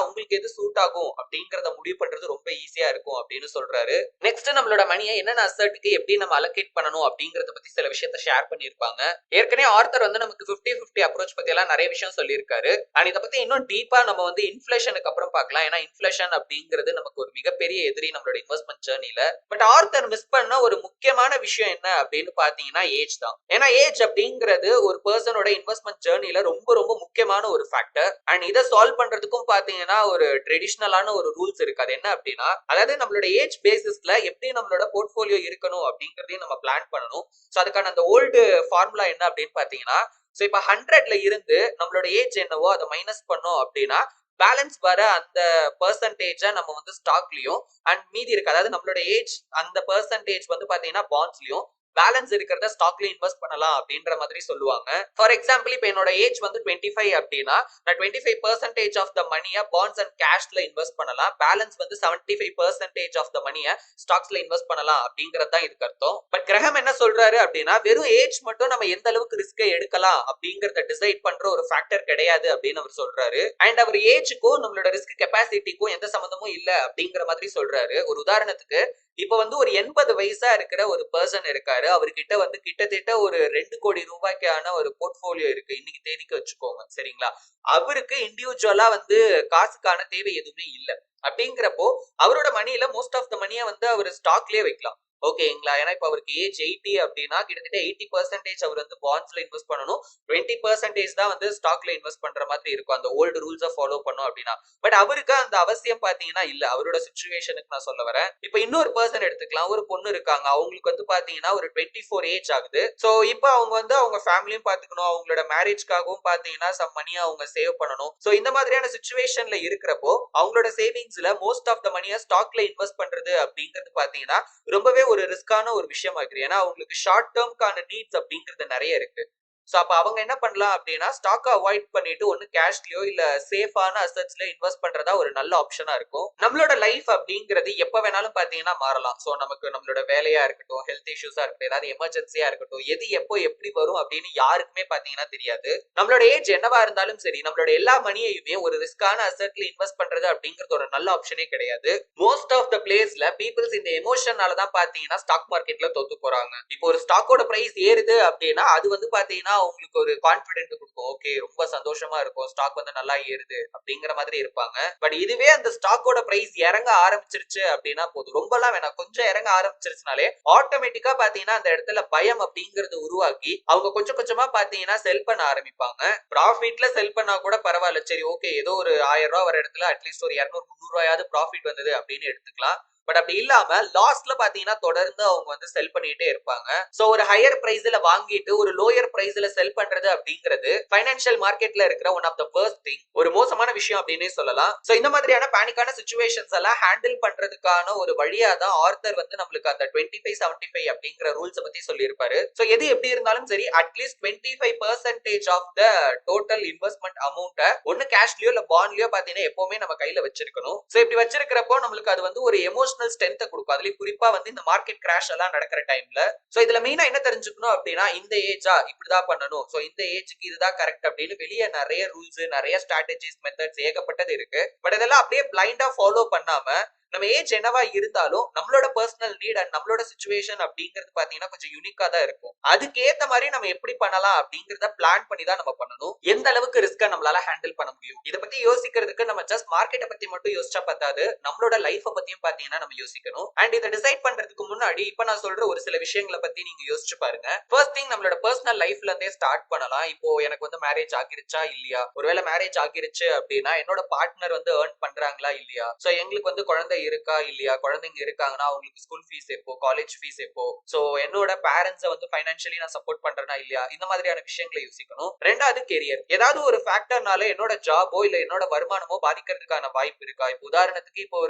உங்களுக்கு எது சூட் ஆகும் அப்படிங்கறத முடிவு பண்றது ரொம்ப ஈஸியா இருக்கும் அப்படின்னு சொல்றாரு. நெக்ஸ்ட் நம்மளோட மணியை என்னென்ன அசெட்டுக்கு எப்படி நம்ம அலோகேட் பண்ணணும் அப்படிங்கறத பத்தி சில விஷயத்தை ஷேர் பண்ணிருப்பாங்க. ஏற்கனவே ஆர்த்தர் வந்து நமக்கு 50-50 அப்ரோச் பத்தி எல்லாம் நிறைய விஷயம் சொல்லியிருக்காரு. அண்ட் இதை பத்தி இன்னும் டீப்பா நம்ம வந்து இன்ஃபிளேஷனுக்கு அப்புறம் பார்க்கலாம். ஏன்னா இன்ஃபிளேஷன் அப்படிங்கிறது நமக்கு ஒரு மிகப்பெரிய எதிரி நம்மளோட இன்வெஸ்ட்மெண்ட் ஜர்னில. பட் ஆர்த்தர் மிஸ் பண்ண ஒரு முக்கியமான விஷயம் என்ன அப்படின்னு பாத்தீங்கன்னா ஏஜ் தான். ஏன்னா ஏஜ் அப்படிங்கிறது ஒரு பர்சனோட இன்வெஸ்ட்மெண்ட் ஜர்னில ரொம்ப ரொம்ப முக்கியமான ஒரு ஃபேக்டர். அண்ட் இதை சால்வ் பண்றதுக்கும் பாத்தீங்கன்னா ஒரு ட்ரெடிஷனலான ஒரு ரூல்ஸ் இருக்கு. அது என்ன அப்படின்னா, அதாவது நம்மளோட ஏஜ் பேசிஸ்ல எப்படி நம்மளோட போர்ட்ஃபோலியோ இருக்கணும் அப்படிங்கறதையும் நம்ம பிளான் பண்ணணும். சோ அதுக்கான அந்த ஓல்டு ஃபார்முலா என்ன அப்படின்னு பாத்தீங்கன்னா, சோ இப்ப 100ல இருந்து நம்மளோட ஏஜ் என்னவோ அதை மைனஸ் பண்ணோம் அப்படின்னா பேலன்ஸ் வர அந்த பெர்சன்டேஜ நம்ம வந்து ஸ்டாக்லயும் அண்ட் மீதி இருக்கு, அதாவது நம்மளோட ஏஜ் அந்த பெர்சன்டேஜ் வந்து பாத்தீங்கன்னா பாண்ட்ஸ்லயும், பேலன்ஸ் இருக்கிறத ஸ்டாக்ல இன்வெஸ்ட் பண்ணலாம் அப்படின்ற மாதிரி சொல்லுவாங்க. ஃபார் எக்ஸாம்பிள் இப்போ என்னோட ஏஜ் வந்து 25 அப்படின்னா நான் 25% ஆஃப் த மணியை பாண்ட்ஸ் அண்ட் கேஷ்ல இன்வெஸ்ட் பண்ணலாம், பேலன்ஸ் வந்து 75% ஆஃப் த மணியை ஸ்டாக்ஸ்ல இன்வெஸ்ட் பண்ணலாம் அப்படிங்கறது தான் இதுக்கு அர்த்தம். பட் கிரஹம் என்ன சொல்றாரு அப்படின்னா, வெறும் ஏஜ் மட்டும் நம்ம எந்த அளவுக்கு ரிஸ்கை எடுக்கலாம் அப்படிங்கறத டிசைட் பண்ற ஒரு ஃபேக்டர் கிடையாது அப்படின்னு அவர் சொல்றாரு. அண்ட் அவர் ஏஜுக்கும் நம்மளோட ரிஸ்க் கெப்பாசிட்டிக்கும் எந்த சம்பந்தமும் இல்ல அப்படிங்கிற மாதிரி சொல்றாரு. ஒரு உதாரணத்துக்கு இப்ப வந்து ஒரு 80 வயசா இருக்கிற ஒரு பர்சன் இருக்காரு, அவர்கிட்ட வந்து கிட்டத்தட்ட ஒரு 2 கோடி ரூபாய்க்கான ஒரு போர்ட்போலியோ இருக்கு இன்னைக்கு தேதிக்கு வச்சுக்கோங்க, சரிங்களா? அவருக்கு இண்டிவிஜுவலா வந்து காசுக்கான தேவை எதுவுமே இல்ல. அப்படிங்கிறப்போ அவரோட மணியில மோஸ்ட் ஆஃப் த மணியை வந்து அவர் ஸ்டாக்லயே வைக்கலாம். ஓகேங்களா? ஏன்னா இப்ப அவருக்கு ஏஜ் 80 அப்படின்னா கிட்டத்தட்ட 80% அவர் வந்து பாண்ட்ஸ்ல இன்வெஸ்ட் பண்ணணும், 20% தான் வந்து ஸ்டாக்ல இன்வெஸ்ட் பண்ற மாதிரி இருக்கும் அந்த ஓல்டு ரூல்ஸை ஃபாலோ பண்ணோம் அப்படின்னா. பட் அவருக்கு அந்த அவசியம் பாத்தீங்கன்னா இல்ல, அவரோட சிச்சுவேஷனுக்கு நான் சொல்ல வரேன். இப்ப இன்னொரு பர்சன் எடுத்துக்கலாம், ஒரு பொண்ணு இருக்காங்க, அவங்களுக்கு வந்து பாத்தீங்கன்னா ஒரு 24 ஏஜ் ஆகுது. சோ இப்போ அவங்க வந்து அவங்க ஃபேமிலியும் பாத்துக்கணும், அவங்களோட மேரேஜ்க்காகவும் பாத்தீங்கன்னா சம் மணியை அவங்க சேவ் பண்ணணும். சோ இந்த மாதிரியான சிச்சுவேஷன்ல இருக்கிறப்போ அவங்களோட சேவிங்ஸ்ல மோஸ்ட் ஆஃப் த மணியை ஸ்டாக்ல இன்வெஸ்ட் பண்றது அப்படிங்கிறது பாத்தீங்கன்னா ரொம்பவே ஒரு ரிஸ்கான ஒரு விஷயம் ஆகுது. ஏன்னா அவங்களுக்கு ஷார்ட் டேர்ம்க்கான நீட்ஸ் அப்படிங்கிறது நிறைய இருக்கு. சோ அப்ப அவங்க என்ன பண்ணலாம் அப்படின்னா ஸ்டாக் அவாய்ட் பண்ணிட்டு ஒன்னு கேஷ்லயோ இல்ல சேஃபான அசெட்ஸ்ல இன்வெஸ்ட் பண்றதா ஒரு நல்ல ஆப்ஷனா இருக்கும். நம்மளோட லைஃப் அப்படிங்கிறது எப்ப வேணாலும் பாத்தீங்கன்னா மாறலாம். சோ நமக்கு நம்மளோட வேலையா இருக்கட்டும், ஹெல்த் இஷ்யூஸா இருக்கட்டும், ஏதாவது எமர்ஜென்சியா இருக்கட்டும், எது எப்போ எப்படி வரும் அப்படின்னு யாருக்குமே பாத்தீங்கன்னா தெரியாது. நம்மளோட ஏஜ் என்னவா இருந்தாலும் சரி, நம்மளோட எல்லா மணியையுமே ஒரு ரிஸ்கான அசெட்ல இன்வெஸ்ட் பண்றது அப்படிங்கிறது ஒரு நல்ல ஆப்ஷனே கிடையாது. மோஸ்ட் ஆஃப் த பிளேஸ்ல பீப்புள்ஸ் இந்த எமோஷனால தான் பாத்தீங்கன்னா ஸ்டாக் மார்க்கெட்ல தோத்து போறாங்க. இப்போ ஒரு ஸ்டாக்கோட பிரைஸ் ஏறுது அப்படின்னா அது வந்து பாத்தீங்கன்னா அவங்களுக்கு ஒரு கான்பிடென்ட் கொடுக்கும். ஓகே, ரொம்ப சந்தோஷமா இருக்கும், ஸ்டாக் வந்து நல்லா ஏறுது அப்படிங்கிற மாதிரி இருப்பாங்க. பட் இதுவே அந்த ஸ்டாக்கோட பிரைஸ் இறங்க ஆரம்பிச்சிருச்சு அப்படின்னா போதும், ரொம்பலாம் வேணாம், கொஞ்சம் இறங்க ஆரம்பிச்சிருச்சுனாலே ஆட்டோமேட்டிக்கா பாத்தீங்கன்னா அந்த இடத்துல பயம் அப்படிங்கறது உருவாக்கி அவங்க கொஞ்சம் கொஞ்சமா பாத்தீங்கன்னா செல் பண்ண ஆரம்பிப்பாங்க. ப்ராஃபிட்ல செல் பண்ணா கூட பரவாயில்ல, சரி ஓகே ஏதோ ஒரு 1000 ரூபாய் வர இடத்துல அட்லீஸ்ட் ஒரு 200 300 ரூபாயாவது ப்ராஃபிட் வந்தது அப்படின்னு எடுத்துக்கலாம். பட் அப்படி இல்லாம லாஸ்ட்ல பாத்தீங்கன்னா தொடர்ந்து அவங்க வந்து செல் பண்ணிட்டே இருப்பாங்க. சோ ஒரு ஹையர் பிரைஸ்ல வாங்கிட்டு ஒரு லோயர் பிரைஸ்ல செல் பண்றது அப்படிங்கிறது ஃபைனான்சியல் மார்க்கெட்ல இருக்கிற one of the worst thing, ஒரு மோசமான விஷயம் அப்படின்னே சொல்லலாம். சோ இந்த மாதிரியான பேனிக்கான சிச்சுவேஷன்ஸ் எல்லாம் ஹேண்டில் பண்றதுக்கான ஒரு வழியா தான் ஆர்த்தர் வந்து நம்மளுக்கு அந்த 25-75 அப்படிங்கிற ரூல்ஸ் பத்தி சொல்லியிருப்பாரு. சோ எது எப்படி இருந்தாலும் சரி at least 25% of the total investment அமௌண்ட்டை ஒன்னு கேஷ்லயோ இல்ல பாண்ட்லயோ பாத்தீங்கன்னா எப்பவுமே நம்ம கையில வச்சிருக்கணும். சோ இப்படி வச்சிருக்கிறப்போ நம்மளுக்கு அது வந்து ஒரு எமோஷனல் ஸ்ட்ரென்த் கொடுக்கும். அதுலயும் குறிப்பா வந்து இந்த மார்க்கெட் கிராஷ் எல்லாம் நடக்கிற டைம்ல. சோ இதுல மெயினா என்ன தெரிஞ்சுக்கணும் அப்படின்னா இந்த ஏஜா இப்படிதான் பண்ணணும், சோ இந்த ஏஜுக்கு இதுதான் கரெக்ட் அப்படின்னு வெளியே நிறைய ரூல்ஸ், நிறைய ஸ்ட்ராட்டஜிஸ், மெத்தட்ஸ் ஏகப்பட்டது இருக்கு. பட் இதெல்லாம் அப்படியே பிளைண்டா ஃபாலோ பண்ணாம நம்ம ஏஜ் என்னவா இருந்தாலும் நம்மளோட பர்சனல் நீட் அண்ட் நம்மளோட சிச்சுவேஷன் அப்படிங்கிறது பாத்தீங்கன்னா கொஞ்சம் யூனிக்கா தான் இருக்கும். அதுக்கு ஏத்த மாதிரி நம்ம எப்படி பண்ணலாம் அப்படிங்கறத பிளான் பண்ணி தான் நம்ம பண்ணணும். எந்த அளவுக்கு ரிஸ்க நம்மளால ஹேண்டில் பண்ண முடியும் இத பத்தி யோசிக்கிறதுக்கு நம்ம ஜஸ்ட் மார்க்கெட்டை பத்தி மட்டும் யோசிச்சா பத்தாது, நம்மளோட லைஃப் பத்தியும் பாத்தீங்கன்னா நம்ம யோசிக்கணும். அண்ட் இதை டிசைட் பண்றதுக்கு முன்னாடி இப்ப நான் சொல்ற ஒரு சில விஷயங்களை பத்தி நீங்க யோசிச்சு பாருங்க. ஃபர்ஸ்ட் திங், நம்மளோட பர்சனல் லைஃப்ல இருந்தே ஸ்டார்ட் பண்ணலாம். இப்போ எனக்கு வந்து மேரேஜ் ஆகிருச்சா இல்லையா, ஒருவேளை மேரேஜ் ஆகிருச்சு அப்படின்னா என்னோட பார்ட்னர் வந்து ஏர்ன் பண்றாங்களா இல்லையா, சோ எங்களுக்கு வந்து குழந்தை இருக்கா இல்லையா, குழந்தைங்க இருக்காங்கன்னா அவங்களுக்கு ஸ்கூல் ஃபீஸ் எப்போ, காலேஜ் ஃபீஸ் எப்போ, சோ என்னோட பேரண்ட்ஸை வந்து ஃபைனான்சியலி நான் சப்போர்ட் பண்றேனா இல்லையா, இந்த மாதிரியான விஷயங்களை யோசிக்கணும். ரெண்டாவது கெரியர், ஏதாவது ஒரு ஃபேக்டர்னால என்னோட ஜாபோ இல்ல என்னோட வருமானமோ பாதிக்கிறதுக்கான வாய்ப்பு இருக்கா. இப்போ உதாரணத்துக்கு இப்போ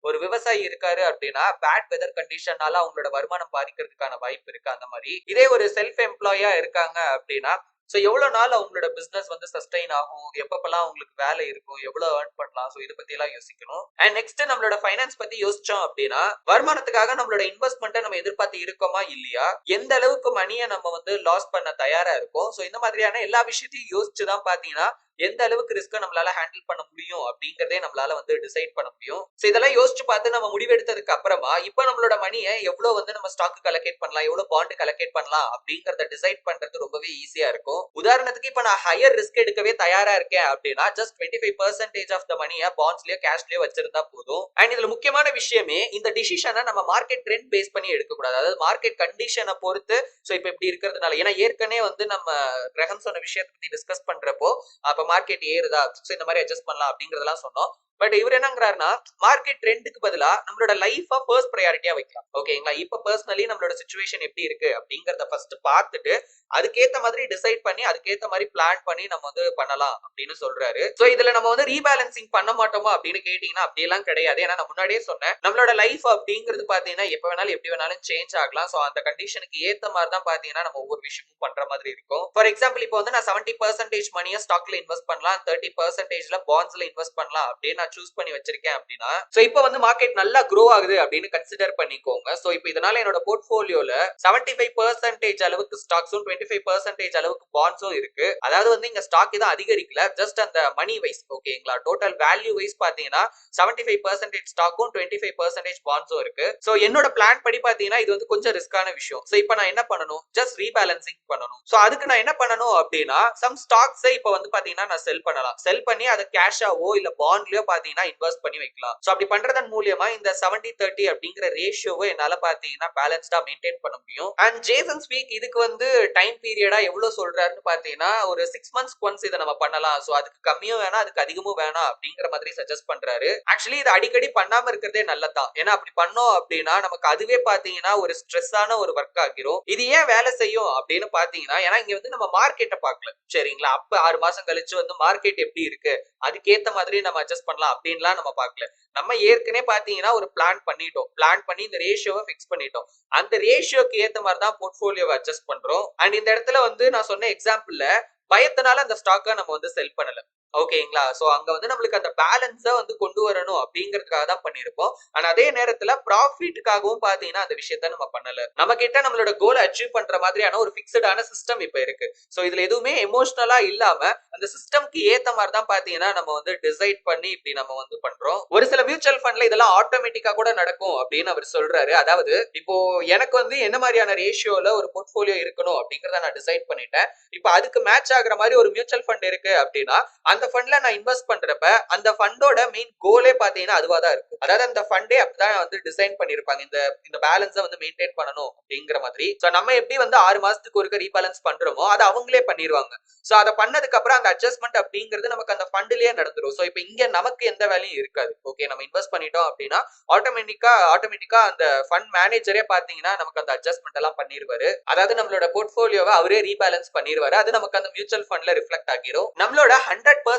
ஒரு விவசாயி இருக்காரு அப்படின்னா பேட் வெதர் கண்டிஷனால அவங்களோட வருமானம் பாதிக்கிறதுக்கான வாய்ப்பு இருக்கு. அந்த மாதிரி இதே ஒரு செல்ஃப் எம்ப்ளாயா இருக்காங்க அப்படின்னா சோ எவ்வளவு நாள் அவங்களோட பிசினஸ் வந்து சஸ்டைன் ஆகும், எப்பப்பெல்லாம் அவங்களுக்கு வேலை இருக்கும், எவ்வளவு ஏர்ன் பண்ணலாம், சோ இதை பத்தி எல்லாம் யோசிக்கணும். அண்ட் நெக்ஸ்ட் நம்மளோட ஃபைனான்ஸ் பத்தி யோசிச்சோம் அப்படின்னா வருமானத்துக்காக நம்மளோட இன்வெஸ்ட்மெண்ட்டை நம்ம எதிர்பார்த்து இருக்கோமா இல்லையா, எந்த அளவுக்கு மணியை நம்ம வந்து லாஸ் பண்ண தயாரா இருக்கோம், சோ இந்த மாதிரியான எல்லா விஷயத்தையும் யோசிச்சுதான் பாத்தீங்கன்னா எந்த அளவுக்கு ரிஸ்க நம்மளால ஹேண்டில் பண்ண முடியும் அப்படிங்கறதே நம்மளால வந்து டிசைட் பண்ண முடியும். சோ இதெல்லாம் யோசிச்சு பார்த்து நம்ம முடிவெடுத்ததுக்கு அப்புறமா இப்ப நம்மளோட மணியை எவ்வளவு வந்து நம்ம ஸ்டாக்கு அலோகேட் பண்ணலாம், எவ்வளவு பாண்ட் அலோகேட் பண்ணலாம் அப்படிங்கறத டிசைட் பண்றது ரொம்பவே ஈஸியா இருக்கும். உதாரணத்துக்கு இப்ப நான் ஹையர் ரிஸ்க் எடுக்கவே தயாரா இருக்கேன் அப்படின்னா ஜஸ்ட் 25% ஆஃப் த மணியை பாண்ட்ஸ்லயோ கேஷ்லயோ வச்சிருந்தா போதும். அண்ட் இதுல முக்கியமான விஷயமே இந்த டிசிஷனை நம்ம மார்க்கெட் ட்ரெண்ட் பேஸ் பண்ணி எடுக்க கூடாது, அதாவது மார்க்கெட் கண்டிஷனை பொறுத்து. சோ இப்ப இப்படி இருக்கிறதுனால ஏன்னா ஏற்கனவே வந்து நம்ம கிரகம் சொன்ன விஷயத்தை பத்தி டிஸ்கஸ் பண்றப்போ அப்ப மார்க்கெட் ஏறுதா, சோ இந்த மாதிரி அட்ஜஸ்ட் பண்ணலாம் அப்படிங்கறதெல்லாம் சொன்னோம். பட் இவர் என்னங்கிறாருன்னா மார்க்கெட் ட்ரெண்டுக்கு பதிலா நம்மளோட லைஃபை ஃபர்ஸ்ட் ப்ரையாரிட்டியா வைக்கலாம். ஓகேங்களா, இப்ப பர்சனலி நம்மளோட சிச்சுவேஷன் எப்படி இருக்கு அப்படிங்கறத ஃபர்ஸ்ட் பார்த்துட்டு அதுக்கேத்த மாதிரி டிசைட் பண்ணி அதுக்கேத்த மாதிரி பிளான் பண்ணி நம்ம வந்து பண்ணலாம் அப்படின்னு சொல்றாரு. சோ இதுல நம்ம வந்து ரீபேலன்சிங் பண்ண மாட்டோமா அப்படின்னு கேட்டீங்கன்னா அப்படியெல்லாம் கிடையாது. ஏன்னா நான் முன்னாடியே சொன்னேன் நம்மளோட லைஃப் அப்படிங்கிறது பாத்தீங்கன்னா எப்ப வேணாலும் எப்படி வேணாலும் சேஞ்ச் ஆகலாம். சோ அந்த கண்டிஷனுக்கு ஏத்த மாதிரி தான் பாத்தீங்கன்னா நம்ம ஒவ்வொரு விஷயமும் பண்ற மாதிரி இருக்கும். ஃபார் எக்ஸாம்பிள் இப்போ வந்து நான் 70% மணியை ஸ்டாக்ல இன்வெஸ்ட் பண்ணலாம், 30% பாண்ட்ஸ்ல இன்வெஸ்ட் பண்ணலாம் அப்படின்னு சூஸ் பண்ணி வச்சிருக்கேன் அப்படின்னா சோ இப்போ வந்து மார்க்கெட் நல்லா க்ரோ ஆகுது அப்படின்னு கன்சிடர் பண்ணிக்கோங்க. சோ இப்போ இதனால என்னோட போர்ட்ஃபோலியோல 75% அளவுக்கு ஸ்டாக்ஸும் 25% அளவுக்கு பாண்ட்ஸும் இருக்கு. அதாவது வந்து இங்க ஸ்டாக் தான் அதிகரிக்கல, ஜஸ்ட் அந்த மணி வைஸ். ஓகேங்களா, டோட்டல் வேல்யூ வைஸ் பாத்தீங்கன்னா 75% ஸ்டாக்கும் 25% பாண்ட்ஸும் இருக்கு. சோ என்னோட பிளான் படி பாத்தீங்கன்னா இது வந்து கொஞ்சம் ரிஸ்கான விஷயம். சோ இப்போ நான் என்ன பண்ணணும், ஜஸ்ட் ரீபேலன்சிங் பண்ணணும். சோ அதுக்கு நான் என்ன பண்ணணும் அப்படின்னா சம் ஸ்டாக்ஸ் இப்போ வந்து பாத்தீங்கன்னா நான் செல் பண்ணலாம், செல் பண்ணி அதை கேஷாவோ இல்ல பாண்ட்லயோ பாத்தீங்கன்னா இன்வெஸ்ட் பண்ணி வைக்கலாம். சோ அப்படி பண்றதன் மூலமா இந்த 70-30 அப்படிங்கிற ரேஷியோவை என்னால பாத்தீங்கன்னா பேலன்ஸ்டா மெயின்டைன் பண்ண முடியும். அண்ட் ஜேசன் ஸ்பீக் இதுக்கு வந்து டைம் பீரியடா எவ்வளவு சொல்றாருன்னு பாத்தீங்கன்னா ஒரு 6 months ஒன்ஸ் இதை நம்ம பண்ணலாம். சோ அதுக்கு கம்மியும் வேணாம் அதுக்கு அதிகமும் வேணாம் அப்படிங்கிற மாதிரி சஜஸ்ட் பண்றாரு. ஆக்சுவலி இது அடிக்கடி பண்ணாம இருக்கிறதே நல்லதான். ஏன்னா அப்படி பண்ணோம் அப்படின்னா நமக்கு அதுவே பாத்தீங்கன்னா ஒரு ஸ்ட்ரெஸ்ஸான ஒரு ஒர்க் ஆகிரும். இது ஏன் வேலை செய்யும் அப்படின்னு பாத்தீங்கன்னா ஏன்னா இங்க வந்து நம்ம மார்க்கெட்டை பார்க்கல, சரிங்களா, அப்ப 6 மாசம் கழிச்சு வந்து மார்க்கெட் எப்படி இருக்கு அதுக்கேத்த மாதிரி நம்ம அட்ஜஸ்ட் பண்ணலாம் அப்படின்லாம் நம்ம பார்க்கல. நம்ம ஏற்கனவே பாத்தீங்கன்னா ஒரு பிளான் பண்ணி இந்த ரேஷியோவை ஃபிக்ஸ் பண்ணிட்டோம். அந்த ரேஷியோக்கு ஏத்த மாதிரி தான் போர்ட்ஃபோலியோவை அட்ஜஸ்ட் பண்றோம். அண்ட் இந்த இடத்துல வந்து நான் சொன்ன எக்ஸாம்பிள்ல பயத்தினால அந்த ஸ்டாக்கை நம்ம வந்து செல் பண்ணல. ஓகேங்களா? சோ அங்க வந்து நம்மளுக்கு அந்த பேலன்ஸ வந்து கொண்டு வரணும் அப்படிங்கிறதுக்காக தான் பண்ணிருப்போம். ஆனா அதே நேரத்துல ப்ராஃபிட்டுக்காகவும் பாத்தீங்கன்னா அந்த விஷயத்த நம்ம பண்ணல. நம்ம கிட்ட நம்மளோட கோலை அச்சீவ் பண்ற மாதிரியான ஒரு பிக்ஸ்டான சிஸ்டம் இப்ப இருக்கு. சோ இதுல எதுவுமே எமோஷனலா இல்லாம அந்த சிஸ்டம்க்கு ஏத்த மாதிரி தான் பாத்தீங்கன்னா நம்ம வந்து டிசைட் பண்ணி இப்படி நம்ம வந்து பண்றோம். ஒரு சில மியூச்சுவல் ஃபண்ட்ல இதெல்லாம் ஆட்டோமேட்டிக்கா கூட நடக்கும் அப்படின்னு அவர் சொல்றாரு. அதாவது இப்போ எனக்கு வந்து என்ன மாதிரியான ரேஷியோல ஒரு போர்ட்ஃபோலியோ இருக்கணும் அப்படிங்கறத நான் டிசைட் பண்ணிட்டேன். இப்போ அதுக்கு மேட்ச் ஆகுற மாதிரி ஒரு மியூச்சுவல் ஃபண்ட் இருக்கு அப்படின்னா அந்த ஃபண்ட்ல நான் இன்வெஸ்ட் பண்றப்ப அந்த ஃபண்டோட மெயின் கோலே பாத்தீங்கன்னா அதுவா தான் இருக்கும். அதாவது அந்த ஃபண்டே அப்படிதான் வந்து டிசைன் பண்ணிருப்பாங்க. இந்த பேலன்ஸை வந்து மெயின்டைன் பண்ணணும் அப்படிங்கிற மாதிரி. சோ நம்ம எப்படி வந்து 6 மாசத்துக்கு ஒருக்க ரீபேலன்ஸ் பண்றோமோ அதை அவங்களே பண்ணிடுவாங்க. சோ அதை பண்ணதுக்கு அப்புறம் அந்த அட்ஜஸ்ட்மெண்ட் அப்படிங்கிறது நமக்கு அந்த ஃபண்ட்லயே நடந்துரும். சோ இப்போ இங்க நமக்கு எந்த வேலையும் இருக்காது. ஓகே, நம்ம இன்வெஸ்ட் பண்ணிட்டோம் அப்படின்னா ஆட்டோமேட்டிக்கா அந்த ஃபண்ட் மேனேஜரே பாத்தீங்கன்னா நமக்கு அந்த அட்ஜஸ்ட்மெண்ட் எல்லாம் பண்ணிடுவாரு. அதாவது நம்மளோட போர்ட்ஃபோலியோவை அவரே ரீபேலன்ஸ் பண்ணிடுவாரு. அது நமக்கு அந்த மியூச்சுவல் ஃபண்ட்ல ரிஃப்ளெக்ட் ஆகிரும். நம்மளோட 100%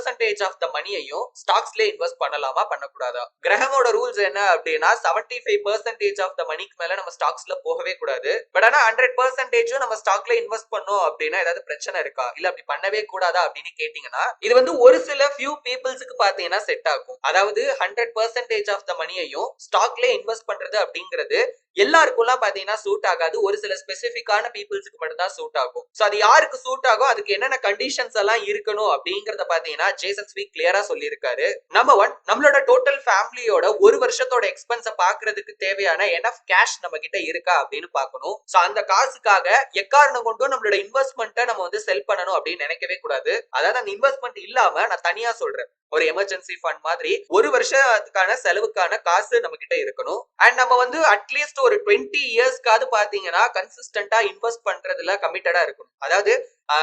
ஆஃப் த மணியையும் ஸ்டாக்ஸ்ல இன்வெஸ்ட் பண்ணலாமா பண்ணக்கூடாதா? கிரஹமோட ரூல்ஸ் என்ன அப்படின்னா 75% ஆஃப் த மணிக்கு மேல நம்ம ஸ்டாக்ஸ்ல போகவே கூடாது. பட் ஆனா 100% நம்ம ஸ்டாக்ல இன்வெஸ்ட் பண்ணோம் அப்படின்னா ஏதாவது பிரச்சனை இருக்கா, இல்ல அப்படி பண்ணவே கூடாதா அப்படின்னு கேட்டீங்கன்னா இது வந்து ஒரு சில ஃபியூ பீப்புள்ஸ்க்கு பாத்தீங்கன்னா செட் ஆகும். அதாவது 100% ஆஃப் த மணியையும் ஸ்டாக்ல இன்வெஸ்ட் பண்றது அப்படிங்கிறது எல்லாருக்கும்லாம் பாத்தீங்கன்னா சூட் ஆகாது. ஒரு சில ஸ்பெசிபிக்கான பீப்புள்ஸ்க்கு மட்டும் தான் சூட் ஆகும். சோ அது யாருக்கு சூட் ஆகும், அதுக்கு என்னென்ன கண்டிஷன்ஸ் எல்லாம் இருக்கணும் அப்படிங்கறத பாத்தீங்கன்னா ஜேசன் ஸ்வீக் கிளியரா சொல்லியிருக்காரு. நம்பர் 1, நம்மளோட டோட்டல் ஃபேமிலியோட ஒரு வருஷத்தோட எக்ஸ்பென்ஸ பாக்குறதுக்கு தேவையான எனஃப் கேஷ் நம்ம கிட்ட இருக்கா அப்படின்னு பாக்கணும். சோ அந்த காசுக்காக எக்காரணம் கொண்டும் நம்மளோட இன்வெஸ்ட்மெண்ட்டை நம்ம வந்து செல் பண்ணணும் அப்படின்னு நினைக்கவே கூடாது. அதாவது அந்த இன்வெஸ்ட்மெண்ட் இல்லாம நான் தனியா சொல்றேன், ஒரு எமர்ஜென்சி ஃபண்ட் மாதிரி ஒரு வருஷத்துக்கான செலவுக்கான காசு நம்ம கிட்ட இருக்கணும். அண்ட் நம்ம வந்து அட்லீஸ்ட் ஒரு 20 இயர்ஸ்க்காவது பாத்தீங்கன்னா கன்சிஸ்டன்டா இன்வெஸ்ட் பண்றதுல கமிட்டடா இருக்கணும். அதாவது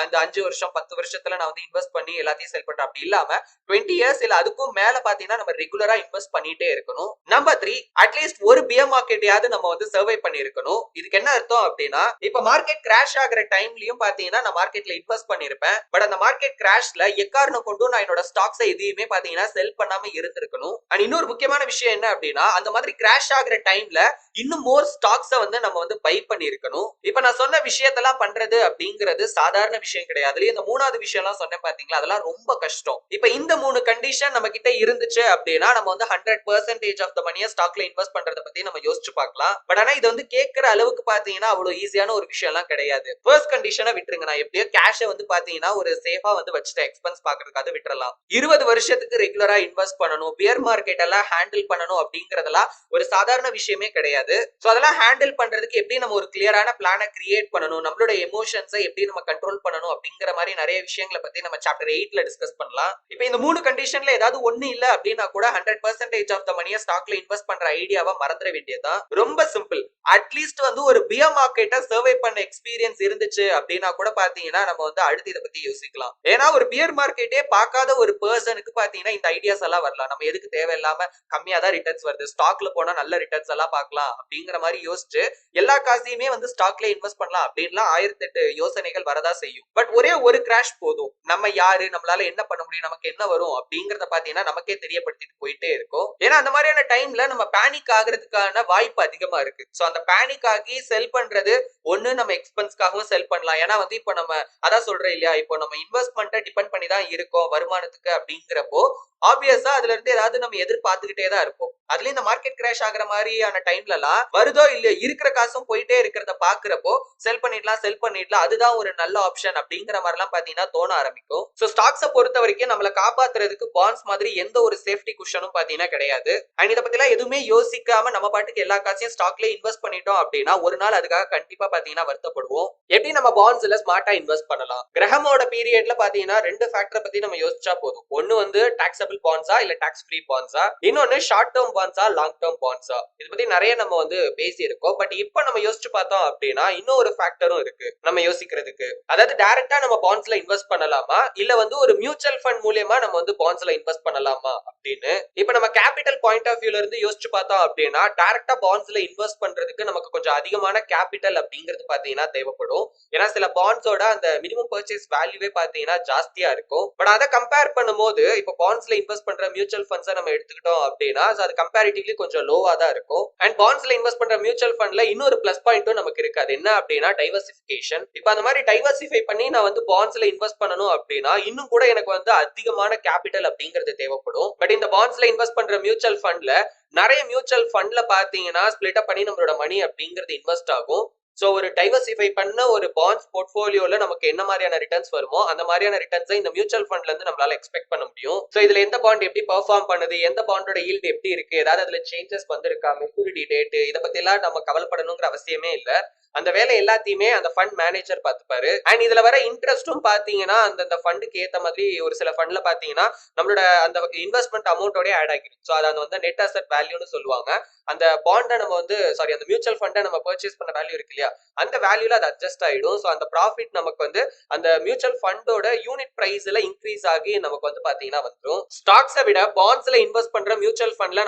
இந்த 5 வருஷம் 10 வருஷத்துல நான் வந்து இன்வெஸ்ட் பண்ணி எல்லாத்தையும் செல் பண்றேன் அப்படி இல்லாம 20 இயர்ஸ் இல்ல அதுக்கும் மேல பாத்தீங்கன்னா நம்ம ரெகுலரா இன்வெஸ்ட் பண்ணிட்டே இருக்கணும். நம்பர் 3, அட்லீஸ்ட் ஒரு பியர் மார்க்கெட்டையாவது நம்ம வந்து சர்வை பண்ணி இருக்கணும். இதுக்கு என்ன அர்த்தம் அப்படின்னா இப்ப மார்க்கெட் கிராஷ் ஆகுற டைம்லயும் பாத்தீங்கன்னா நான் மார்க்கெட்ல இன்வெஸ்ட் பண்ணிருப்பேன். பட் அந்த மார்க்கெட் கிராஷ்ல எக்காரணம் கொண்டும் நான் என்னோட ஸ்டாக்ஸை எதையுமே பாத்தீங்கன்னா செல் பண்ணாம இருந்திருக்கணும். அண்ட் இன்னொரு முக்கியமான விஷயம் என்ன அப்படின்னா அந்த மாதிரி கிராஷ் ஆகுற டைம்ல இன்னும் மோர் ஸ்டாக்ஸை வந்து நம்ம வந்து பை பண்ணி இருக்கணும். இப்ப நான் சொன்ன விஷயத்தெல்லாம் பண்றது அப்படிங்கிறது சாதாரண விஷயம் கிடையாது. அதுலயும் இந்த மூணாவது விஷயம் எல்லாம் சொன்னேன் பாத்தீங்களா, அதெல்லாம் ரொம்ப கஷ்டம். இப்ப இந்த 3 கண்டிஷன் நம்ம கிட்ட இருந்துச்சு அப்படின்னா நம்ம வந்து 100% ஆஃப் த மணியை ஸ்டாக்ல இன்வெஸ்ட் பண்றத பத்தி நம்ம யோசிச்சு பார்க்கலாம். பட் ஆனா இது வந்து கேட்கிற அளவுக்கு பாத்தீங்கன்னா அவ்வளவு ஈஸியான ஒரு விஷயம் எல்லாம் கிடையாது. ஃபர்ஸ்ட் கண்டிஷனை விட்டுருங்க, நான் எப்படியோ கேஷை வந்து பாத்தீங்கன்னா ஒரு சேஃபா வந்து வச்சுட்டு எக்ஸ்பென்ஸ் பாக்குறதுக்காக விட்டுறலாம். 20 வருஷத்துக்கு ரெகுலரா இன்வெஸ்ட் பண்ணணும், பியர் மார்க்கெட் எல்லாம் ஹேண்டில் பண்ணணும் அப்படிங்கறதெல்லாம் ஒரு சாதாரண விஷயமே கிடையாது. சோ அதெல்லாம் ஹேண்டில் பண்றதுக்கு எப்படி நம்ம ஒரு கிளியரான பிளானை கிரியேட் பண்ணணும், நம்மளோட எமோஷன்ஸை எப்படி நம்ம கண்ட்ரோல் பண்ணணும் அப்படிங்கிற மாதிரி நிறைய விஷயங்களை பத்தி நம்ம சாப்டர் 8ல டிஸ்கஸ் பண்ணலாம். இப்போ இந்த 3 கண்டிஷன்ல ஏதாவது ஒண்ணு இல்ல அப்படின்னா கூட 100% ஆஃப் த மணியை ஸ்டாக்ல இன்வெஸ்ட் பண்ற ஐடியாவை மறந்துட வேண்டியதுதான். ரொம்ப சிம்பிள். அட்லீஸ்ட் வந்து ஒரு பியர் மார்க்கெட்டை சர்வே பண்ண எக்ஸ்பீரியன்ஸ் இருந்துச்சு அப்படின்னா கூட பாத்தீங்கன்னா நம்ம வந்து அடுத்து இதை பத்தி யோசிக்கலாம். ஏன்னா ஒரு பியர் மார்க்கெட்டே பார்க்காத ஒரு பர்சனுக்கு பாத்தீங்கன்னா இந்த ஐடியாஸ் எல்லாம் வரலாம். நம்ம எதுக்கு தேவையில்லாம கம்மியா தான் ரிட்டர்ன்ஸ் வருது, ஸ்டாக்ல போனா நல்ல ரிட்டர்ன்ஸ் எல்லாம் பார்க்கலாம் அப்படிங்கிற மாதிரி யோசிச்சு எல்லா காசையுமே வந்து ஸ்டாக்ல இன்வெஸ்ட் பண்ணலாம் அப்படின்லாம் 1008 யோசனைகள் வரதா செய்யும். பட் ஒரே ஒரு கிராஷ் போதும், நம்ம யாரு, நம்மளால என்ன பண்ண முடியும், நமக்கு என்ன வரும் அப்படிங்கறத பாத்தீங்கன்னா நமக்கே தெரியப்படுத்திட்டு போயிட்டே இருக்கும். ஏன்னா அந்த மாதிரியான டைம்ல நம்ம பேனிக் ஆகுறதுக்கான வாய்ப்பு அதிகமா இருக்கு. சோ அந்த பேனிக் ஆகி செல் பண்றது ஒண்ணு நம்ம எக்ஸ்பென்ஸ்க்காகவும் செல் பண்ணலாம். ஏன்னா வந்து இப்போ நம்ம அதான் சொல்றேன் இல்லையா, இப்போ நம்ம இன்வெஸ்ட்மெண்ட்டை டிபெண்ட் பண்ணி தான் இருக்கோம் வருமானத்துக்கு அப்படிங்கிறப்போ ஆப்வியஸா அதுல இருந்து ஏதாவது நம்ம எதிர்பார்த்துக்கிட்டே தான் இருப்போம். அதுலயும் இந்த மார்க்கெட் கிராஷ் ஆகுற மாதிரியான டைம்ல எல்லாம் வருதோ இல்லையோ இருக்கிற காசும் போயிட்டே இருக்கிறத பாக்குறப்போ செல் பண்ணிடலாம் அதுதான் ஒரு நல்ல ஆப்ஷன் அப்படிங்கிற மாதிரி எல்லாம் பாத்தீங்கன்னா தோண ஆரம்பிக்கும். சோ ஸ்டாக்ஸை பொறுத்த வரைக்கும் நம்மளை காப்பாத்துறதுக்கு பாண்ட்ஸ் மாதிரி எந்த ஒரு சேஃப்டி குஷனும் பாத்தீங்கன்னா கிடையாது. அண்ட் இதை பத்தி எல்லாம் எதுவுமே யோசிக்காம நம்ம பாட்டுக்கு எல்லா காசையும் ஸ்டாக்ல இன்வெஸ்ட் பண்ணிட்டோம் அப்படின்னா ஒரு நாள் அதுக்காக கண்டிப்பா பாத்தீங்கன்னா வருத்தப்படுவோம். எப்படி நம்ம பாண்ட்ஸ்ல ஸ்மார்ட்டா இன்வெஸ்ட் பண்ணலாம்? கிரஹமோட பீரியட்ல பாத்தீங்கன்னா 2 ஃபேக்டரை பத்தி நம்ம யோசிச்சா போதும். ஒன்னு வந்து டாக்ஸபிள் பாண்ட்ஸா இல்ல டாக்ஸ் ஃப்ரீ பாண்ட்ஸா, இன்னொன்னு ஷார்ட் டேர்ம் பாண்ட்ஸா லாங் டேர்ம் பாண்ட்ஸா. இதை பத்தி நிறைய நம்ம வந்து பேசி இருக்கோம். பட் இப்ப நம்ம யோசிச்சு பார்த்தோம் அப்படின்னா இன்னும் ஒரு ஃபேக்டரும் இருக்கு நம்ம யோசிக்கிறதுக்கு. அதாவது அதாவது டைரக்டா நம்ம பாண்ட்ஸ்ல இன்வெஸ்ட் பண்ணலாமா இல்ல வந்து ஒரு மியூச்சுவல் ஃபண்ட் மூலமா நம்ம வந்து பாண்ட்ஸ்ல இன்வெஸ்ட் பண்ணலாமா அப்படின்னு இப்ப நம்ம கேபிட்டல் பாயிண்ட் ஆஃப் வியூல இருந்து யோசிச்சு பார்த்தோம் அப்படின்னா டைரக்டா பாண்ட்ஸ்ல இன்வெஸ்ட் பண்றதுக்கு நமக்கு கொஞ்சம் அதிகமான கேபிட்டல் அப்படிங்கிறது பாத்தீங்கன்னா தேவைப்படும். ஏன்னா சில பாண்ட்ஸோட அந்த மினிமம் பர்ச்சேஸ் வேல்யூவே பாத்தீங்கன்னா ஜாஸ்தியா இருக்கும். பட் அதை கம்பேர் பண்ணும்போது இப்போ பாண்ட்ஸ்ல இன்வெஸ்ட் பண்ற மியூச்சுவல் ஃபண்ட்ஸை நம்ம எடுத்துக்கிட்டோம் அப்படின்னா அது கம்பேரிட்டிவ்லி கொஞ்சம் லோவா தான் இருக்கும். அண்ட் பாண்ட்ஸ்ல இன்வெஸ்ட் பண்ற மியூச்சுவல் ஃபண்ட்ல இன்னொரு பிளஸ் பாயிண்ட்டும் நமக்கு இருக்காது. என்ன அப்படின்னா டைவர்சிபிகேஷன். இப்போ அந்த மாதிரி டைவர்சிஃபை பண்ணி நான் வந்து பாண்ட்ஸ்ல இன்வெஸ்ட் பண்ணணும் அப்படின்னா இன்னும் கூட எனக்கு வந்து அதிகமான கேபிட்டல் அப்படிங்கிறது தேவைப்படும். பட் இந்த பாண்ட்ஸ்ல இன்வெஸ்ட் பண்ற மியூச்சுவல் ஃபண்ட்ல நிறைய மியூச்சுவல் ஃபண்ட்ல பாத்தீங்கன்னா ஸ்பிளிட் அப் பண்ணி நம்மளோட மணி அப்படிங்கிறது இன்வெஸ்ட் ஆகும். சோ ஒரு டைவர்சிஃபை பண்ண ஒரு பாண்ட்ஸ் போர்ட்ஃபோலியோல நமக்கு என்ன மாதிரியான ரிட்டர்ன்ஸ் வருமோ அந்த மாதிரியான ரிட்டர்ன்ஸை இந்த மியூச்சுவல் ஃபண்ட்ல இருந்து நம்மளால எக்ஸ்பெக்ட் பண்ண முடியும். சோ இதுல எந்த பாண்ட் எப்படி பெர்ஃபார்ம் பண்ணுது, எந்த பாண்டோட ஈல்ட் எப்படி இருக்கு, ஏதாவது அதுல சேஞ்சஸ் வந்திருக்கா, மெச்சூரிட்டி டேட், இதை பத்தி எல்லாம் நம்ம கவலைப்படணுங்கிற அவசியமே இல்ல. அந்த வேலை எல்லாத்தையுமே அந்த ஃபண்ட் மேனேஜர் பார்த்துப்பாரு. அண்ட் இதுல வர இன்ட்ரெஸ்டும் பாத்தீங்கன்னா அந்த ஃபண்டுக்கு ஏத்த மாதிரி ஒரு சில ஃபண்ட்ல பாத்தீங்கன்னா நம்மளோட அந்த இன்வெஸ்ட்மெண்ட் அமௌண்டோட ஆட் ஆகிடும். சோ அதை வந்து நெட் அசெட் வேல்யூன்னு சொல்லுவாங்க. அந்த பாண்டை நம்ம வந்து அந்த மியூச்சுவல் ஃபண்டை நம்ம பர்ச்சேஸ் பண்ண வேல்யூ இருக்கு இல்லையா, அந்த வேல்யூல அது அட்ஜஸ்ட் ஆயிடும். சோ அந்த ப்ராஃபிட் நமக்கு வந்து அந்த மியூச்சுவல் ஃபண்டோட யூனிட் பிரைஸ்ல இன்க்ரீஸ் ஆகி நமக்கு வந்து பாத்தீங்கன்னா வந்துடும். ஸ்டாக்ஸை விட பாண்ட்ஸ்ல இன்வெஸ்ட் பண்ற மியூச்சுவல் ஃபண்ட்ல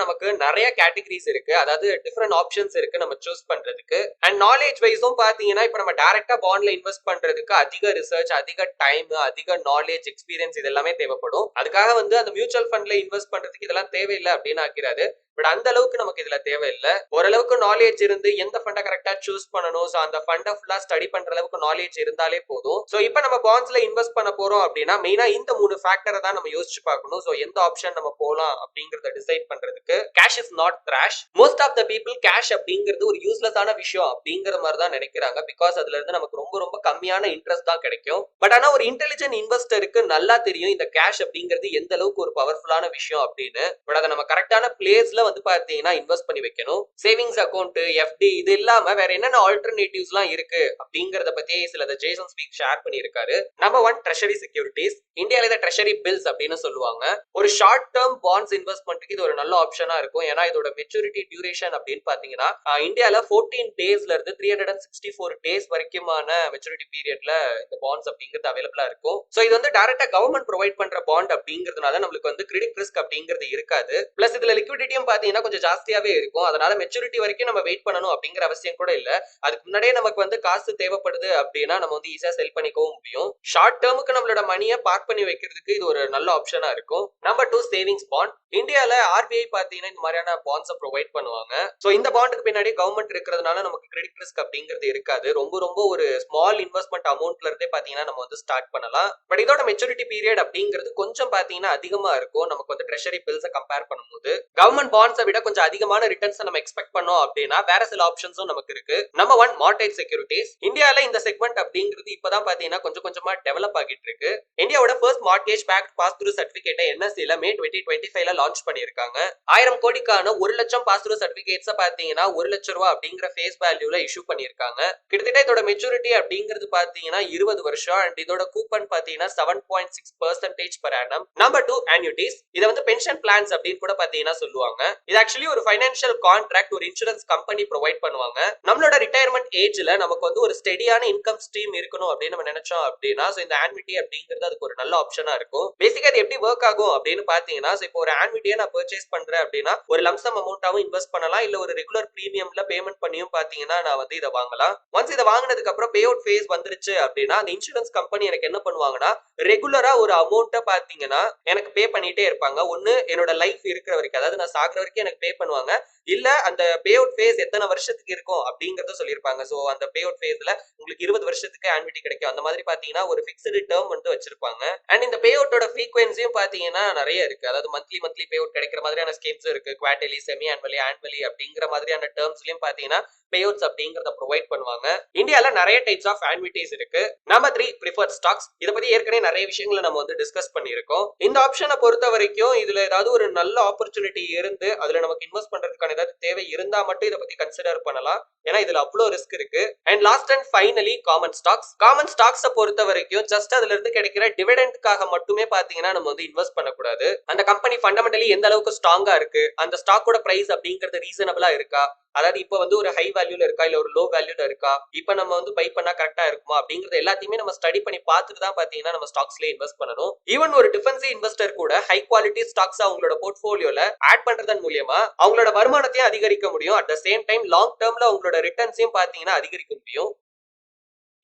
நமக்கு நிறைய கேட்டகரிஸ் இருக்கு. அதாவது டிஃபரெண்ட் ஆப்ஷன்ஸ் இருக்கு நம்ம சூஸ் பண்றதுக்கு. அண்ட் நாலேஜ் வைஸும் பாத்தீங்கன்னா இப்ப நம்ம டைரக்டா பாண்ட்ல இன்வெஸ்ட் பண்றதுக்கு அதிக ரிசர்ச், அதிக டைம், அதிக நாலேஜ், எக்ஸ்பீரியன்ஸ் இது எல்லாமே தேவைப்படும். அதுக்காக வந்து அந்த மியூச்சுவல் ஃபண்ட்ல இன்வெஸ்ட் பண்றதுக்கு இதெல்லாம் தேவையில்லை அப்படின்னு ஆக்கிறாரு. பட் அந்த அளவுக்கு நமக்கு இதுல தேவையில்லை. ஓரளவுக்கு நாலேஜ் இருந்து எந்த ஃபண்டை கரெக்டா சூஸ் பண்ணணும், சோ அந்த ஃபண்டை ஃபுல்லா ஸ்டடி பண்ற அளவுக்கு நாலேஜ் இருந்தாலே போதும். சோ இப்போ நம்ம பாண்ட்ஸ்ல இன்வெஸ்ட் பண்ண போறோம் அப்படின்னா மெயினா இந்த 3 ஃபேக்டரை தான் நம்ம யோசிச்சு பார்க்கணும். சோ எந்த ஆப்ஷன் நம்ம போலாம் அப்படிங்கறத டிசைட் பண்றதுக்கு. Cash is not trash. Most of the people cash அப்படிங்கிறது ஒரு யூஸ்லெஸ்ஸான விஷயம் அப்படிங்கிற மாதிரி தான் நினைக்கிறாங்க. பிகாஸ் அதுல இருந்து நமக்கு ரொம்ப கம்மியான இன்ட்ரெஸ்ட் தான் கிடைக்கும். பட் ஆனா ஒரு இன்டெலிஜென்ட் இன்வெஸ்டருக்கு நல்லா தெரியும் இந்த கேஷ் அப்படிங்கிறது எந்த அளவுக்கு ஒரு பவர்ஃபுல்லான விஷயம் அப்படின்னு. பட் அதை நம்ம கரெக்டான பிளேஸ்ல வந்து பாத்தீங்கன்னா இன்வெஸ்ட் பண்ணி வைக்கணும். சேவிங்ஸ் அக்கௌண்ட், எஃப்டி இது இல்லாம வேற என்னென்ன ஆல்டர்னேட்டிவ்ஸ் எல்லாம் இருக்கு அப்படிங்கறத பத்தி சில ஜேசன் ஸ்பீக் ஷேர் பண்ணியிருக்காரு. Number 1 treasury securities. இந்தியால இதை ட்ரெஷரி பில்ஸ் அப்படின்னு சொல்லுவாங்க. ஒரு ஷார்ட் டேர்ம் பாண்ட்ஸ் இன்வெஸ்ட்மெண்ட்டுக்கு இது ஒரு நல்ல ஆப்ஷனா இருக்கும். ஏன்னா இதோட மெச்சூரிட்டி டியூரேஷன் அப்படின்னு பாத்தீங்கன்னா இந்தியால 14 டேஸ்ல இருந்து 364 டேஸ் வரைக்குமான மெச்சூரிட்டி பீரியட்ல இந்த பாண்ட்ஸ் அப்படிங்கிறது அவைலபிளா இருக்கும். சோ இது வந்து டைரக்டா கவர்மெண்ட் ப்ரொவைட் பண்ற பாண்ட் அப்படிங்கிறதுனால நம்மளுக்கு வந்து கிரெடிட் ரிஸ்க் அப்படிங்கிறது இருக்காது. பிளஸ் இதுல லிக்விடிட்டியும் பாத்தீங்கன்னா கொஞ்சம் ஜாஸ்தியாவே இருக்கும். அதனால மெச்சூரிட்டி வரைக்கும் நம்ம வெயிட் பண்ணணும் அப்படிங்கிற அவசியம் கூட இல்ல. அதுக்கு முன்னாடியே நமக்கு வந்து காசு தேவைப்படுது அப்படின்னா நம்ம வந்து ஈஸியா செல் பண்ணிக்கவும் முடியும். ஷார்ட் டேர்முக்கு நம்மளோட மணியை பார்க் பண்ணி வைக்கிறதுக்கு இது ஒரு நல்ல ஆப்ஷனா இருக்கும். Number 2 savings bond. இந்தியால ஆர்பிஐ பாத்தீங்கன்னா இந்த மாதிரியான பாண்ட்ஸ் ப்ரொவைட் பண்ணுவாங்க. சோ இந்த பாண்டுக்கு பின்னாடி கவர்மெண்ட் இருக்கிறதுனால நமக்கு கிரெடிட் ரிஸ்க் அப்படிங்கிறது இருக்காது. ரொம்ப ஒரு ஸ்மால் இன்வெஸ்ட்மெண்ட் அமௌண்ட்ல இருந்தே பாத்தீங்கன்னா நம்ம வந்து ஸ்டார்ட் பண்ணலாம். பட் இதோட மெச்சூரிட்டி பீரியட் அப்படிங்கிறது கொஞ்சம் பாத்தீங்கன்னா அதிகமா இருக்கும். நமக்கு வந்து ட்ரெஷரி பில்ஸை கம்பேர் பண்ணும்போது கவர்மெண்ட் பாண்ட்ஸை விட கொஞ்சம் அதிகமான ரிட்டர்ன்ஸ் நம்ம எக்ஸ்பெக்ட் பண்ணோம் அப்படின்னா வேற சில ஆப்ஷன்ஸும் நமக்கு இருக்கு. Number 1 mortgage securities. இந்தியால இந்த செக்மெண்ட் அப்படிங்கிறது இப்பதான் பாத்தீங்கன்னா கொஞ்சமா டெவலப் ஆகிட்டு இருக்கு. இந்தியாவோட first mortgage backed pass through சர்டிபிகேட்டை என்எஸ்சில மே 2025ல லான்ச் பண்ணிருக்காங்க. 1000 கோடிக்கான 1 லட்சம் பாஸ் த்ரூ சர்டிபிகேட்ஸ் பாத்தீங்கன்னா 1 லட்சம் ரூபாய் அப்படிங்கிற ஃபேஸ் வேல்யூல இஷ்யூ பண்ணிருக்காங்க. கிட்டத்தட்ட இதோட மெச்சூரிட்டி அப்படிங்கிறது பாத்தீங்கன்னா 20 வருஷம். அண்ட் இதோட கூப்பன் பாத்தீங்கன்னா 7.6% per annum. Number 2 annuities. இத வந்து பென்ஷன் பிளான்ஸ் அப்படின்னு கூட பாத்தீங்கன்னா சொல்லுவாங்க. இது ஆக்சுவலி ஒரு ஃபைனான்சியல் கான்ட்ராக்ட், ஒரு இன்சூரன்ஸ் கம்பெனி ப்ரொவைட் பண்ணுவாங்க. நம்மளோட ரிட்டையர்மெண்ட் ஏஜ்ல நமக்கு வந்து ஒரு ஸ்டெடியான இன்கம் ஸ்ட்ரீம் இருக்கணும் அப்படின்னு நம்ம நினைச்சோம் அப்படின்னா இந்த ஆன்விட்டி அப்படிங்கிறது அதுக்கு ஒரு நல்ல ஆப்ஷனா இருக்கும். பேசிக்கா இது எப்படி ஒர்க் ஆகும் அப்படின்னு பாத்தீங்கன்னா இப்போ ஒரு ஆன்விட்டியை நான் பர்ச்சேஸ் பண்றேன் அப்படின்னா ஒரு லம்சம் அமௌண்டாவும் இன்வெஸ்ட் பண்ணலாம், இல்ல ஒரு ரெகுலர் பிரீமியம்ல பேமெண்ட் பண்ணியும் பாத்தீங்கன்னா நான் வந்து இதை வாங்கலாம். ஒன்ஸ் இதை வாங்கினதுக்கு அப்புறம் பே அவுட் ஃபேஸ் வந்துருச்சு அப்படின்னா அந்த இன்சூரன்ஸ் கம்பெனி எனக்கு என்ன பண்ணுவாங்கன்னா ரெகுலரா ஒரு அமௌண்ட்டை பாத்தீங்கன்னா எனக்கு பே பண்ணிட்டே இருப்பாங்க. ஒன்னு என்னோட லைஃப் இருக்கிற வரைக்கும், அதாவது நான் சாகுற வரைக்கும் எனக்கு பே பண்ணுவாங்க, இல்ல அந்த பே அவுட் ஃபேஸ் எத்தனை வருஷத்துக்கு இருக்கும் அப்படிங்கறத சொல்லிருப்பாங்க. சோ அந்த பே அவுட் ஃபேஸ்ல உங்களுக்கு 20 வருஷத்துக்கு ஆன்விட்டி கிடைக்கும். அந்த மாதிரி பாத்தீங்கன்னா ஒரு ஃபிக்ஸ்டு டேர்ம் வந்து வச்சிருப்பாங்க. அண்ட் இந்த பே அவுட்டோட ஃப்ரீக்வென்சியும் பாத்தீங்கன்னா நிறைய இருக்கு. அதாவது மந்த்லி பே அவுட் கிடைக்கிற மாதிரியான ஸ்கீம்ஸ் இருக்கு. குவார்டர்லி, செமி ஆனுவலி அப்படிங்கிற மாதிரியான டேர்ம்ஸ்லயும் பாத்தீங்கன்னா பே அவுட்ஸ் அப்படிங்கறத ப்ரொவைட் பண்ணுவாங்க. இந்தியால நிறைய டைப்ஸ் ஆஃப் ஆன்விட்டிஸ் இருக்கு. Number 3 preferred stocks. இத பத்தி ஏற்கனவே நிறைய விஷயங்களை நம்ம வந்து டிஸ்கஸ் பண்ணிருக்கோம். இந்த ஆப்ஷனை பொறுத்த வரைக்கும் இதுல ஏதாவது ஒரு நல்ல ஆப்பர்ச்சுனிட்டி இருந்து அதுல நமக்கு இன்வெஸ்ட் பண்றதுக்கான ஏதாவது தேவை இருந்தா மட்டும் இதை பத்தி கன்சிடர் பண்ணலாம். ஏன்னா இதுல அவ்வளவு ரிஸ்க் இருக்கு. And last and finally common stocks. Common ஸ்டாக்ஸை பொறுத்த வரைக்கும் ஜஸ்ட் அதுல இருந்து கிடைக்கிற டிவிடெண்ட்காக மட்டுமே பாத்தீங்கன்னா நம்ம வந்து இன்வெஸ்ட் பண்ணக்கூடாது. அந்த கம்பெனி ஃபண்டமெண்டலி எந்த அளவுக்கு ஸ்ட்ராங்கா இருக்கு, அந்த ஸ்டாக்கோட பிரைஸ் அப்படிங்கிறது ரீசனபிளா இருக்கா, அதாவது இப்ப வந்து ஒரு ஹை வேல்யூல இருக்கா இல்ல ஒரு லோ வேல்யூல இருக்கா, இப்ப நம்ம வந்து பை பண்ணா கரெக்டா இருக்குமா அப்படிங்கறது எல்லாத்தையுமே நம்ம ஸ்டடி பண்ணி பார்த்துட்டு தான் பாத்தீங்கன்னா நம்ம ஸ்டாக்ஸ்ல இன்வெஸ்ட் பண்ணணும். ஈவன் ஒரு டிஃபென்சிவ் இன்வெஸ்டர் கூட ஹை குவாலிட்டி ஸ்டாக்ஸ் அவங்களோட போர்ட்ஃபோலியோல ஆட் பண்றதன் மூலியமா அவங்களோட வருமானத்தையும் அதிகரிக்க முடியும். At the same time long டேர்ம்ல அவங்களோட ரிட்டர்ன்ஸையும் பாத்தீங்கன்னா அதிகரிக்க முடியும்.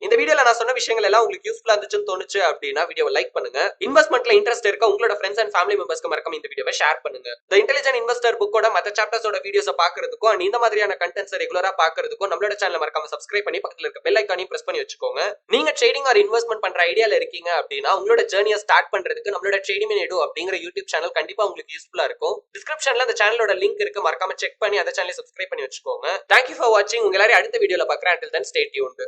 இந்த வீடியோல நான் சொன்ன விஷயங்கள் எல்லாம் உங்களுக்கு யூஸ்ஃபுல்லா இருந்துச்சுன்னு தோணுச்சு அப்படின்னா வீடியோவை லைக் பண்ணுங்க. இன்வெஸ்ட்மெண்ட்ல இன்ட்ரெஸ்ட் இருக்க உங்களோட ஃப்ரெண்ட்ஸ் அண்ட் ஃபேமிலி மெம்பர்ஸ்க்கு மறக்காம இந்த வீடியோவை ஷேர் பண்ணுங்க. தி இன்டெலிஜென்ட் இன்வெஸ்டர் புக்கோட மற்ற சாப்டர்ஸோட வீடியோஸை பாக்குறதுக்கும் and இந்த மாதிரியான கண்டென்ட்ஸ் ரெகுலரா பாக்குறதுக்கும் நம்மளோட சேனலை மறக்காம சப்ஸ்கிரைப் பண்ணி பக்கத்துல இருக்க பெல் ஐகானையும் பிரஸ் பண்ணி வச்சுக்கோங்க. நீங்க ட்ரேடிங் ஆர் இன்வெஸ்ட்மெண்ட் பண்ற ஐடியால இருக்கீங்க அப்படின்னா உங்களோட ஜர்னியை ஸ்டார்ட் பண்றதுக்கு நம்மளோட ட்ரேடிங் இன் எடு அப்படிங்கிற யூடியூப் சேனல் கண்டிப்பா உங்களுக்கு யூஸ்ஃபுல்லா இருக்கும். டிஸ்கிரிப்ஷன்ல அந்த சேனலோட லிங்க் இருக்கு, மறக்காம செக் பண்ணி அந்த சேனலை சப்ஸ்கிரைப் பண்ணி வச்சுக்கோங்க. தேங்க்யூ ஃபார் வாட்சிங். உங்க எல்லாரையும் அடுத்த வீடியோல பாக்குறேன். until then stay tuned.